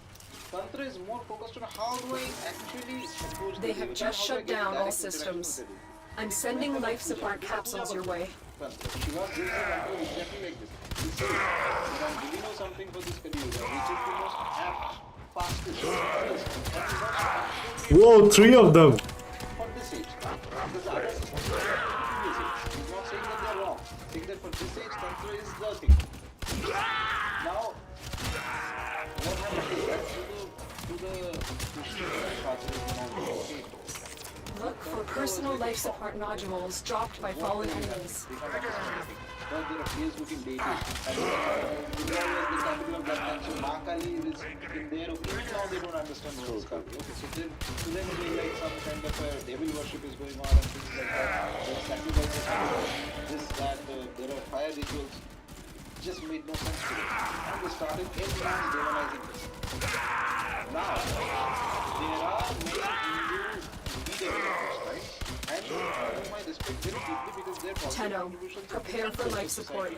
Tantra is more focused on how do I actually approach They have just shut down all systems. I'm sending life support capsules your way. Shiva gives a control exactly like this. He says that I'm giving you something for this Kali Yuga, which is the most apt, fastest, simplest, and Whoa, 3 of them! for this age. Because the other systems are previous age. He's not saying that they're wrong. He's saying that for this age, Tantra is the thing. Now, what happens is that to the Look for personal life support nodules dropped by fallen enemies. But there are face-looking deities. And the capital of blood cancer, Mahakali is in their opinion. Now they don't understand what is coming. Okay, so then to them it is like some kind of a devil worship is going on and things like that. There are sacrifices happening, this, that, there are fire rituals. It just made no sense to them. And they started everyone demonizing this. Now, there are many Hindu developers, right? And whom I respect very deeply because their Tenno, prepare for life support.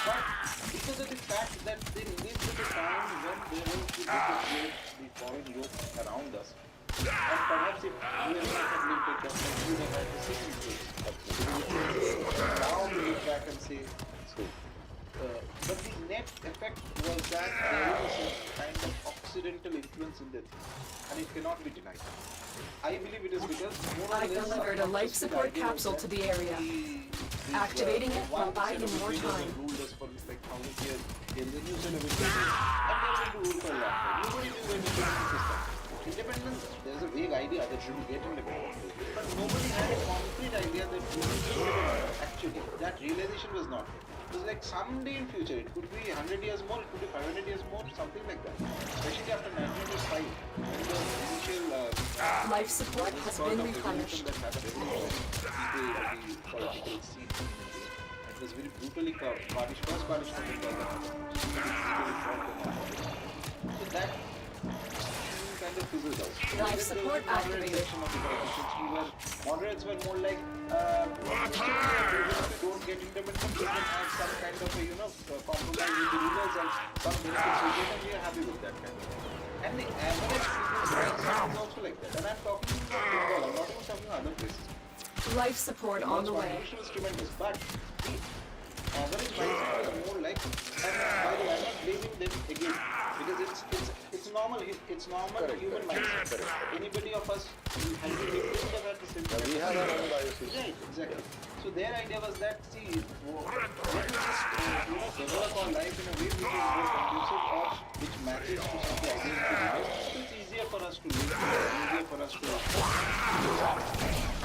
But because of the fact that they lived in a time when there was the foreign yoke around us, and perhaps if USA had lived it, then we would have had the same case. Now we look back and say, but the net effect was that there is a kind of occidental influence in this, and it cannot be denied. I believe it is because I delivered a life support capsule to the area. Activating it will buy you more time. Ruled us for like 1,000 years in the new civilization, and they are going to rule for a long time. Nobody knew when independence is coming. Independence, there's a vague idea that you will get independent, but nobody had a concrete idea that you will be independent. Actually, that realization was not there. It was like someday in future, it could be 100 years more, it could be 500 years more, something like that. Especially after 1905, when the initial life support has been replenished. that happened, the political scene. It was very brutally curved. First punishment was so that kind of fizzled out. Life support activated. Moderates were more like, if you don't get independent, you can have some kind of a, compromise with the rulers and some benefits you get, and we are happy with that kind of thing. And the average people is also like that. And I'm talking about Bengal, I'm not even talking about other places. Life support on the way. The was tremendous, but the average mindset was more like, and by the way, I'm not blaming them again, because it's normal human mindset. Anybody of us has been victims of at the same time. We have our own biases. Right, exactly. So their idea was that, see, let us just develop our life in a way which is more conducive or which matches to some of the ideas we develop. So it's easier for us to live, easier for us to...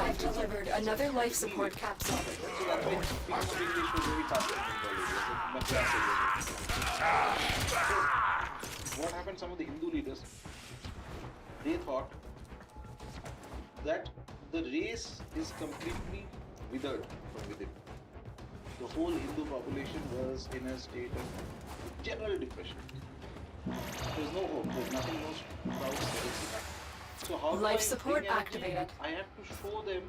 I delivered another life support capsule. So that's why speaking of English was very tough in Madras. So what happened, some of the Hindu leaders, they thought that the race is completely withered from within. The whole Hindu population was in a state of general depression. There's no hope, there's nothing more proud of. So how do Life I support bring activated. I have to show them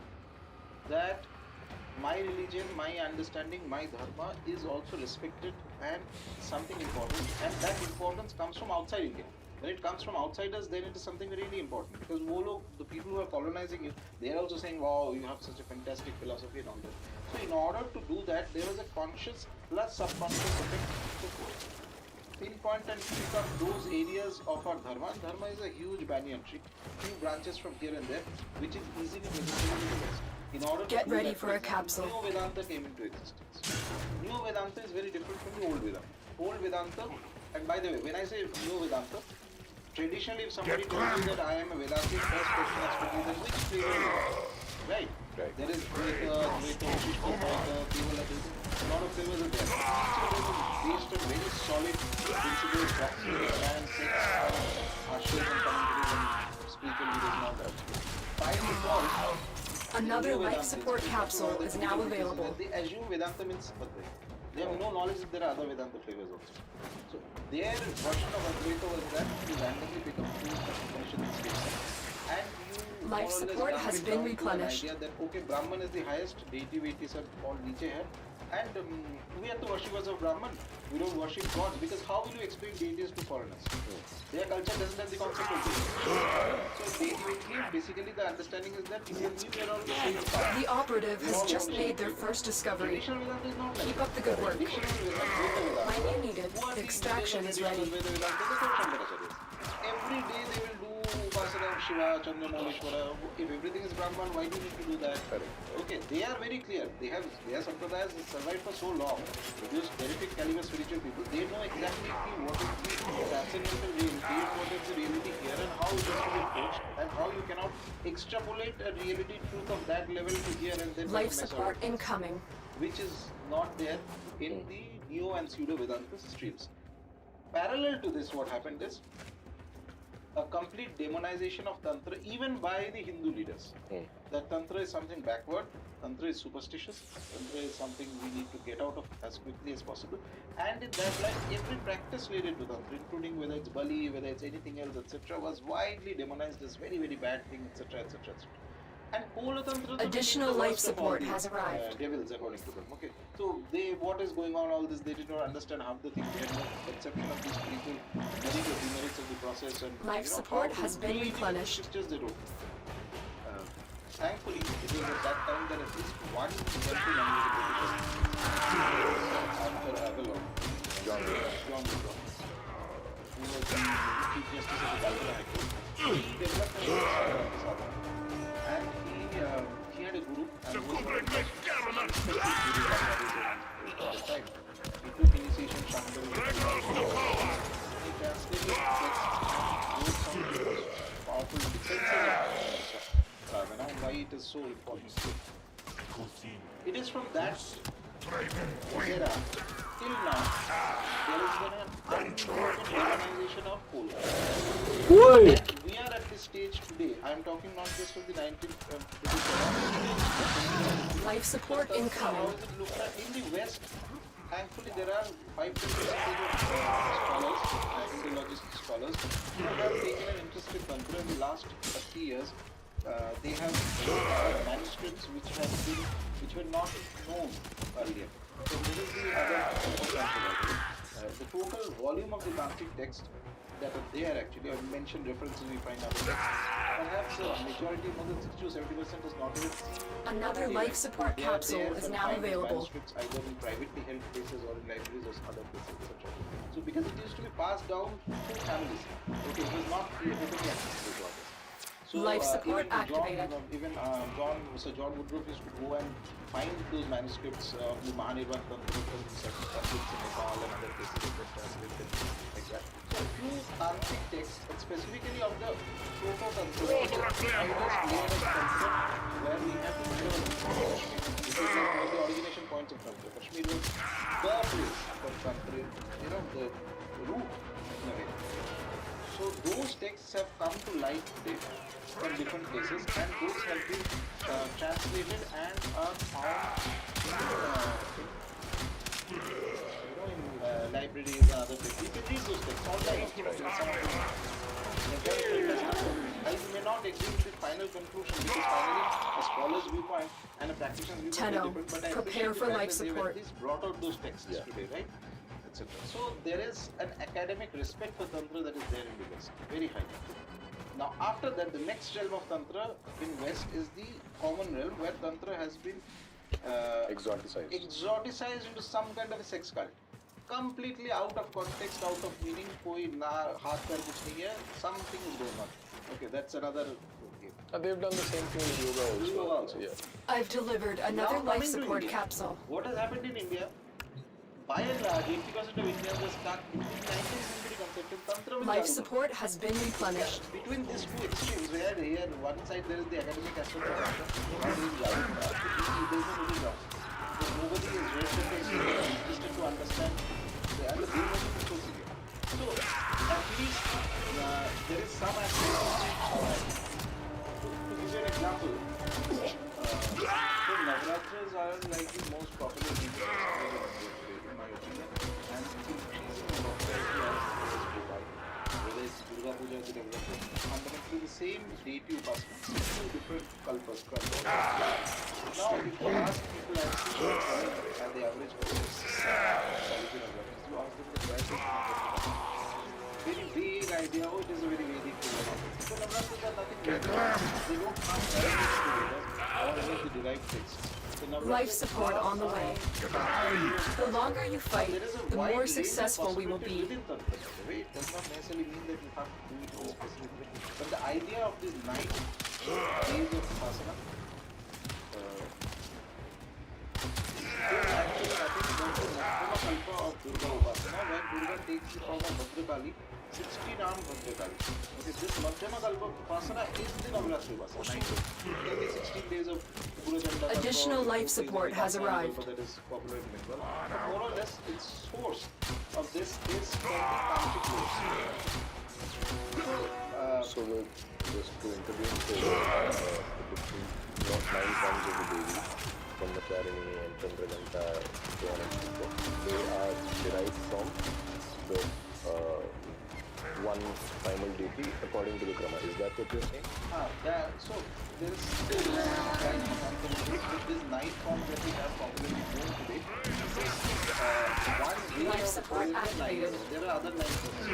that my religion, my understanding, my dharma is also respected and something important, and that importance comes from outside India. When it comes from outsiders, then it is something really important, because the people who are colonizing you, they are also saying, wow, you have such a fantastic philosophy and all that. So in order to do that, there was a conscious plus subconscious effect to pinpoint and pick up those areas of our dharma. Dharma is a huge banyan tree, few branches from here and there, which is easily visible in the West. In order Get to do ready that, for a capsule. Neo Vedanta came into existence. Neo Vedanta is very different from the old Vedanta. Old Vedanta, and by the way, when I say Neo Vedanta, traditionally if somebody tells you that I am a Vedantic, first question has to be that which flavor is it? Right? There is Dvaita, Vishnu, Kevala, a lot of flavors are there. Each of them is based on very solid principles, proximity, and sex, Another life support capsule is now available. They assume Vedanta means Advaita. They have no knowledge that there are other Vedanta flavors also. So their version of Advaita was that you randomly pick up two Upanishadic statements and you Life more or less support dumb has it been down to an replenished. idea that okay, Brahman is the highest, deity veitis are all niche hai, and we are the worshippers of Brahman. We don't worship gods because how will you explain deities to foreigners? Their culture doesn't have the concept of deity. So deity basically the understanding is that you and me we are all the same path. The operative has just made their first discovery. Keep up the good work. My new needed extraction is ready. Every day they will do Upasana of Shiva, Chandra, Moleshwara. If everything is Brahman, why do you need to do that? Okay, they are very clear. Their sampradayas survived for so long. Those terrific caliber spiritual people, they know exactly what is the transcendental reality, what is the reality here, and how it is to be approached, and how you cannot extrapolate a reality truth of that level to here and then Life mess support around. incoming. Which is not there in the Neo and Pseudo Vedanta streams. Parallel to this, what happened is a complete demonization of Tantra, even by the Hindu leaders. That Tantra is something backward, Tantra is superstitious, Tantra is something we need to get out of as quickly as possible. And in that light, every practice related to Tantra, including whether it's Bali, whether it's anything else, etc., was widely demonized as very, very bad thing, etc., etc., etc. And Kolatantra Additional life support has arrived. Devils, according to them. Okay, so what is going on? All this, they did not understand half the thing. They had no conception of these spiritual demerits of the process and Life support has been replenished. Pictures they wrote. Thankfully, it was at that time that at least one gentleman was a British after Avalon, John Woodrow, who was the Chief Justice of the Calcutta High Court. He developed a and he had a guru and was one of the most at the time. He took initiation Shankar. He translated texts, wrote some of the most powerful defenses of why it is so important. It is from that era till now there has been an unbroken demonization of Poland. We are at this stage today. I am talking not just of the 19th Life support incoming. How is it looked at in the West? Thankfully, there are 5-10% of scholars, Indologist scholars, who have taken an interest in Tantra in the last 30 years. They have manuscripts which were not known earlier. So this is the other the total volume of the Tantric text that are there actually, I mentioned references we find out. Perhaps a majority, more than 60 to 70% is not even seen. Another life support capsule is now available. Manuscripts either in privately held places or in libraries or other places, etc. So because it used to be passed down through families, okay, it was not openly accessible to others. So, life support activated. Sir John Woodruff used to go and find those manuscripts of the Mahanirvan Tantra from certain countries in Nepal and other places that were translated like that. So a few Tantric texts, and specifically of the Proto-Tantra, where we have to this is one of the origination points of Tantra. Kashmir was the place for Tantra, the root in a way. So those texts have come to light today from different places, and those have been translated and are found in libraries and other places. You can read those texts online. Some of them. I may not agree with the final conclusion because finally a scholar's viewpoint and a practitioner's viewpoint are different, but I prepare for life they've support. at least brought out those texts today, right? Etc. So there is an academic respect for Tantra that is there in the West, very high. Now after that, the next realm of Tantra in West is the common realm where Tantra has been exoticized into some kind of a sex cult. Completely out of context, out of meaning, koi na haath par kuch nahi hai, something is going on. Okay, that's another game. They've done the same thing with yoga also. Yeah. I've delivered another life support capsule. What has happened in India? By and large, 80% of Indians were stuck in the 19th century concept in Tantra. Life support has been replenished. Between these two extremes, where here one side there is the academic aspect of Tantra, one is Java. There is no middle ground. Nobody is interested to understand and the brain is so severe. So at least there is some aspect of to give you an example, deity upasana, 2 different kalpas. Now, if you ask people, I've seen them at the average person, you ask them the prices, very vague idea. Oh, it is a very Vedic phenomenon. So Navratras are nothing Vedic. They don't come directly to Vedas or any of the derived texts. Life support on the way. The longer you fight, the more successful we will be. It does not necessarily mean that you have to do it in a specific way. But the idea of these 9 days of Upasana is actually nothing but the Madhyama Kalpa of Durga Upasana, where Durga takes the form of Bhadrakali, 16-armed Bhadrakali. Okay, this Madhyama Kalpa Upasana is the Navaratri Upasana. 9 days. It can be 16 days of Purachanda. Additional life support has arrived. That is popular in Bengal. But more or less, its source of this is from the Tantric roots. So just to intervene, so the 9 forms of the Devi, Brahmacharini and Chandraganta, so on and so forth, they are derived from the one primal deity according to the Krama. Is that what you're saying? So there is still this 9 forms that we have popularly known today. One way Life of support doing the activated. 9. There are other 9 forms.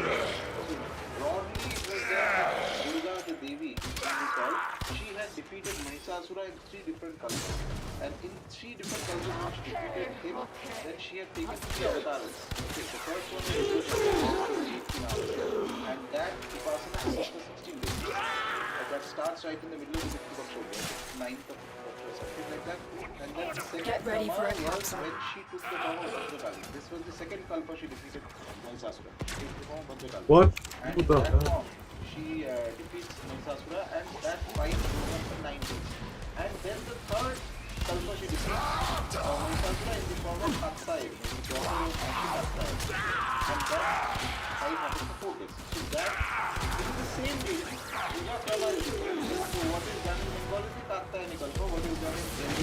So broadly, it was that Durga, the Devi, as we call, she had defeated Mahisasura in 3 different kalpas. And in 3 different kalpas, when she defeated him, then she had taken 3 avatars. Okay, the first one was and that Upasana is for 16 days. That starts right in the middle of the 6th of October, 9th of October, something like that. And then the second Get ready for a Kalpa was capsule. when she took the form of Bhadrakali. This was the second Kalpa she defeated Mahisasura. She took the form of Bhadrakali. What? And Who in the that hell? form, she defeats Mahisasura, and that fight goes on for 9 days. And then the third Kalpa she defeats Mahisasura in the form of Katsai, the daughter of Katsai. And that fight happens for 4 days. So that is the same day. So what is done in Bengal is the Katsayani Kalpa, what is done in Delhi.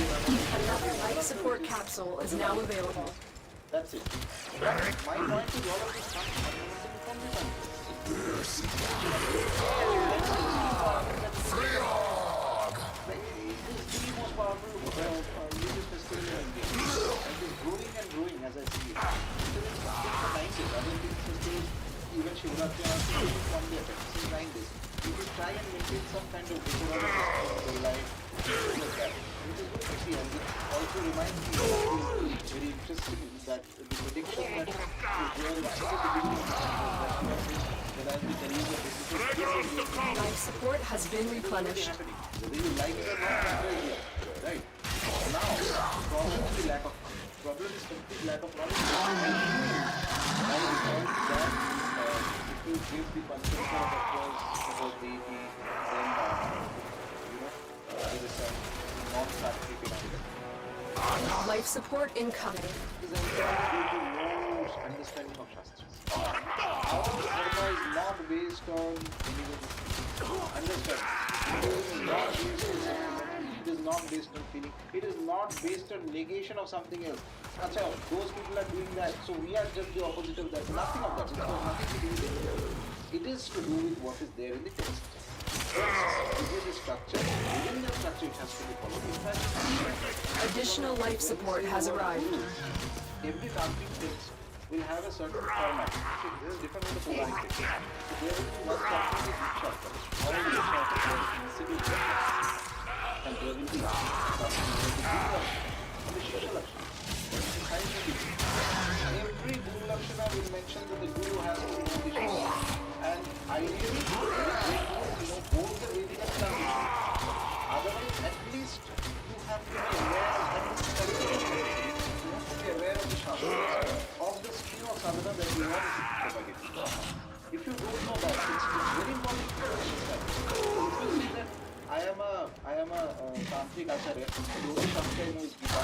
Another life support capsule is now available. That's it. My point is all of this comes fundamentally from the country. It is the most powerful religious festival in India. And it is growing and growing as I see it. It is since the 90s. Other things festivals, even Shivratri and all, it is one day effect. Since 90s. You will try and maintain some kind of decorum in life, like that. Which is good to see, and it also reminds me of something very interesting, that the prediction that is there at the beginning that as we tell you that this is Life support has been replenished. whether you like it or not, that's the idea, right? Now, problem is the lack of knowledge. Problem is complete lack of knowledge. Now, because that if you give the concept of deity, then there is some non-scientific phenomenon. Life support incoming. Is entirely due to no understanding of Shastras. Our dharma is not based on any understanding. It is not based on feeling. It is not based on negation of something else. Acha, those people are doing that, so we are just the opposite of that. Nothing of that. It has nothing to do with it. It is to do with what is there in the text. It is a structure. Within the structure, it has to be followed. In fact, Additional life support has arrived. every tantric text will have a certain format. So this is different from the Puranic text. So there will be one chapter with each chapter. All the chapters are in civil chapters. And there will be something with the Guru Lakshana and the Shishya Lakshana. Every Guru Lakshana will mention that the Guru has to know the Shishya. And ideally, both the Vedic and Sanskrit. Otherwise, at least you have to be aware of the Shastras, of the stream of sadhana that you are propagating. If you don't know that, it's very important to understand. If you see that I am a tantric acharya, the only shastra I know is Gita.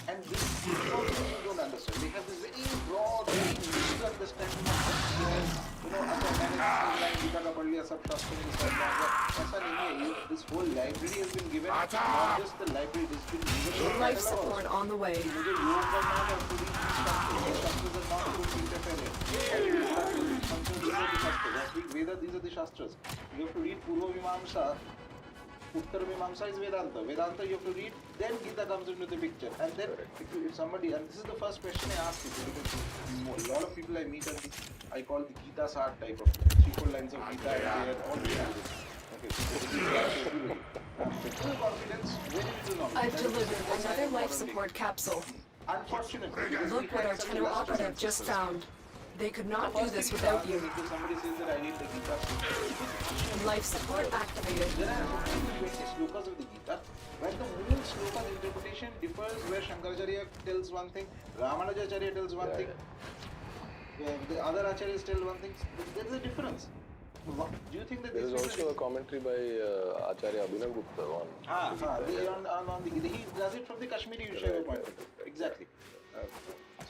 And this is what people don't understand. They have this very broad, very limited understanding of Gita का पढ़ लिया सब शास्त्रों में सब ऐसा नहीं है. This whole library has been given, not just the library, it has been given. Life support on the way. मुझे योग करना है तो these शास्त्रों are not good interfere. Sanskrit, these are the Shastras. Veda, these are the Shastras. Shastras. You have to read Purva Mimamsa. Uttar Mimamsa is Vedanta. Vedanta you have to read, then Gita comes into the picture. And then if somebody, and this is the first question I ask people, because a lot of people I meet at this, I call the Gita Sart type of 3-4 lines of Gita, and they are all reading this. Okay, so this is everybody. Full confidence, very little knowledge. I've delivered another life support capsule. Unfortunately, Look what our Tenno operative just found. They could not do this without you. Somebody says that I read the Gita. Life support activated. There are 20 slokas of the Gita, where the moon sloka's interpretation differs, where Shankaracharya tells one thing, Ramanujacharya tells one thing, the other acharyas tell one thing. There is a difference. Do you think that there is also a commentary by Acharya Abhinav Gupta on the Gita? He does it from the Kashmiri Shaiva point of view. Exactly.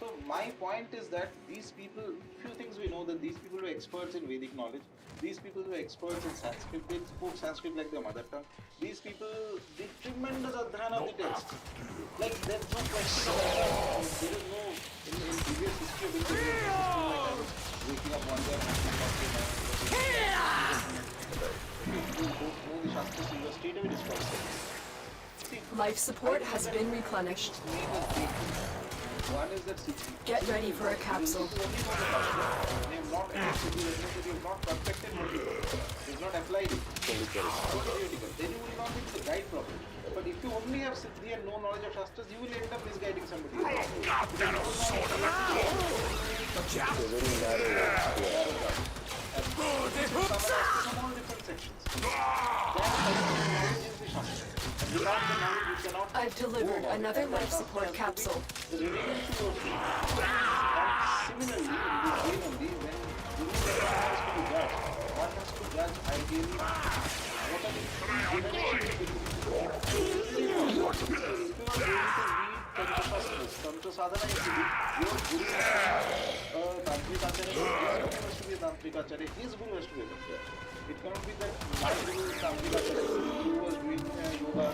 So my point is that these people, few things we know, that these people were experts in Vedic knowledge. These people were experts in Sanskrit. They spoke Sanskrit like their mother tongue. These people did tremendous adhyana of the text. Like there's no question of that. There is no in previous history of India, like I was waking up one day and you don't know the Shastras, you are straight away disqualified. Life support has been replenished. One is that Get ready for a capsule. They have not adjusted the they have not perfected what you do. They have not applied it. Totally theoretical. Then you will not be able to guide properly. But if you only have Siddhi and no knowledge of Shastras, you will end up misguiding somebody. From all different sections. I've delivered another life support capsule. Similarly, in this game only, when one has to judge ideally what are the Tantra sadhana is to be your guru Tantric Acharya, his guru has to be a Tantric Acharya, his guru has to be a Tantric. It cannot be that my guru is Tantric Acharya, his guru was doing yoga,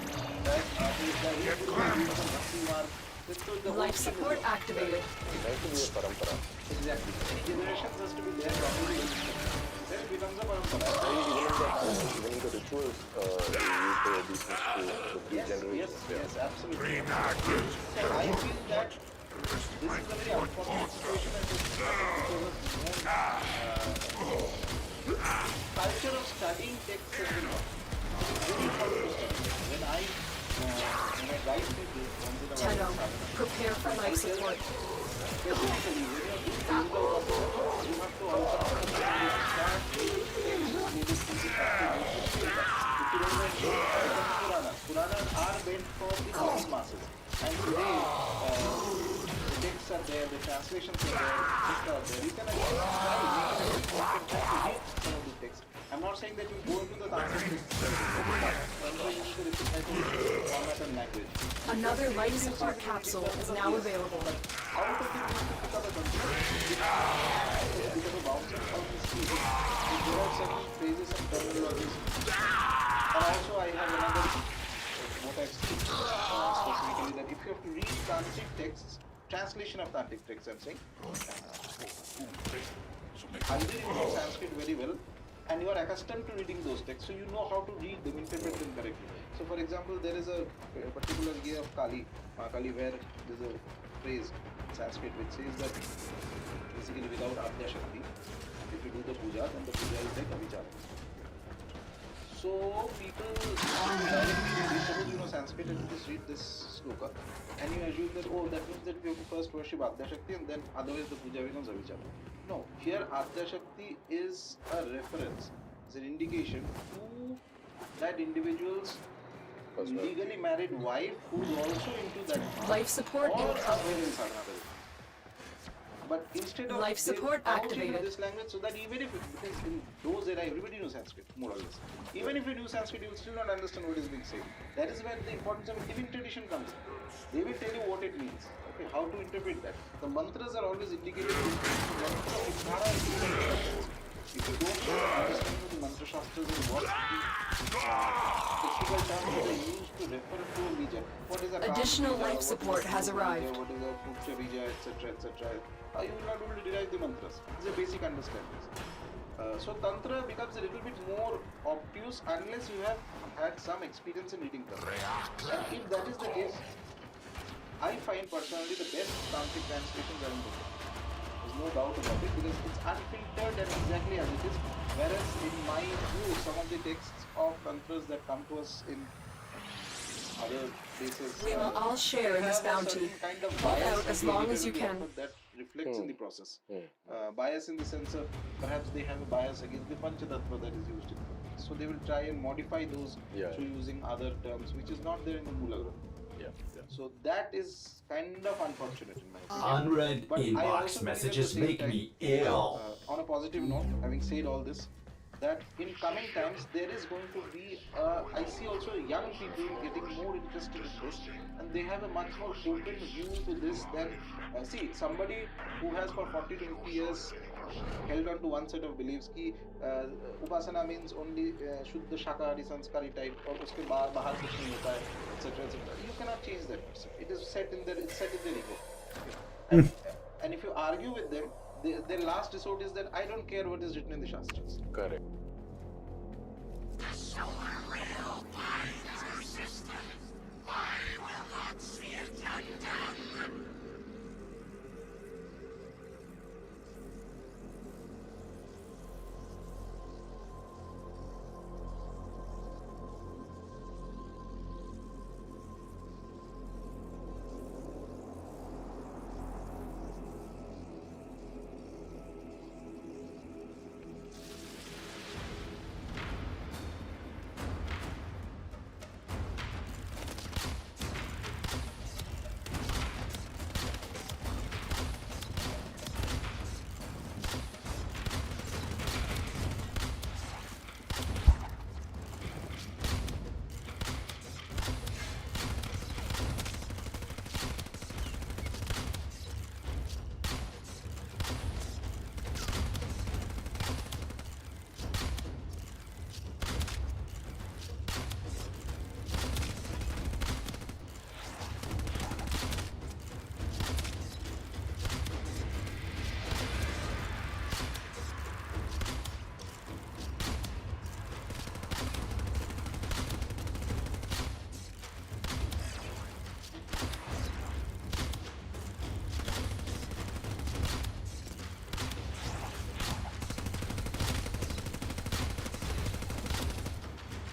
that his guru was doing some bhakti mark. Life support activated. It has to be a parampara. Exactly. Generations has to be there properly. Then it becomes a parampara. Even in the rituals, you use the obeisance to the three generations. Yes, absolutely. So I feel that this is a very unfortunate situation at this point because of culture of studying texts has been lost. It's very important to study. When I write this once in a Tenno, while, prepare for life support. specifically when you do physical work, you have to also understand Puranas are meant for the common masses, and today the texts are there, the translations are there, you can actually try to read some of these texts. I'm not saying that you go into the Tantric format and language. Another life support capsule is now available. Out of the pick up a because of bouncing from the speed, there are certain phrases and terminologies. And also I have another what I've seen specifically that if you have to read Tantric texts, translation of Tantric texts I'm saying, either you know Sanskrit very well and you are accustomed to reading those texts, so you know how to read them, interpret them correctly. So for example, there is a particular year of Kali, Kali, where there is a phrase in Sanskrit which says that basically without Adya Shakti, if you do the puja, then the puja is like avichara. So people directly, suppose you know Sanskrit and you just read this sloka and you assume that, oh, that means that we have to first worship Adya Shakti and then otherwise the puja becomes avichara. No, here Adya Shakti is a reference, is an indication to that individual's legally married wife who's also into that Life support or incoming. But instead of Life support activated. this language, so that even if because in those era everybody knows Sanskrit, more or less. Even if you knew Sanskrit, you will still not understand what is being said. That is where the importance of living tradition comes in. They will tell you what it means. Okay, how to interpret that. The mantras are always indicated in mantra uddhara. If you don't understand the mantra shastras and what technical terms that are used to refer to a bija, what is a Additional Ram bija, life support has arrived. What is a putra bija, etc., etc. You will not be able to derive the mantras. It's a basic understanding. So Tantra becomes a little bit more obtuse unless you have had some experience in reading Tantra. And if that is the case, I find personally the best Tantric translations are in Bengali. There's no doubt about it because it's unfiltered and exactly as it is. Whereas in my view, some of the texts of Tantras that come to us in other places, We will all share in this have a bounty. certain kind of Hold bias out as in the long as you editorial can. output that reflects in the process. Bias in the sense of perhaps they have a bias against the Panchatattva that is used in Tantra. So they will try and modify those through using other terms, which is not there in the Mula Granth. So that is kind of unfortunate in my opinion. Unread But I inbox also believe at the messages same make time, me ill. on a positive note, having said all this, that in coming times there is going to be, I see also young people getting more interested in this, and they have a much more open view to this than, see, somebody who has for 40-50 years held on to one set of beliefs ki upasana means only shuddha shakahari sanskari type or uske bahar kuch nahi hota hai, etc, etc. You cannot change that person. It is set in their, it's set in their ego. Okay. And if you argue with them, their last resort is that I don't care what is written in the Shastras. Correct. The solar will bind our system. I will not see it undone.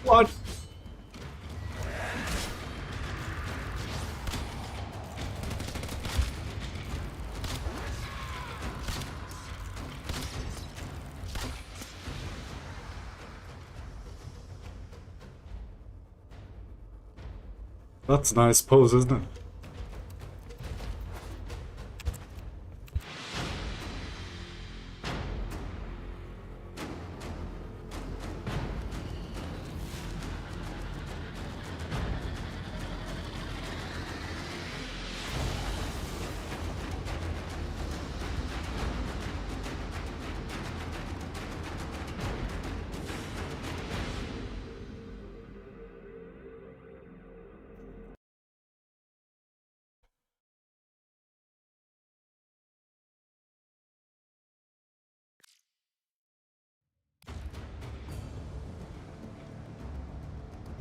What? That's a nice pose, isn't it?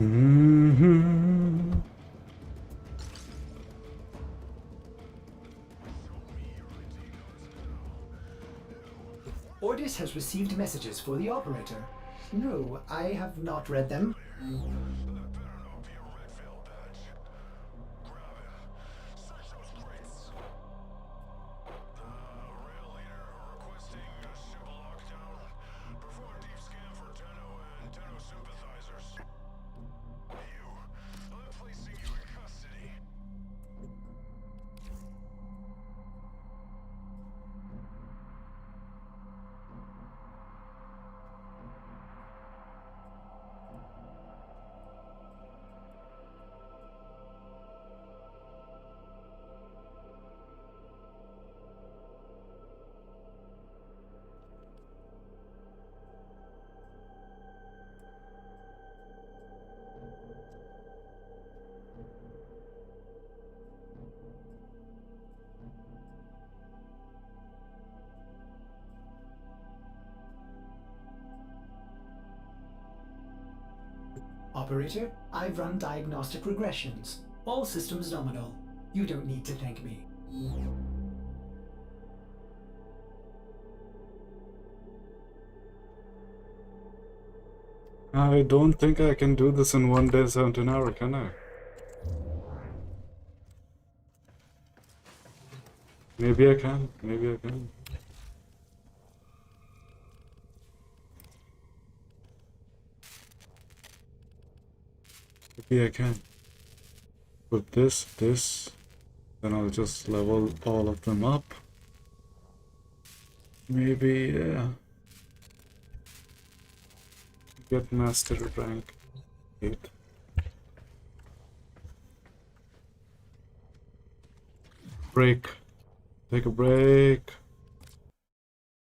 Mm-hmm. Ordis has received messages for the operator. No, I have not read them. Operator, I've run diagnostic regressions. All systems nominal. You don't need to thank me. I don't think I can do this in 1 day, 17 hours, can I? Maybe I can. Maybe I can. Maybe I can. With this, then I'll just level all of them up. Maybe, yeah. Get master rank 8. Break. Take a break.